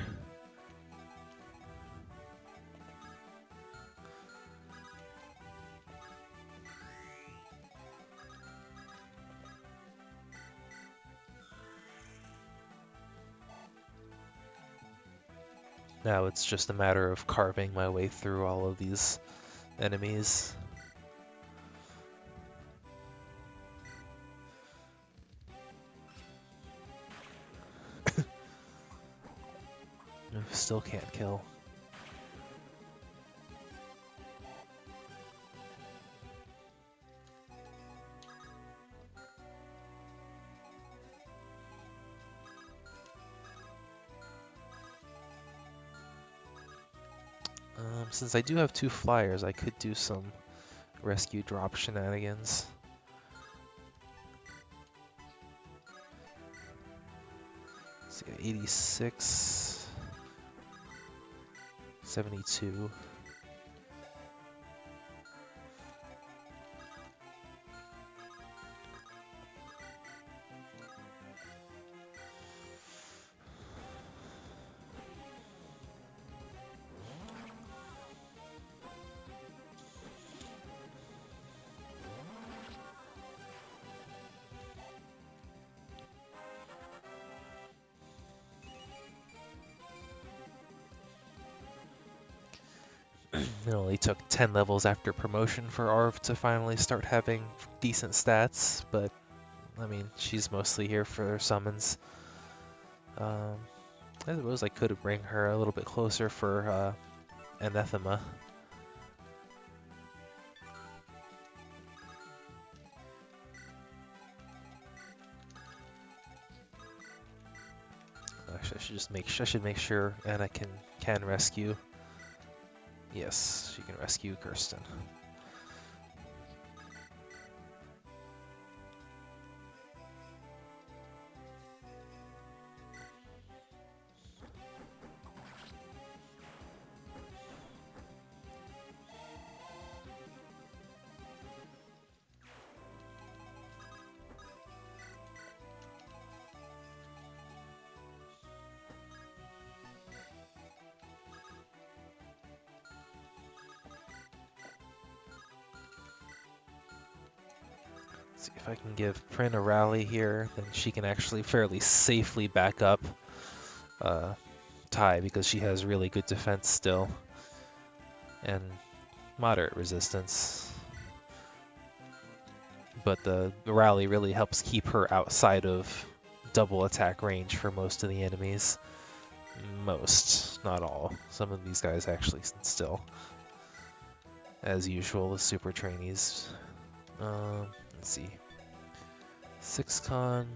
Now it's just a matter of carving my way through all of these enemies. Still can't kill. Since I do have 2 flyers, I could do some rescue drop shenanigans. Let's see, 86, 72. It only took 10 levels after promotion for Arv to finally start having decent stats, but I mean, she's mostly here for summons. I suppose I could bring her a little bit closer for Anathema. Actually, I should make sure Anna can rescue. Yes, she can rescue Kirsten. See if I can give Prin a rally here, then she can actually fairly safely back up Tai because she has really good defense still and moderate resistance. But the rally really helps keep her outside of double attack range for most of the enemies. Most, not all. Some of these guys actually still. As usual, the super trainees. Let's see. 6 con,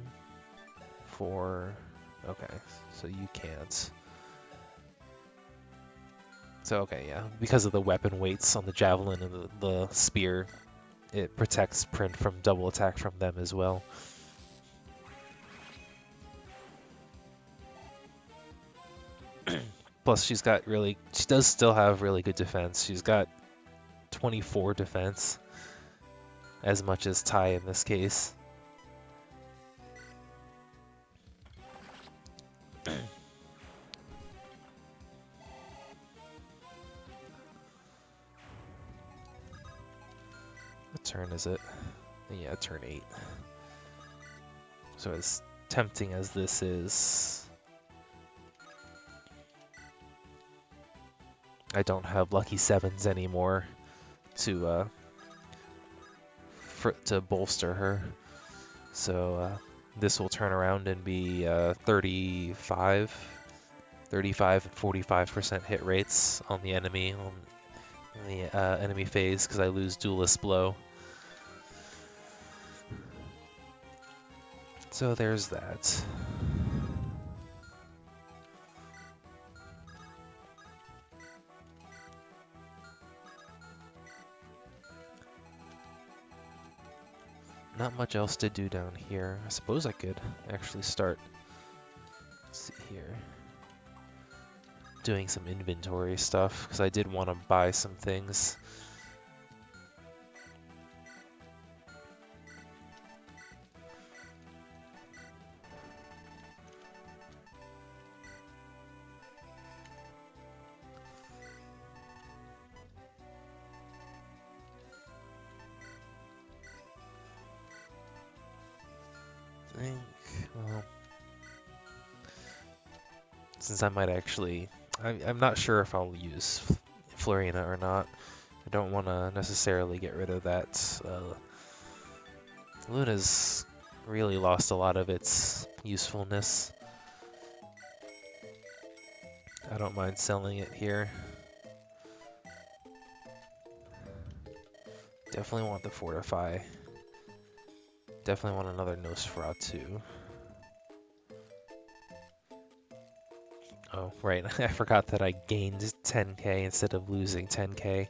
4. Okay, so you can't. So, okay, yeah. Because of the weapon weights on the javelin and the spear, it protects Print from double attack from them as well. Plus, she does still have really good defense. She's got 24 defense, as much as Tai in this case. What turn is it? Yeah, turn 8. So as tempting as this is, I don't have lucky 7s anymore to bolster her. So this will turn around and be 35 and 45% hit rates on the enemy on the enemy phase because I lose Duelist Blow. So there's that. Not much else to do down here. I suppose I could actually start, let's see here, doing some inventory stuff because I did want to buy some things. Well, since I might actually, I'm not sure if I'll use Florina or not. I don't want to necessarily get rid of that. Luna's really lost a lot of its usefulness. I don't mind selling it here. Definitely want the Fortify. Definitely want another Nosferatu. Oh, right. I forgot that I gained 10k instead of losing 10k.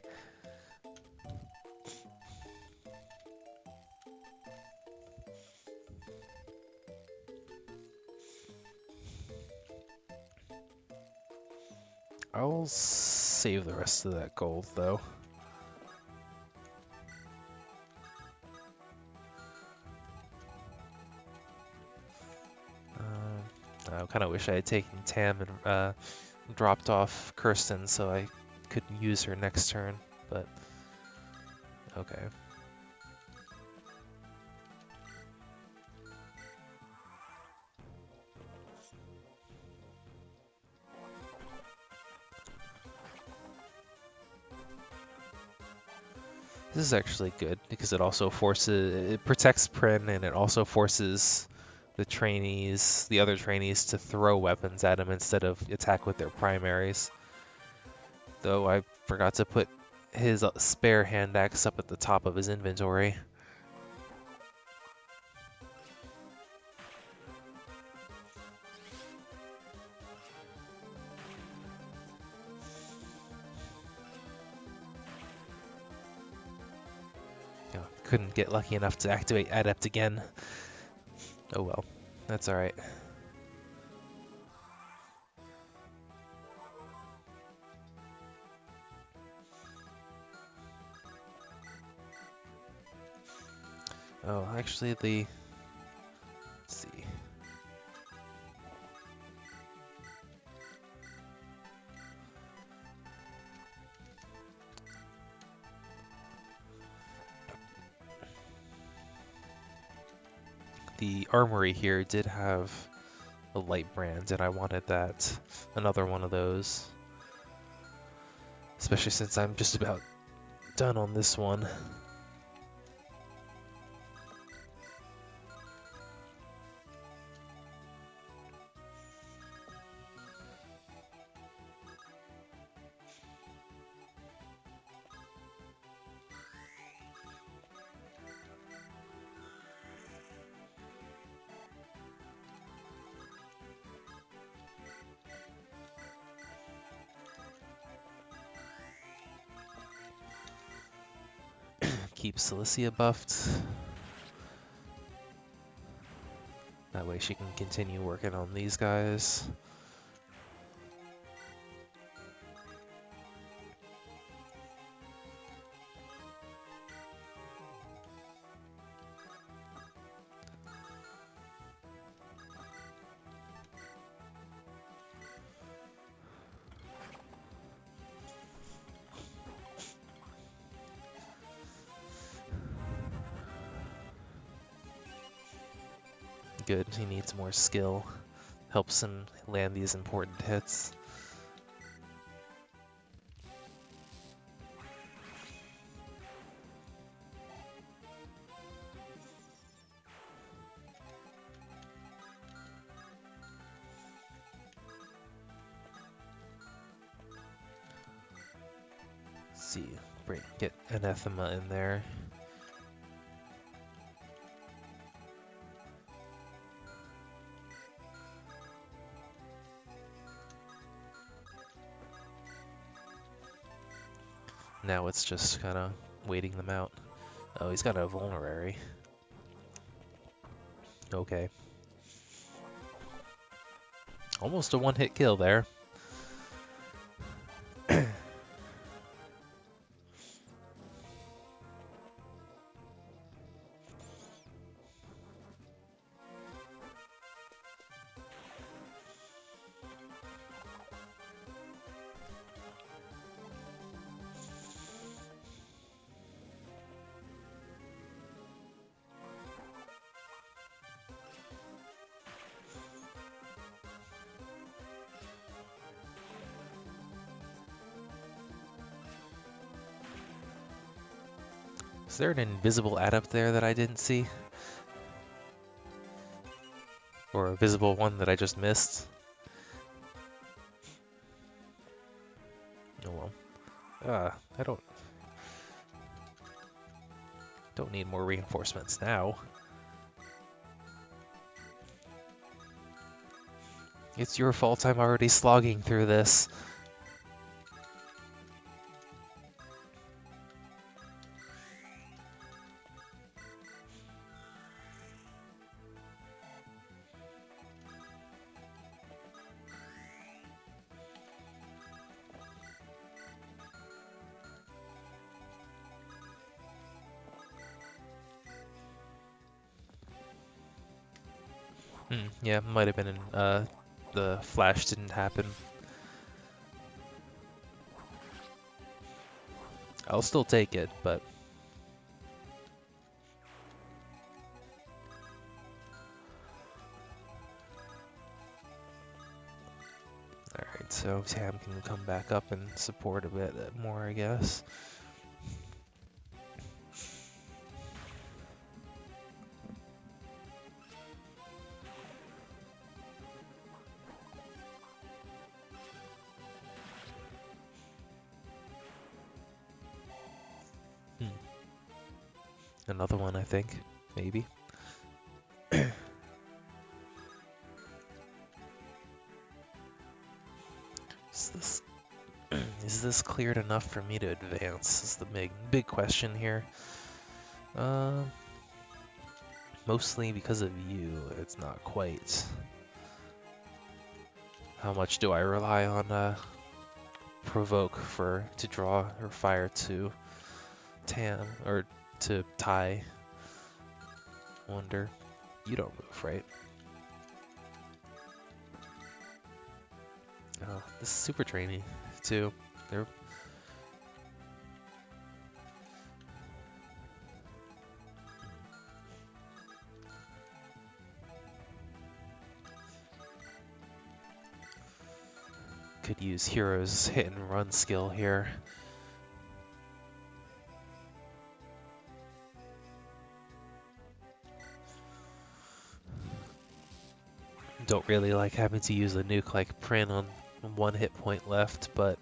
I'll save the rest of that gold, though. I kind of wish I had taken Tam and dropped off Kirsten so I could use her next turn, but okay. This is actually good because it protects Prin and it also forces the other trainees to throw weapons at him instead of attack with their primaries. Though I forgot to put his spare hand axe up at the top of his inventory. Couldn't get lucky enough to activate Adept again. Oh well, that's alright. Oh, actually let's see. the armory here did have a light brand, and I wanted that, another one of those. Especially since I'm just about done on this one. Keep Cilicia buffed. That way she can continue working on these guys. Good, he needs more skill. Helps him land these important hits. Let's see, get Anathema in there. Now it's just kind of waiting them out. Oh, he's got a vulnerary. Okay. Almost a one-hit kill there. Is there an invisible adept there that I didn't see? Or a visible one that I just missed? Oh well. I don't need more reinforcements now. It's your fault I'm already slogging through this. Yeah, might have been the flash didn't happen. I'll still take it, but... Alright, so Tam can come back up and support a bit more, I guess. Another one, I think. Maybe. Is this cleared enough for me to advance? Is the big question here. Mostly because of you, it's not quite. How much do I rely on provoke to draw or fire to Tam or to Ty? Wonder. You don't move, right? Oh, this is super trainy too. They're Could use Hero's hit and run skill here. Don't really like having to use a nuke like Prin on one hit point left, but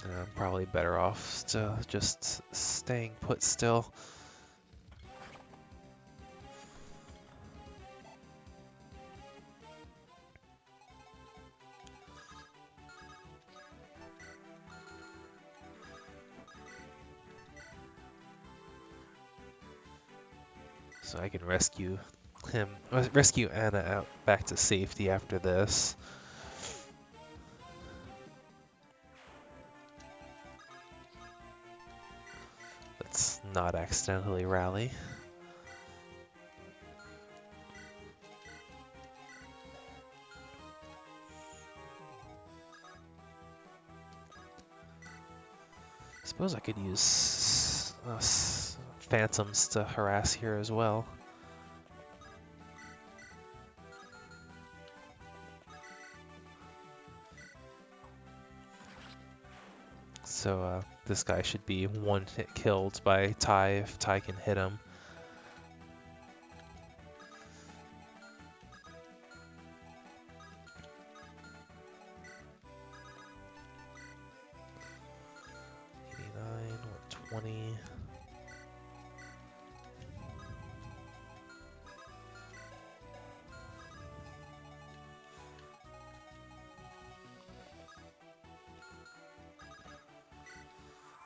I'm probably better off just staying put still. So I can rescue Anna out back to safety after this. Let's not accidentally rally. Suppose I could use phantoms to harass here as well. So this guy should be one hit killed by Ty if Ty can hit him.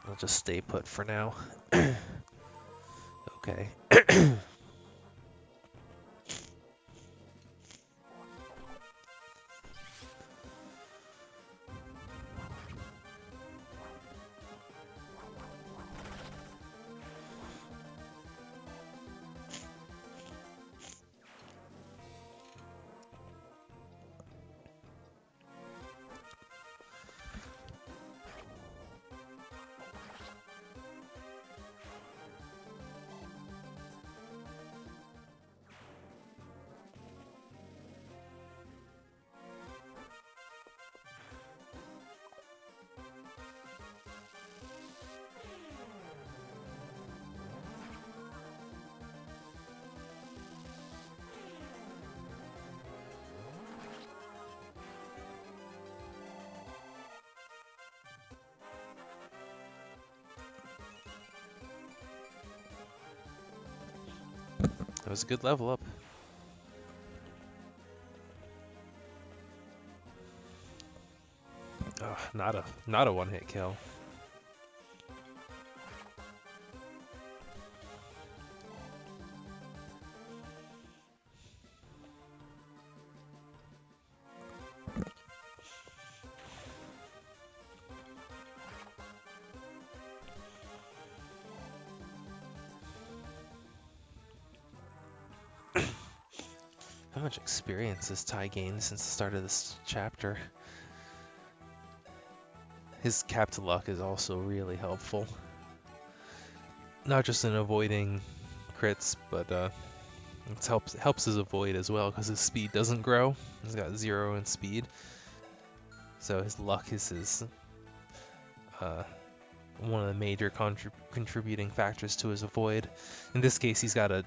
I'll just stay put for now. Okay. That was a good level up. Oh, not a one-hit kill. How much experience has Ty gained since the start of this chapter? His Captain Luck is also really helpful. Not just in avoiding crits, but it helps his avoid as well because his speed doesn't grow. He's got 0 in speed, so his luck is his one of the major contributing factors to his avoid. In this case, he's got a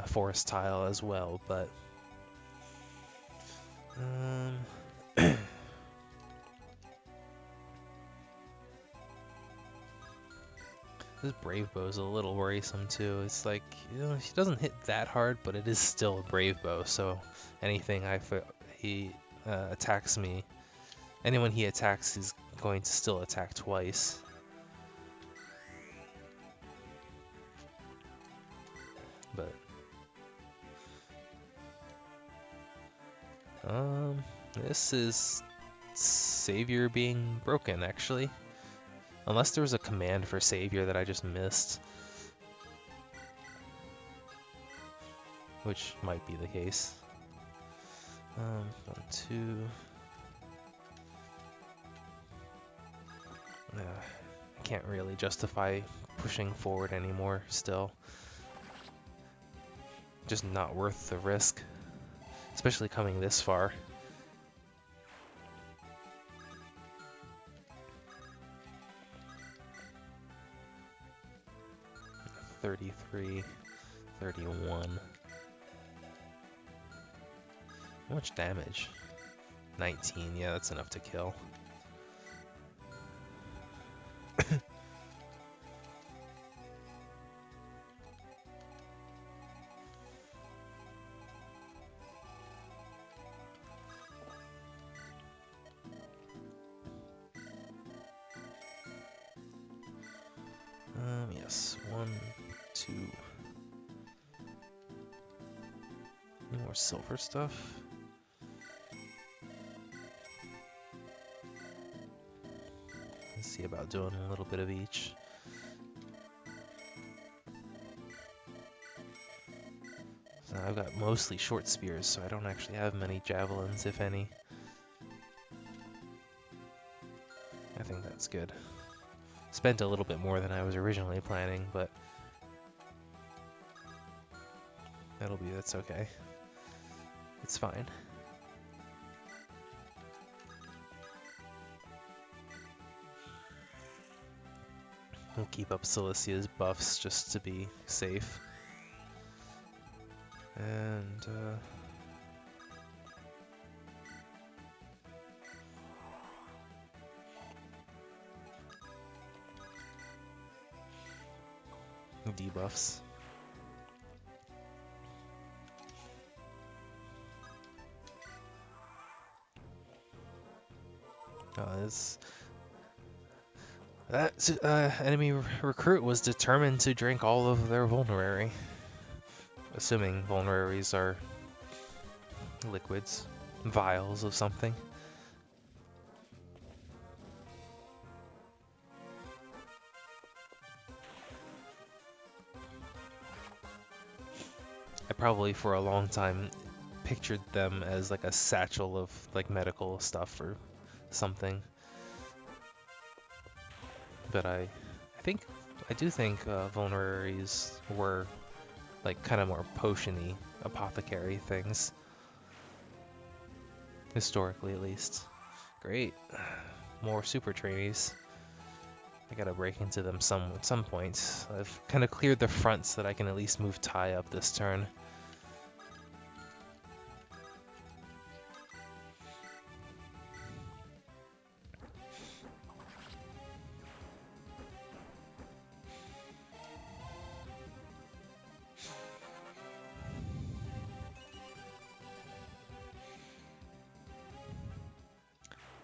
forest tile as well, but this Brave Bow is a little worrisome too. It's like, you know, he doesn't hit that hard, but it is still a Brave Bow, so anything he attacks me, anyone he attacks is going to still attack twice. But this is Savior being broken, actually. Unless there was a command for Savior that I just missed. Which might be the case. 1, 2... I can't really justify pushing forward anymore still. Just not worth the risk, especially coming this far. 33, 31. How much damage? 19, yeah, that's enough to kill. Yes, 1, 2. Any more silver stuff? Let's see about doing a little bit of each. So I've got mostly short spears, so I don't actually have many javelins, if any. I think that's good. Spent a little bit more than I was originally planning, but that's okay. It's fine. We'll keep up Cilicia's buffs just to be safe. And debuffs. That enemy recruit was determined to drink all of their vulnerary. Assuming vulneraries are liquids, vials of something. I probably for a long time pictured them as like a satchel of like medical stuff or something. But I do think vulneraries were like kind of more potion-y apothecary things. Historically, at least. Great. More super trainees. I gotta break into them at some point. I've kind of cleared the front so that I can at least move Tai up this turn.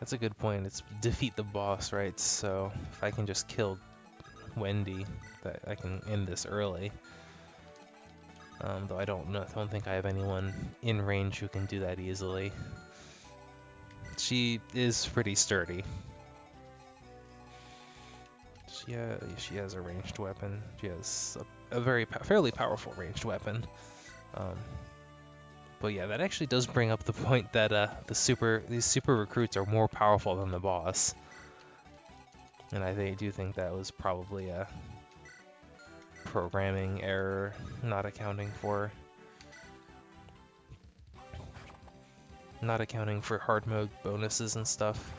That's a good point. It's defeat the boss, right? So if I can just kill Wendy, that I can end this early. Though I don't think I have anyone in range who can do that easily. She is pretty sturdy. She has a ranged weapon. She has a fairly powerful ranged weapon. But yeah, that actually does bring up the point that these super recruits are more powerful than the boss. And I do think that was probably a programming error, not accounting for hard mode bonuses and stuff.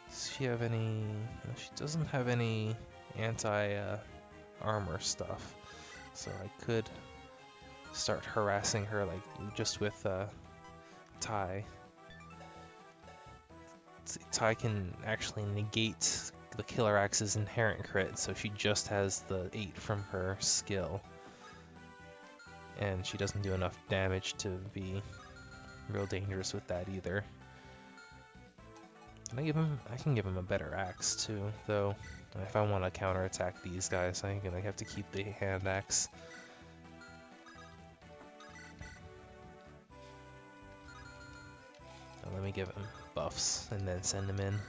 Does she have any? No, she doesn't have any anti-armor stuff, so I could start harassing her like just with Tai. Tai can actually negate the Killer Axe's inherent crit, so she just has the 8 from her skill. And she doesn't do enough damage to be real dangerous with that either. I can give him a better axe too, though. If I want to counterattack these guys, I'm gonna have to keep the hand axe. Let me give him buffs and then send him in.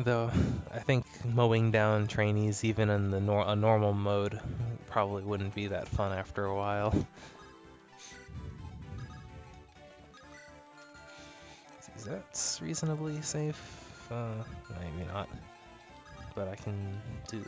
Though I think mowing down trainees even in the a normal mode probably wouldn't be that fun after a while. Is that reasonably safe? Maybe not. But I can do.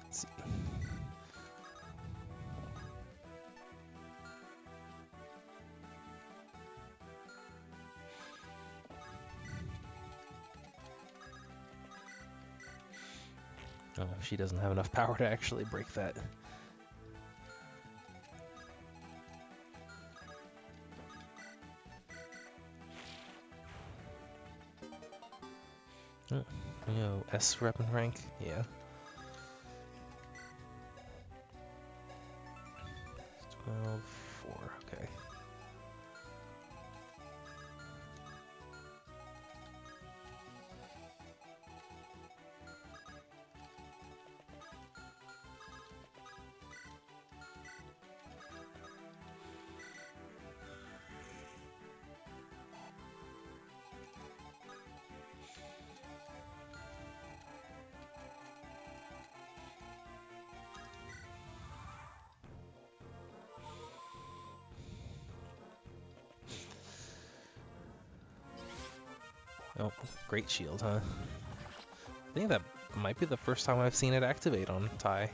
Let's see. Oh, she doesn't have enough power to actually break that. Oh, S weapon rank? Yeah. 12-4, okay. Oh, great shield, huh? I think that might be the first time I've seen it activate on Tai.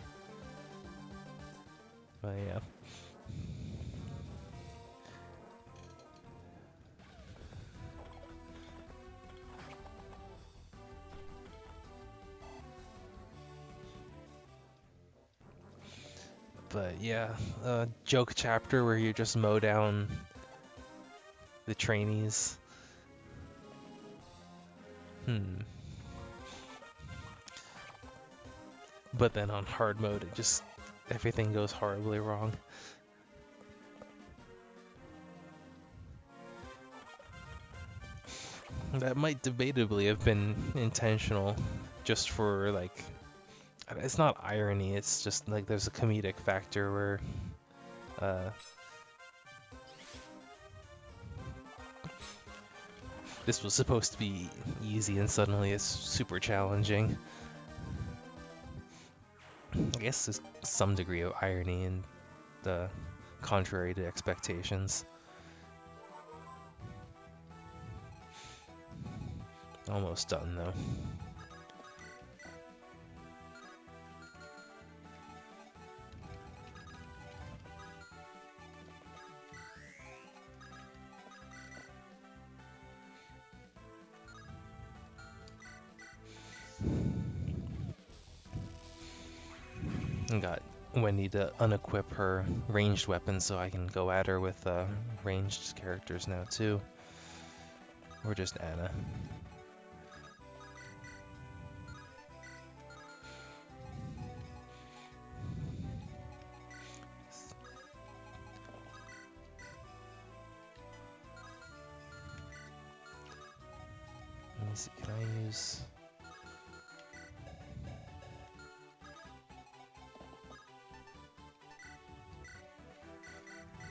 But yeah. But yeah, a joke chapter where you just mow down the trainees. But then on hard mode, it just everything goes horribly wrong. That might debatably have been intentional, just for like, it's not irony. It's just like there's a comedic factor where this was supposed to be easy and suddenly it's super challenging. I guess there's some degree of irony in the contrary to expectations. Almost done though. I got Wendy to unequip her ranged weapons so I can go at her with ranged characters now too. Or just Anna. Let me see, can I use...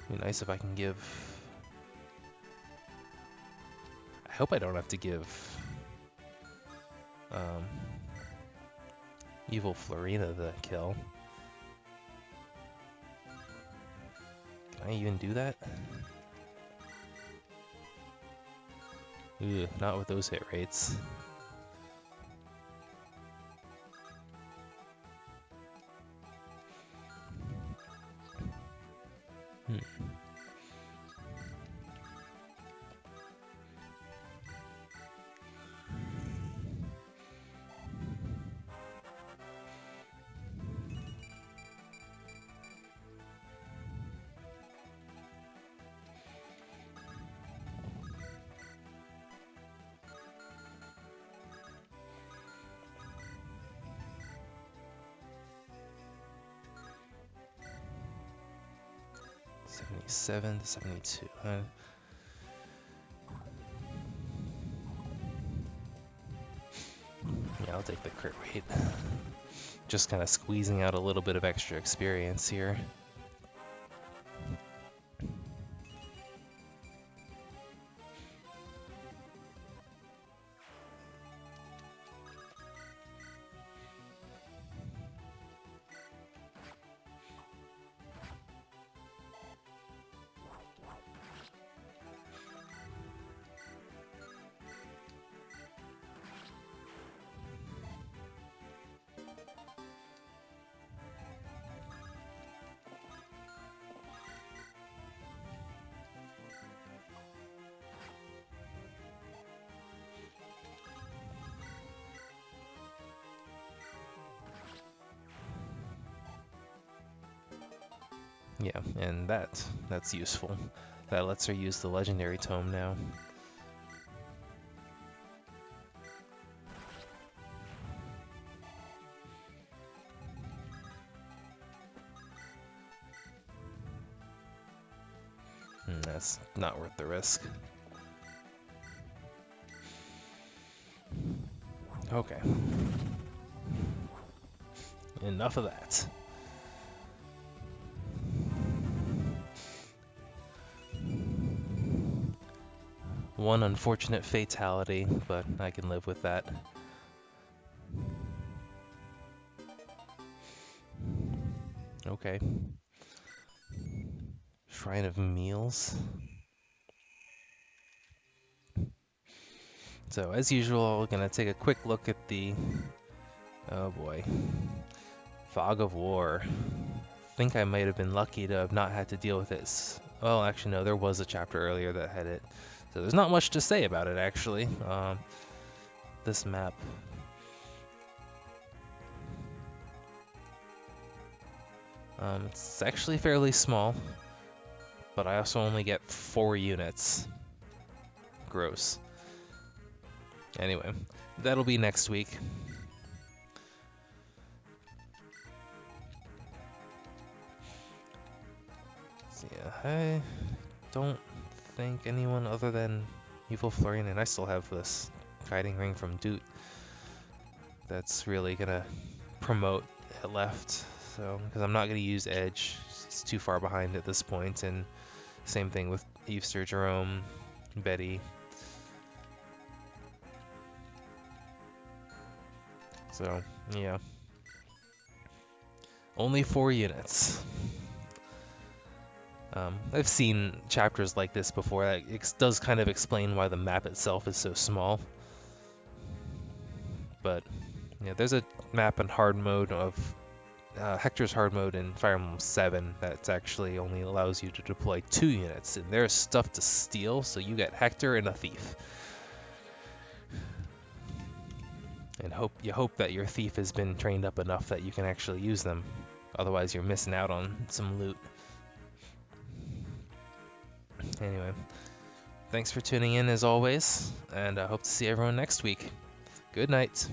It'd be nice if I can give... I hope I don't have to give Evil Florina the kill. Can I even do that? Ugh, not with those hit rates. $77 to $72. Yeah, I'll take the crit rate. Just kind of squeezing out a little bit of extra experience here. Yeah, and that's useful. That lets her use the legendary tome now. That's not worth the risk. Okay. Enough of that. One unfortunate fatality, but I can live with that. Okay. Shrine of Meals. So, as usual, we're gonna take a quick look at the... Oh boy. Fog of War. I think I might have been lucky to have not had to deal with it. Well, actually, no, there was a chapter earlier that had it. So there's not much to say about it, actually. This map. It's actually fairly small, but I also only get 4 units. Gross. Anyway, that'll be next week. So yeah, I don't think anyone other than Evil Florian, and I still have this guiding ring from Doot, that's really gonna promote it left. So, because I'm not gonna use Edge, it's too far behind at this point, and same thing with Easter, Jerome, Betty. So, yeah. Only 4 units. I've seen chapters like this before. That does kind of explain why the map itself is so small. But, yeah, there's a map in hard mode of Hector's hard mode in Fire Emblem 7 that actually only allows you to deploy 2 units, and there's stuff to steal, so you get Hector and a thief. And you hope that your thief has been trained up enough that you can actually use them. Otherwise, you're missing out on some loot. Anyway, thanks for tuning in as always, and I hope to see everyone next week. Good night.